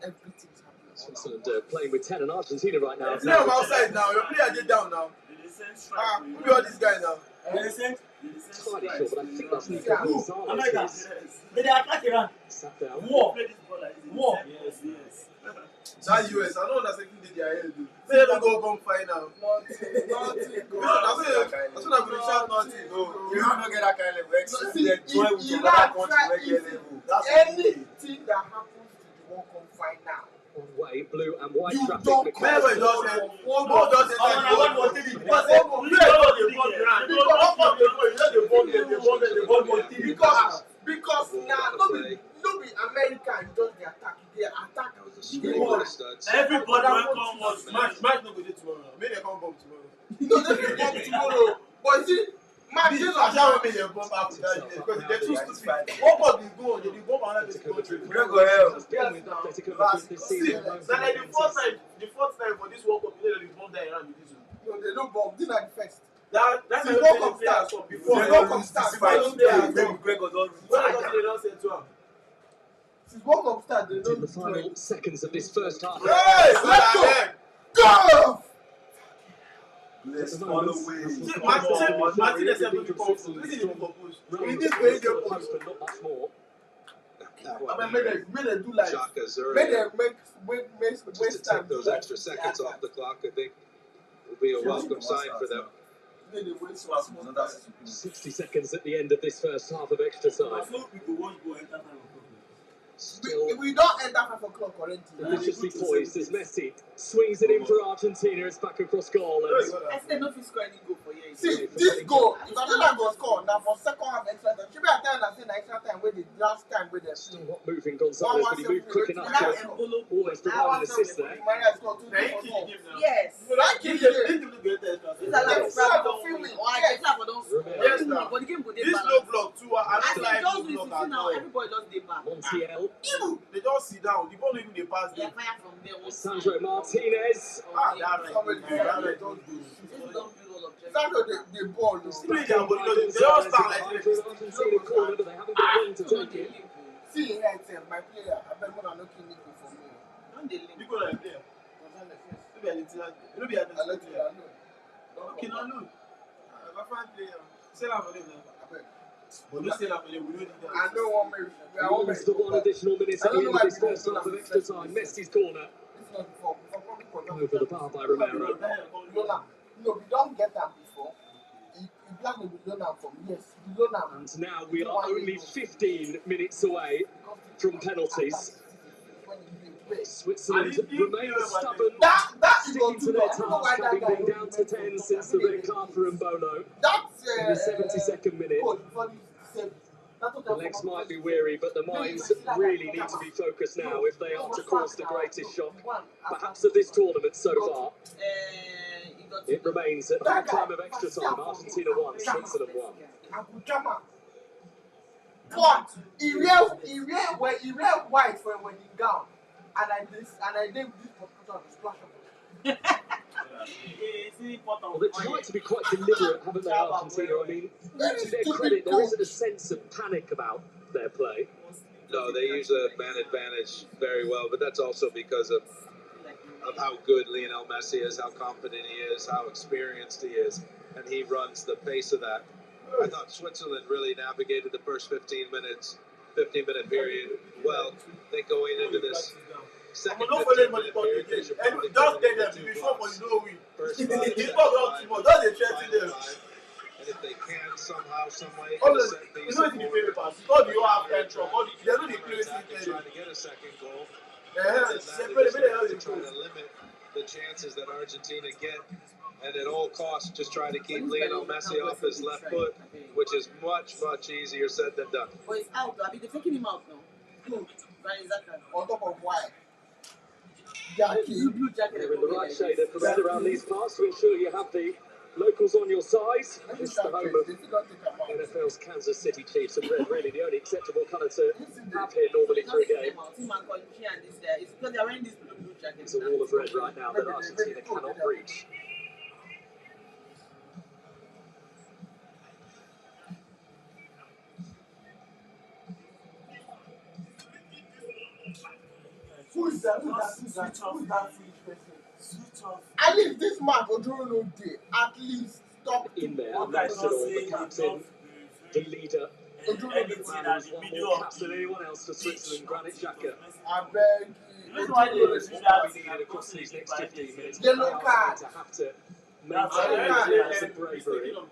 Everything's happening. Switzerland playing with 10 and Argentina right now. Play on outside now. Your player get down now. Who be all these guys now? Entirely sure, but I think that's Nico Gonzalez. They attack Iran. Sat down. War. War. Yes. That US, I don't understand who did their head. They don't go come final. Nothing. That's what I'm going to shout nothing. You don't get that kind of level. See, They join with if another Iran country try where get if level. That's anything that happens to the World Cup final, On way, blue and white you traffic. don't Whenever McAllister. it does that, one does it like one one. more thing. Because they bomb Iran. They bomb Iran. because now no be America you just dey attack you dey attack That was a straight with the studs. Everybody welcome was Match no go dey tomorrow. Make them come bomb tomorrow. you know they dey bomb tomorrow but you see match dey I shall make them bomb after that day because they're too stupid. What part dey go? They dey bomb another country. We don't go hell. Has been with Atletico Madrid this See, season. na like the fourth time for this World Cup, they dey bomb that Iran with this one. no they no bomb this na the first That's the the World World Cup start before. the World Cup start Gregor don't They don't say to am. since World Cup start they In no the final seconds of this first half. Hey, let's go. go. Let's follow way. Martinez said we propose. This is the propose. We need to get Post, post. but not much more. That I one, mean make them do like Xhaka make Zerli, them make just to waste time take those extra seconds off the clock, I think, will be a welcome sign for them. make them waste So as small much time. as 60 seconds at the end of this first half of extra time. people want to go enter time of Still We don't end at 5 o'clock already. deliciously poised as Messi swings it in for Argentina. It's back across goal. And I said no fit score any goal for you. See, this goal, if Argentina go score, now for second half extra time. Should be a time that say extra time where the last time where they still not moving Gonzalez, but he moved quick enough to almost provide an assist there. Yes. Thank you. These are like but the game go dey This balance. low block too. I I don't like think just low do block it at now. all. Everybody just dey back. Montiel, They just sit down. The ball even they pass They them. fire from there. Sandro Martinez. Ah, that right. Somebody That right. don't do If you don't build all objectives. Sandro, the ball, no. Play their body. They all stand like this. Argentina corner, but they haven't been willing to take it. See, here it's my player. I bet when I'm looking at for me. Don't dey link. You go like there. Maybe I didn't. Maybe I I let didn't. you know. Okay, no, no. I find player. Say that for them. But don't say that for them. We don't need that. I know one minute. We are one Almost the one additional minute at the end of this first half of extra time. Messi's corner. It's not before. Over the bar by Romero. No, we don't get that before. He black me with Lona from yes. Lona. And now we are only 15 minutes away from penalties. Switzerland remain stubborn, sticking to their task, having been down to 10 since the red card for Mbolo in the 72nd minute. The legs might be weary, but the minds really need to be focused now if they are to cause the greatest shock, perhaps of this tournament so far. It remains at half time of extra time. Argentina 1, Switzerland 1. But he wear white when he down, and I did this for splash up. Well, they've tried to be quite deliberate, haven't they, Argentina? I mean, to their credit, there isn't a sense of panic about their play. No, they use a man advantage very well, but that's also because of how good Lionel Messi is, how confident he is, how experienced he is, and he runs the pace of that. I thought Switzerland really navigated the first 15-minute period well. I think going into this second 15-minute period, they should probably just take them before you know we. First It's five, not second about five, too much. Just they threaten final them. five. And if they can somehow, some way, All get a the, set you piece know it's in the paper pass. Because you have time from all the, they don't dey play counter-attack and trying to get a second goal. separate They're trying to limit the chances that Argentina get, and at all costs just trying to keep Lionel Messi off his left foot, which is much, much easier said than done. But it's out. I mean, they're taking him out now. Right, exactly. On top of white. Blue jacket. They're in the right shade of red around these parts to ensure you have the locals on your side. It's the home of NFL's Kansas City Chiefs, and red really the only acceptable colour to have here normally for a game. It's because they're wearing this blue jacket. It's a wall of red right now that Argentina cannot breach. Who is that foolish person? At least this man Oduro no day. At least stop In there, Ambassador, the captain, the leader. One more caps than anyone else for Switzerland, Granit Xhaka. I beg you. What we needed across these next 15 minutes. Yellow card. To have to maintain some bravery. Well,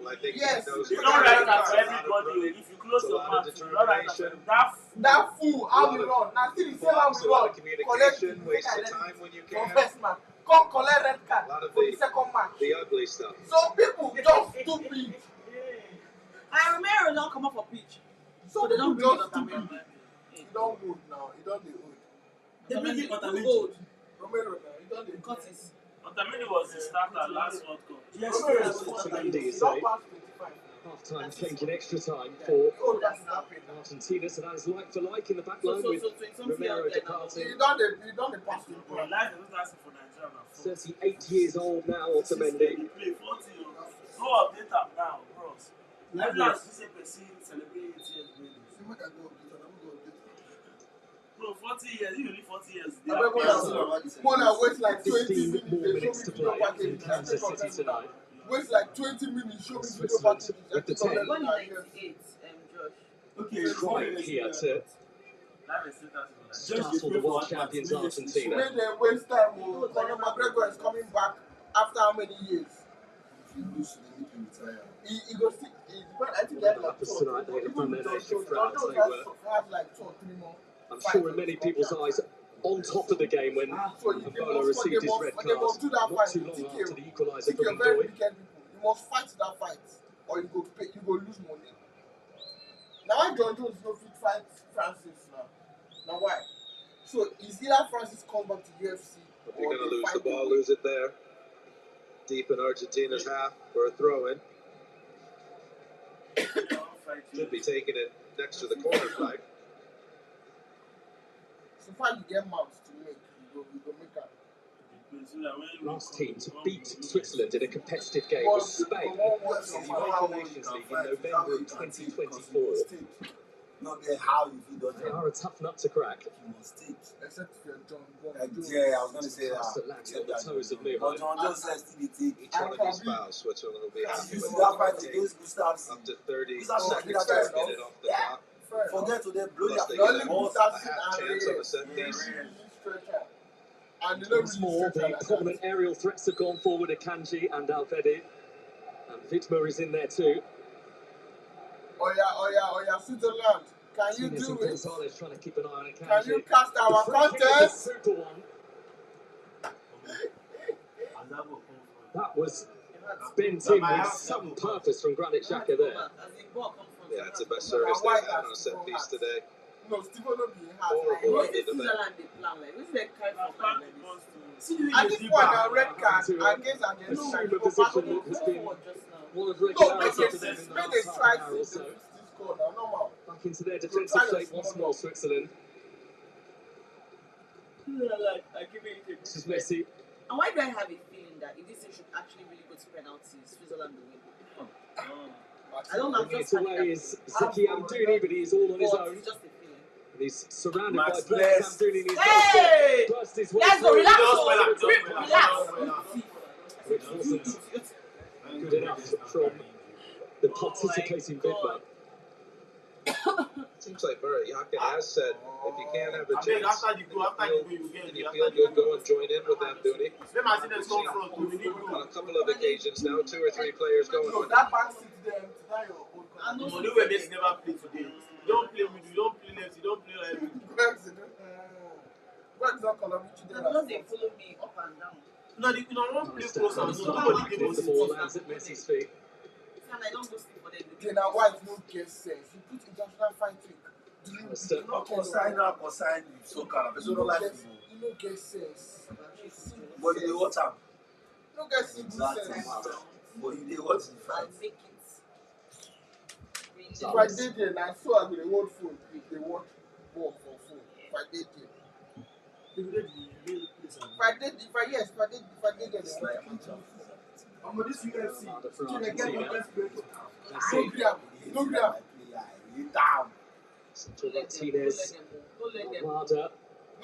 I think Yes. those You don't write that for everybody. If you close your mouth, you don't write that for That fool, how we run. Now see the same how we run. communication, waste of time when you For can. first man. Come collect red card A lot of for the second match. the ugly stuff. Some people just stupid. And Romero don't come up for pitch. So they don't bring it up. He don't good now. He don't dey old. They bring it old. Romero now. He don't dey Curtis. Otamendi was the starter last World Cup. Yes, Otamendi is a half-time change in extra time for Argentina, so that is like for like in the back line with Romero departing. He don't dey pass him. Well, life is not asking for Nigeria now. 38 years old now, Otamendi. Play 40. Go update am now, bros. Last this person celebrate 8 years. Bro, 40 years, you only 40 years. Mona waste like 20 15 more minutes minutes. to play in Kansas City tonight. Waste like 20 minutes. Show me video Switzerland package. with the 10. When in 98, Josh. Okay, Trying here to startle the world champions Argentina. When they waste time, Conor McGregor is coming back after how many years? He goes to, I think they have What like happens 2 tonight? They have done their nation Josh France. They has were have like 2 or 3 more. I'm sure in many people's eyes, on top of the game when Mbola received his red card not too long after the equaliser from Ndoye. You must fight that fight, or you go lose money. Now why John Jones no fit fight Francis now? Now why? So is either Francis come back to UFC? If you're going to lose the ball, lose it there. Deep in Argentina's half for a throw-in. Should be taking it next to the corner flag. So far you get mouths to make, you go make up. Last team to beat Switzerland in a competitive game was Spain in the UEFA Nations League in November 2024. They are a tough nut to crack. Except if you're John Yeah, I was going to say that. Just on the toes of Nuno. But John Jones says Each one of these fouls, Switzerland will be happy with. that fight against Gustafsson. Up to 30 Gustafsson seconds did to minute off the clock. Forget to them, blow Plus their they get feet. a half chance on the set piece. Once more, the prominent aerial threats have gone forward at Kanji and Alvedi. And Vidmer is in there too. Oh yeah, Switzerland. Can you Martinez do and it? Gonzalez trying to keep an eye on Kanji. Can you cast The our free kick is a contest? super one. That was bent in with some purpose from Granit Xhaka there. Yeah, it's the best service they've had on a set piece today. No, Steve will be Horrible on the defense. I think one a red card against Assume Argentina. a position that has been one of No, regularity make for them in the they last half try an hour to or so. this score now, normal. Back into their defensive shape once more, Switzerland. This is Messi. And why do I have a feeling that if this thing should actually really go to penalties, Switzerland will win? I don't know. Bringing it away is Zeki Amdouni, but he's all on his own. It's just a feeling. And he's surrounded Max by players. Bless. Amdouni needs Hey! to burst his way Let's go, through. relax, Which wasn't good enough from the participating Vidmer. Seems like Yaka has said, if you can't have a I think chance after you go, and you feel good, go and join in with Amdouni. Let Martinez come front. We need On a couple of occasions now, 2 or 3 players going No, with that back seat there, that your own. Money where Messi never play today. You don't play with you don't play left, you don't play right. Greg's not Colombia. Because they follow me up and down. No, you don't want to play close and so nobody The give us ball lands at Messi's feet. And I don't go sleep for them. Then our wife no get sense. You put international fighting. Alistair. Not consign now, consign soccer. Person don't like football. You no get sense. But you dey watch am. You no get sense. But you dey watch the fight. Make it. If I did there, now so I go dey hold phone. They watch ball for phone. If I did there. If I did there, It's like this UFC. Harder for Can I get Argentina. my best grade? Messi. No grab. down. Central Martinez. Armada.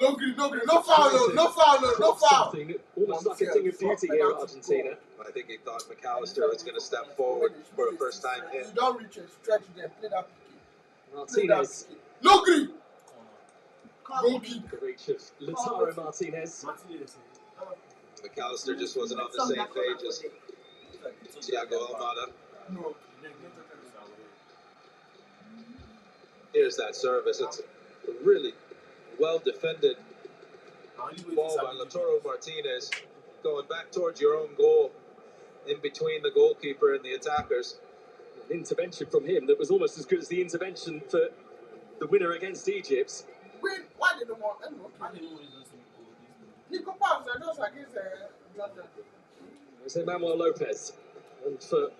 No green, no foul, no foul. Something almost like a thing of beauty here at Argentina. I think he thought McAllister was going to step forward for a first time hit. You don't reach it, stretch there, play that pick. Martinez. No green. Goal kick. The reach of Lautaro Martinez. McAllister just wasn't on the same page as Thiago Almada. No. Here's that service. It's a really well defended ball by Lautaro Martinez, going back towards your own goal, in between the goalkeeper and the attackers. An intervention from him that was almost as good as the intervention for the winner against Egypt. Wait, why did the one? Nico Paz, just against Jordan. Jose Manuel Lopez. And for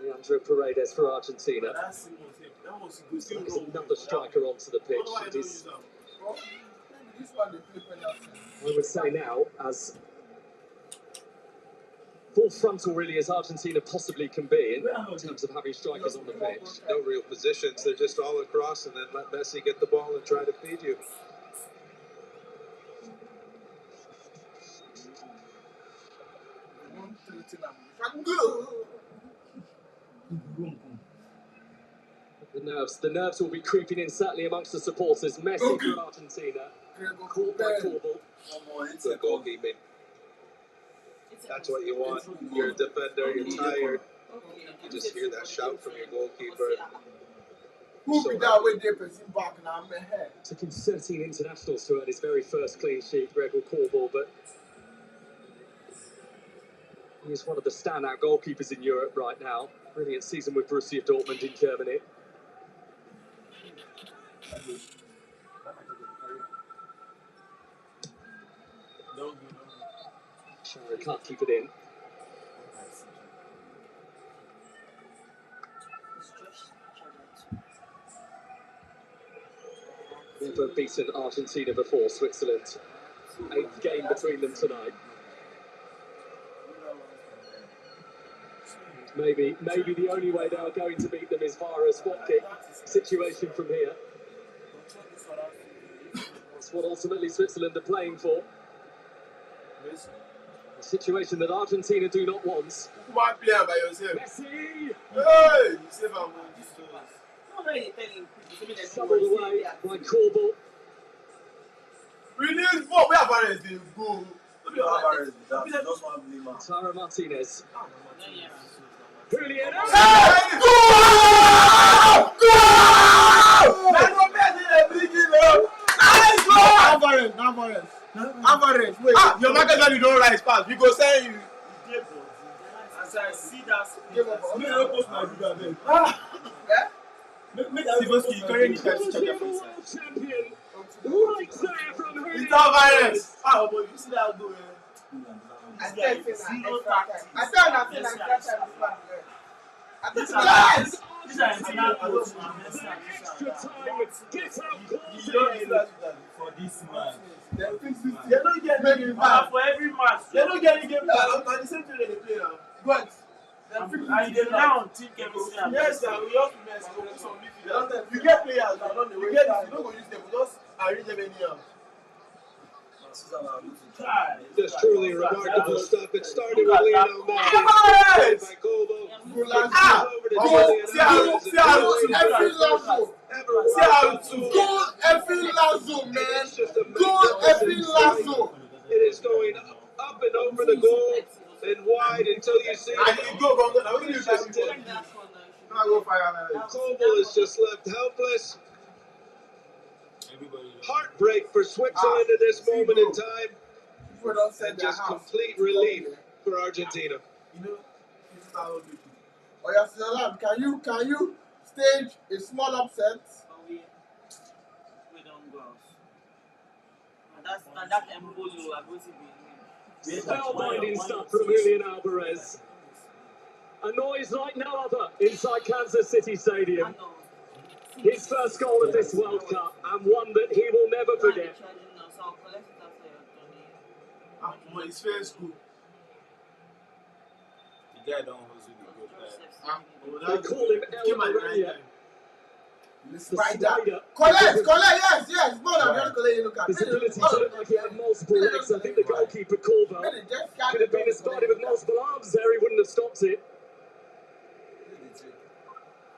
Leandro Paredes for Argentina. That's another striker onto the pitch. It is, I would say now, as full frontal really as Argentina possibly can be in terms of having strikers on the pitch. No real positions, they're just all across and then let Messi get the ball and try to feed you. The nerves will be creeping in certainly amongst the supporters. Messi for Argentina, caught by Korbel. Good goalkeeping. That's what you want. You're a defender, you're tired. You just hear that shout from your goalkeeper. Who be that way they person back now? I'm ahead. Took him 13 internationals to earn his very first clean sheet, Gregor Korbel, but he's one of the standout goalkeepers in Europe right now. Brilliant season with Borussia Dortmund in Germany. Shara can't keep it in. Never beaten Argentina before, Switzerland. 8th game between them tonight. Maybe the only way they are going to beat them is via a spot kick situation from here. That's what ultimately Switzerland are playing for. A situation that Argentina do not want. Come on, play by yourself. Messi! Hey! You save him. Shoveled away by Korbel. Release ball. We have Alvarez. They go. Just one blame man. Tara Martinez. Julian. Hey! Go! That's what they're bringing up. Nice goal! Alvarez. Wait. Your market value don't rise fast. We go send you. As I see that, Make no post my video then. Make Sivoski carry the Champion. Right there from her. It's Alvarez. oh, but you see that goal, I this guy said is zero extra tactics. time. I said I feel like extra time. These Yes! are internal coach now. Extra time. Get out. You don't need that for this man. They're not getting For every match, They're not getting game time. And the same thing they play now. But and they now team chemistry. yes, sir. We have to mess. We put some midfielders. You get players that don't. You get. You don't go use them. We just arrange them anyhow. Just truly remarkable stuff. It started with Lionel Messi. Alvarez! By Kobo. Over to See how Julian Lazo. Alvarez. Goal effing Lazo, man. It's just a Goal effing magnificent Lazo. It is going up and over the goal and wide until you see And you go. Now we need to go fire. Kobo is just left helpless. Heartbreak for Switzerland at this moment in time. And just complete relief for Argentina. Oh yeah, Salam, can you stage a small upset? We don't go out. And that Mbolo are going to be Spellbinding stuff from Julian Alvarez. A noise like no other inside Kansas City Stadium. His first goal of this World Cup, and one that he will never forget. But it's fair school. The guy don't hustle the They call him El Maria. The spider. Collect, yes. More than just collect, you look at. His ability to look like he had multiple legs. I think the goalkeeper, Korbel, could have been a spider with multiple arms there. He wouldn't have stopped it.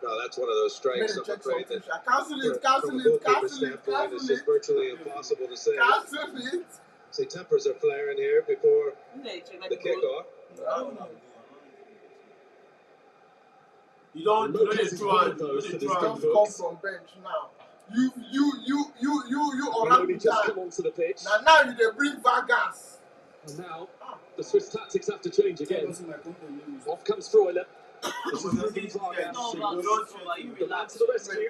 No, that's one of those strikes, I'm afraid, that Cancel from a goalkeeper standpoint, it's just virtually impossible to say. Cancel it. Say tempers are flaring here before the kickoff. You don't need to run. Just come from bench now. You Only just come onto the pitch. Now you they bring Vargas. And now the Swiss tactics have to change again. Off comes Freuler. This is Ruben Vargas. The lad to the rescue.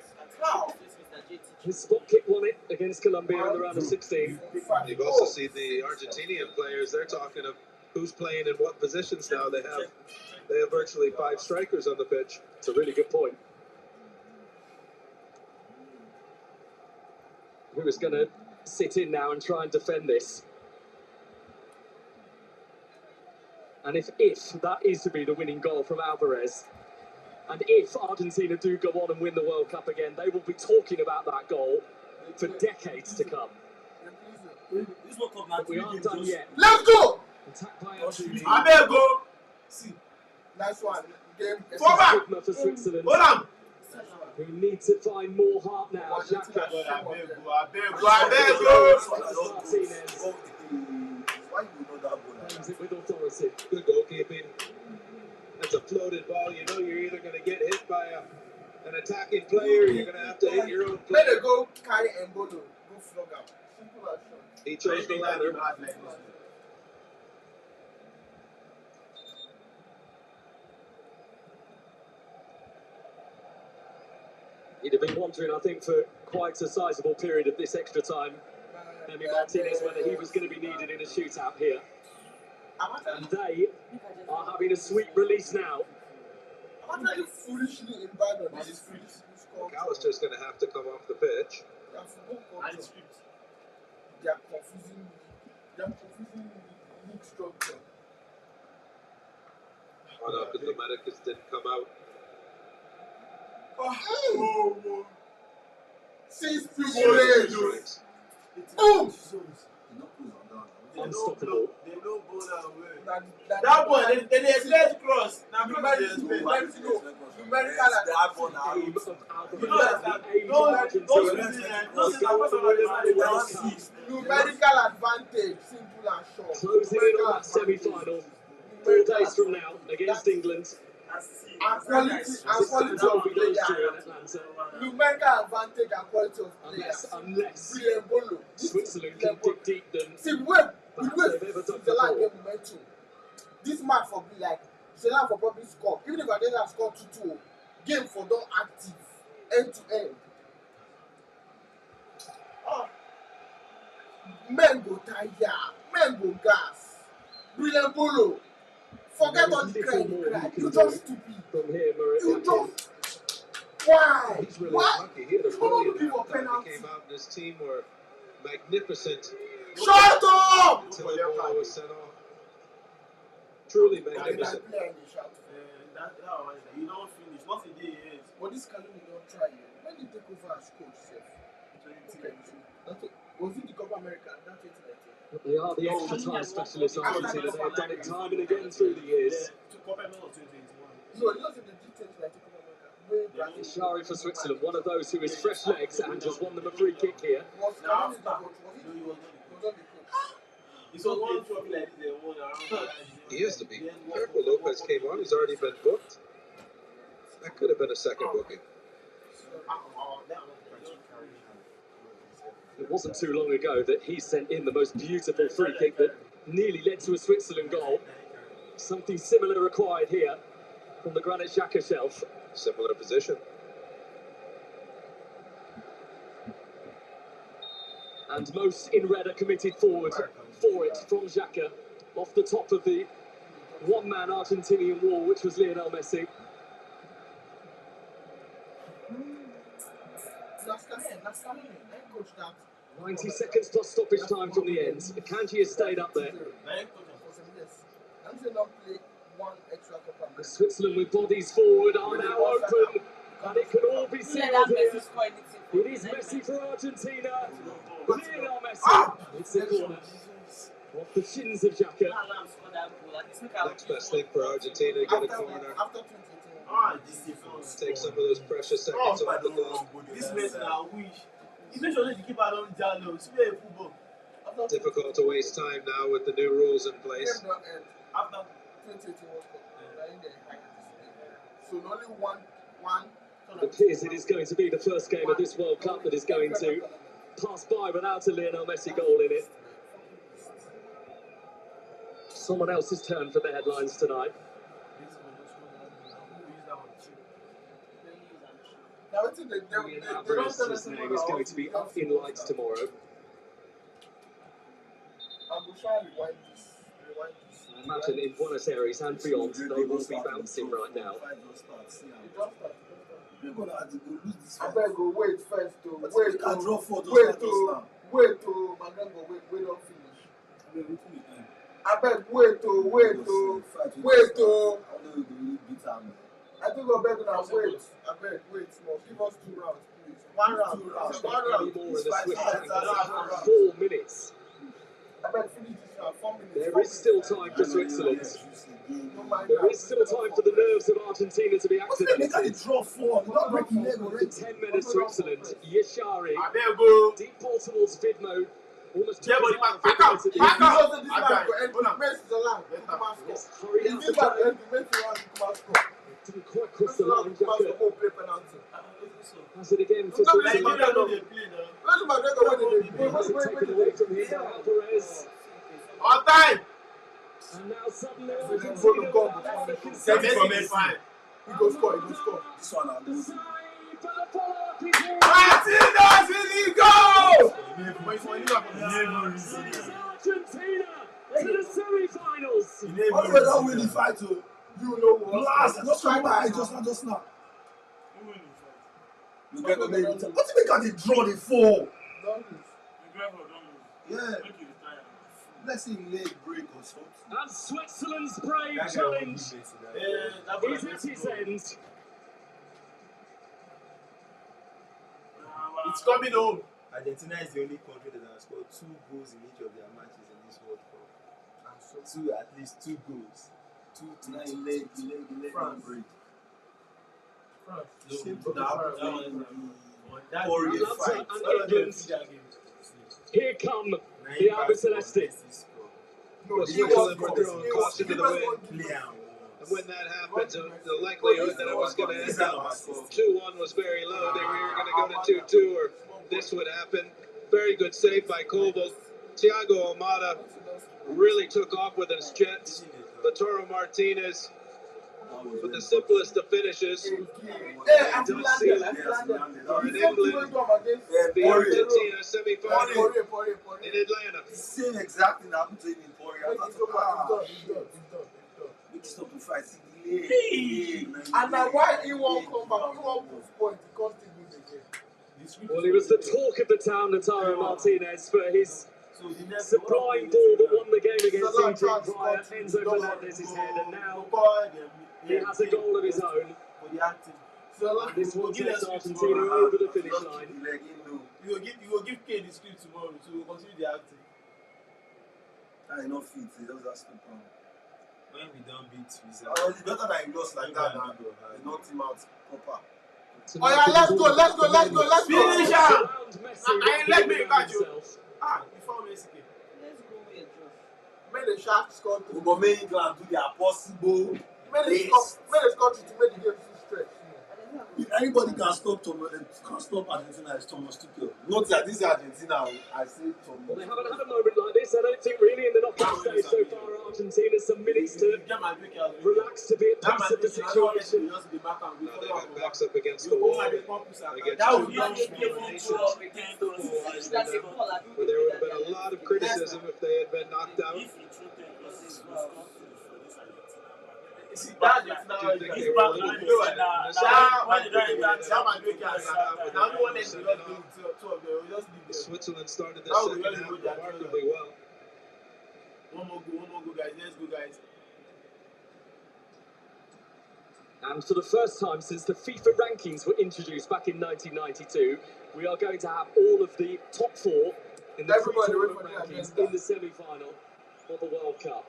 His spot kick won it against Colombia in the round of 16. You've also seen the Argentinian players. They're talking of who's playing in what positions now. They have virtually 5 strikers on the pitch. It's a really good point. Who is going to sit in now and try and defend this? And if that is to be the winning goal from Alvarez, and if Argentina do go on and win the World Cup again, they will be talking about that goal for decades to come. But we aren't done yet. Let's go! Attack by Argentina. I better go. See. Nice one. Game. Stigma for Switzerland. Hold on. We need to find more heart now. Xhaka. I better go. Martinez. Why you know that ball? Claims it with authority. Good goalkeeping. That's a floated ball. You know you're either going to get hit by an attacking player, you're going to have to hit your own Let player. it go carry Embolo, go flog out. Simple as short. He chose the latter. He'd have been wondering, I think, for quite a sizable period of this extra time, Emi Martinez, whether he was going to be needed in a shootout here. And they are having a sweet release now. I'm not really foolishly invited on this foolish score. McAllister's going to have to come off the pitch. They are football culture. They are confusing. They are confusing league structure. One up, the Medicus didn't come out. Oh, 6 people. Boom! Unstoppable. They don't go that way. That boy, they expect cross. Now people they expect. Numerical advantage, simple and short. Closing in on that semi-final 4 days from now against England. And quality of players. Numerical advantage and quality of players. Unless Switzerland can dig deep them. See, wait, the line get momentum. This match for be like, Switzerland for probably score. Even if Argentina score 2-2, game for them active, end to end. Men go tire, men go gas. Brilliant polo. Forget all the cry. You just stupid. From here, You just. Why? He's really What? lucky. He had a You brilliant don't give a half-time. penalty. He came out and his team were magnificent Shut up! until the ball was sent off. Truly magnificent. You don't finish. Nothing there is. But this Calum will not try you. When did he take over as coach, sir? 2019. Was it the Copa America? That 2019. They are the extra time specialists, Argentina. They have done it time and again through the years. No, it wasn't the G20 like Copa America. Shari for Switzerland, one of those who is fresh legs and has won them a free kick here. Was Calum the coach? Was he not the coach? It's on one trophy like this, they won around. He is to be careful. Lopez came on. He's already been booked. That could have been a second booking. It wasn't too long ago that he sent in the most beautiful free kick that nearly led to a Switzerland goal. Something similar required here from the Granit Xhaka shelf. Similar position. And most in red are committed forward for it from Xhaka off the top of the one-man Argentinian wall, which was Lionel Messi. That's coming in. 90 seconds plus stoppage time from the end. Akanji has stayed up there. I'm saying not play one extra Copa America. Switzerland with bodies forward are now open. And it can all be settled here. It is Messi for Argentina. Lionel Messi. It's a corner. Off the shins of Xhaka. Next best thing for Argentina to get a corner. After 2018. Take some of those precious seconds off the clock. This man now wish. He makes sure that you keep around Jalo. It's play football. Difficult to waste time now with the new rules in place. After 2018 World Cup, so only one. It appears it is going to be the first game of this World Cup that is going to pass by without a Lionel Messi goal in it. Someone else's turn for the headlines tonight. Julian Alvarez's name is going to be up in lights tomorrow. I imagine in Buenos Aires and beyond, they will be bouncing right now. I better go wait first to wait don't finish. I bet wait to I think we're better than wait. I bet wait more. Give us 2 rounds, please. 1 round. 1 round. More in the Swiss tank. 4 minutes. I bet finish this round. 4 minutes. There is still time for Switzerland. There is still time for the nerves of Argentina to be activated. The 10 men of Switzerland, Yeshari, deep ball towards Vidmo, almost took his out of Vidmo didn't quite cross the line, Xhaka. Nigeria no dey play now. Where's McGregor when they play? Has it taken away from him by Alvarez? On time. And now suddenly So Argentina then go to goal. without a Set it for concession. me fine. He go score, he go score. This one I lose. Save, but the follow-up is in. Martinez in the goal. Sends Argentina to the semi-finals. What we don't win the fight, oh. You know what? Last, I just try my just now. You get the name. What do you make they draw the four? Don't lose. Yeah. Let's see leg break or something. And Switzerland's brave challenge is at its end. It's coming home. Argentina is the only country that has scored 2 goals in each of their matches in this World Cup. At least 2 goals. 2 Leg break. Same to that Korean fight. And England. Here come the Albiceleste. Well, Switzerland were throwing caution to the wind. And when that happens, the likelihood that it was going to end up 2-1 was very low. They were either going to go to 2-2 or this would happen. Very good save by Koval. Thiago Almada really took off with his jets. Lautaro Martinez with the simplest of finishes. And don't seal it. In England, the Argentina semi-final in Atlanta. Same exact thing happened to him in Korea. Make stop to fight. And now why he won't come back? He won't prove point. He can't still lose again. Well, he was the talk of the town, Lautaro Martinez, for his sublime ball that won the game against Egypt via Enzo Fernandez's head, and now he has a goal of his own. This one takes Argentina over the finish line. You will give Kane the script tomorrow, so we'll continue the acting. I know fit. He does that step on. When we don't beat Switzerland, It's better than he lost like that. They knocked him out proper. Oh yeah, let's go. Finish him! I let me catch you. You found Messi. Let's go with a draw. Make the Sharks score. We go make England do their possible. Make the score to make the game too stretch. If anybody can stop Argentina, it's Thomas Tuchel. Not that this is Argentina. I say Thomas. Well, they haven't had a moment like this, I don't think, really, in the knockout stage so far. Argentina, some minutes to relax, to be at peace of the situation. Now they have backs up against the wall. Against where there would have been a lot of criticism if they had been knocked out. See, that's now the one that you don't Switzerland started the second half remarkably well. One more go, guys. Let's go, guys. And for the first time since the FIFA rankings were introduced back in 1992, we are going to have all of the top 4 in the pre-tournament rankings in the semi-final of the World Cup.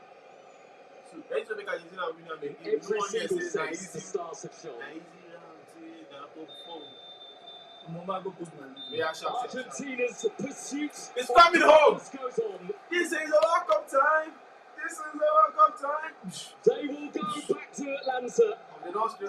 In every single sense, the stars have shone. Argentina's pursuit it's coming home. Goes on. This is a World Cup time. They will go back to Atlanta. Back to the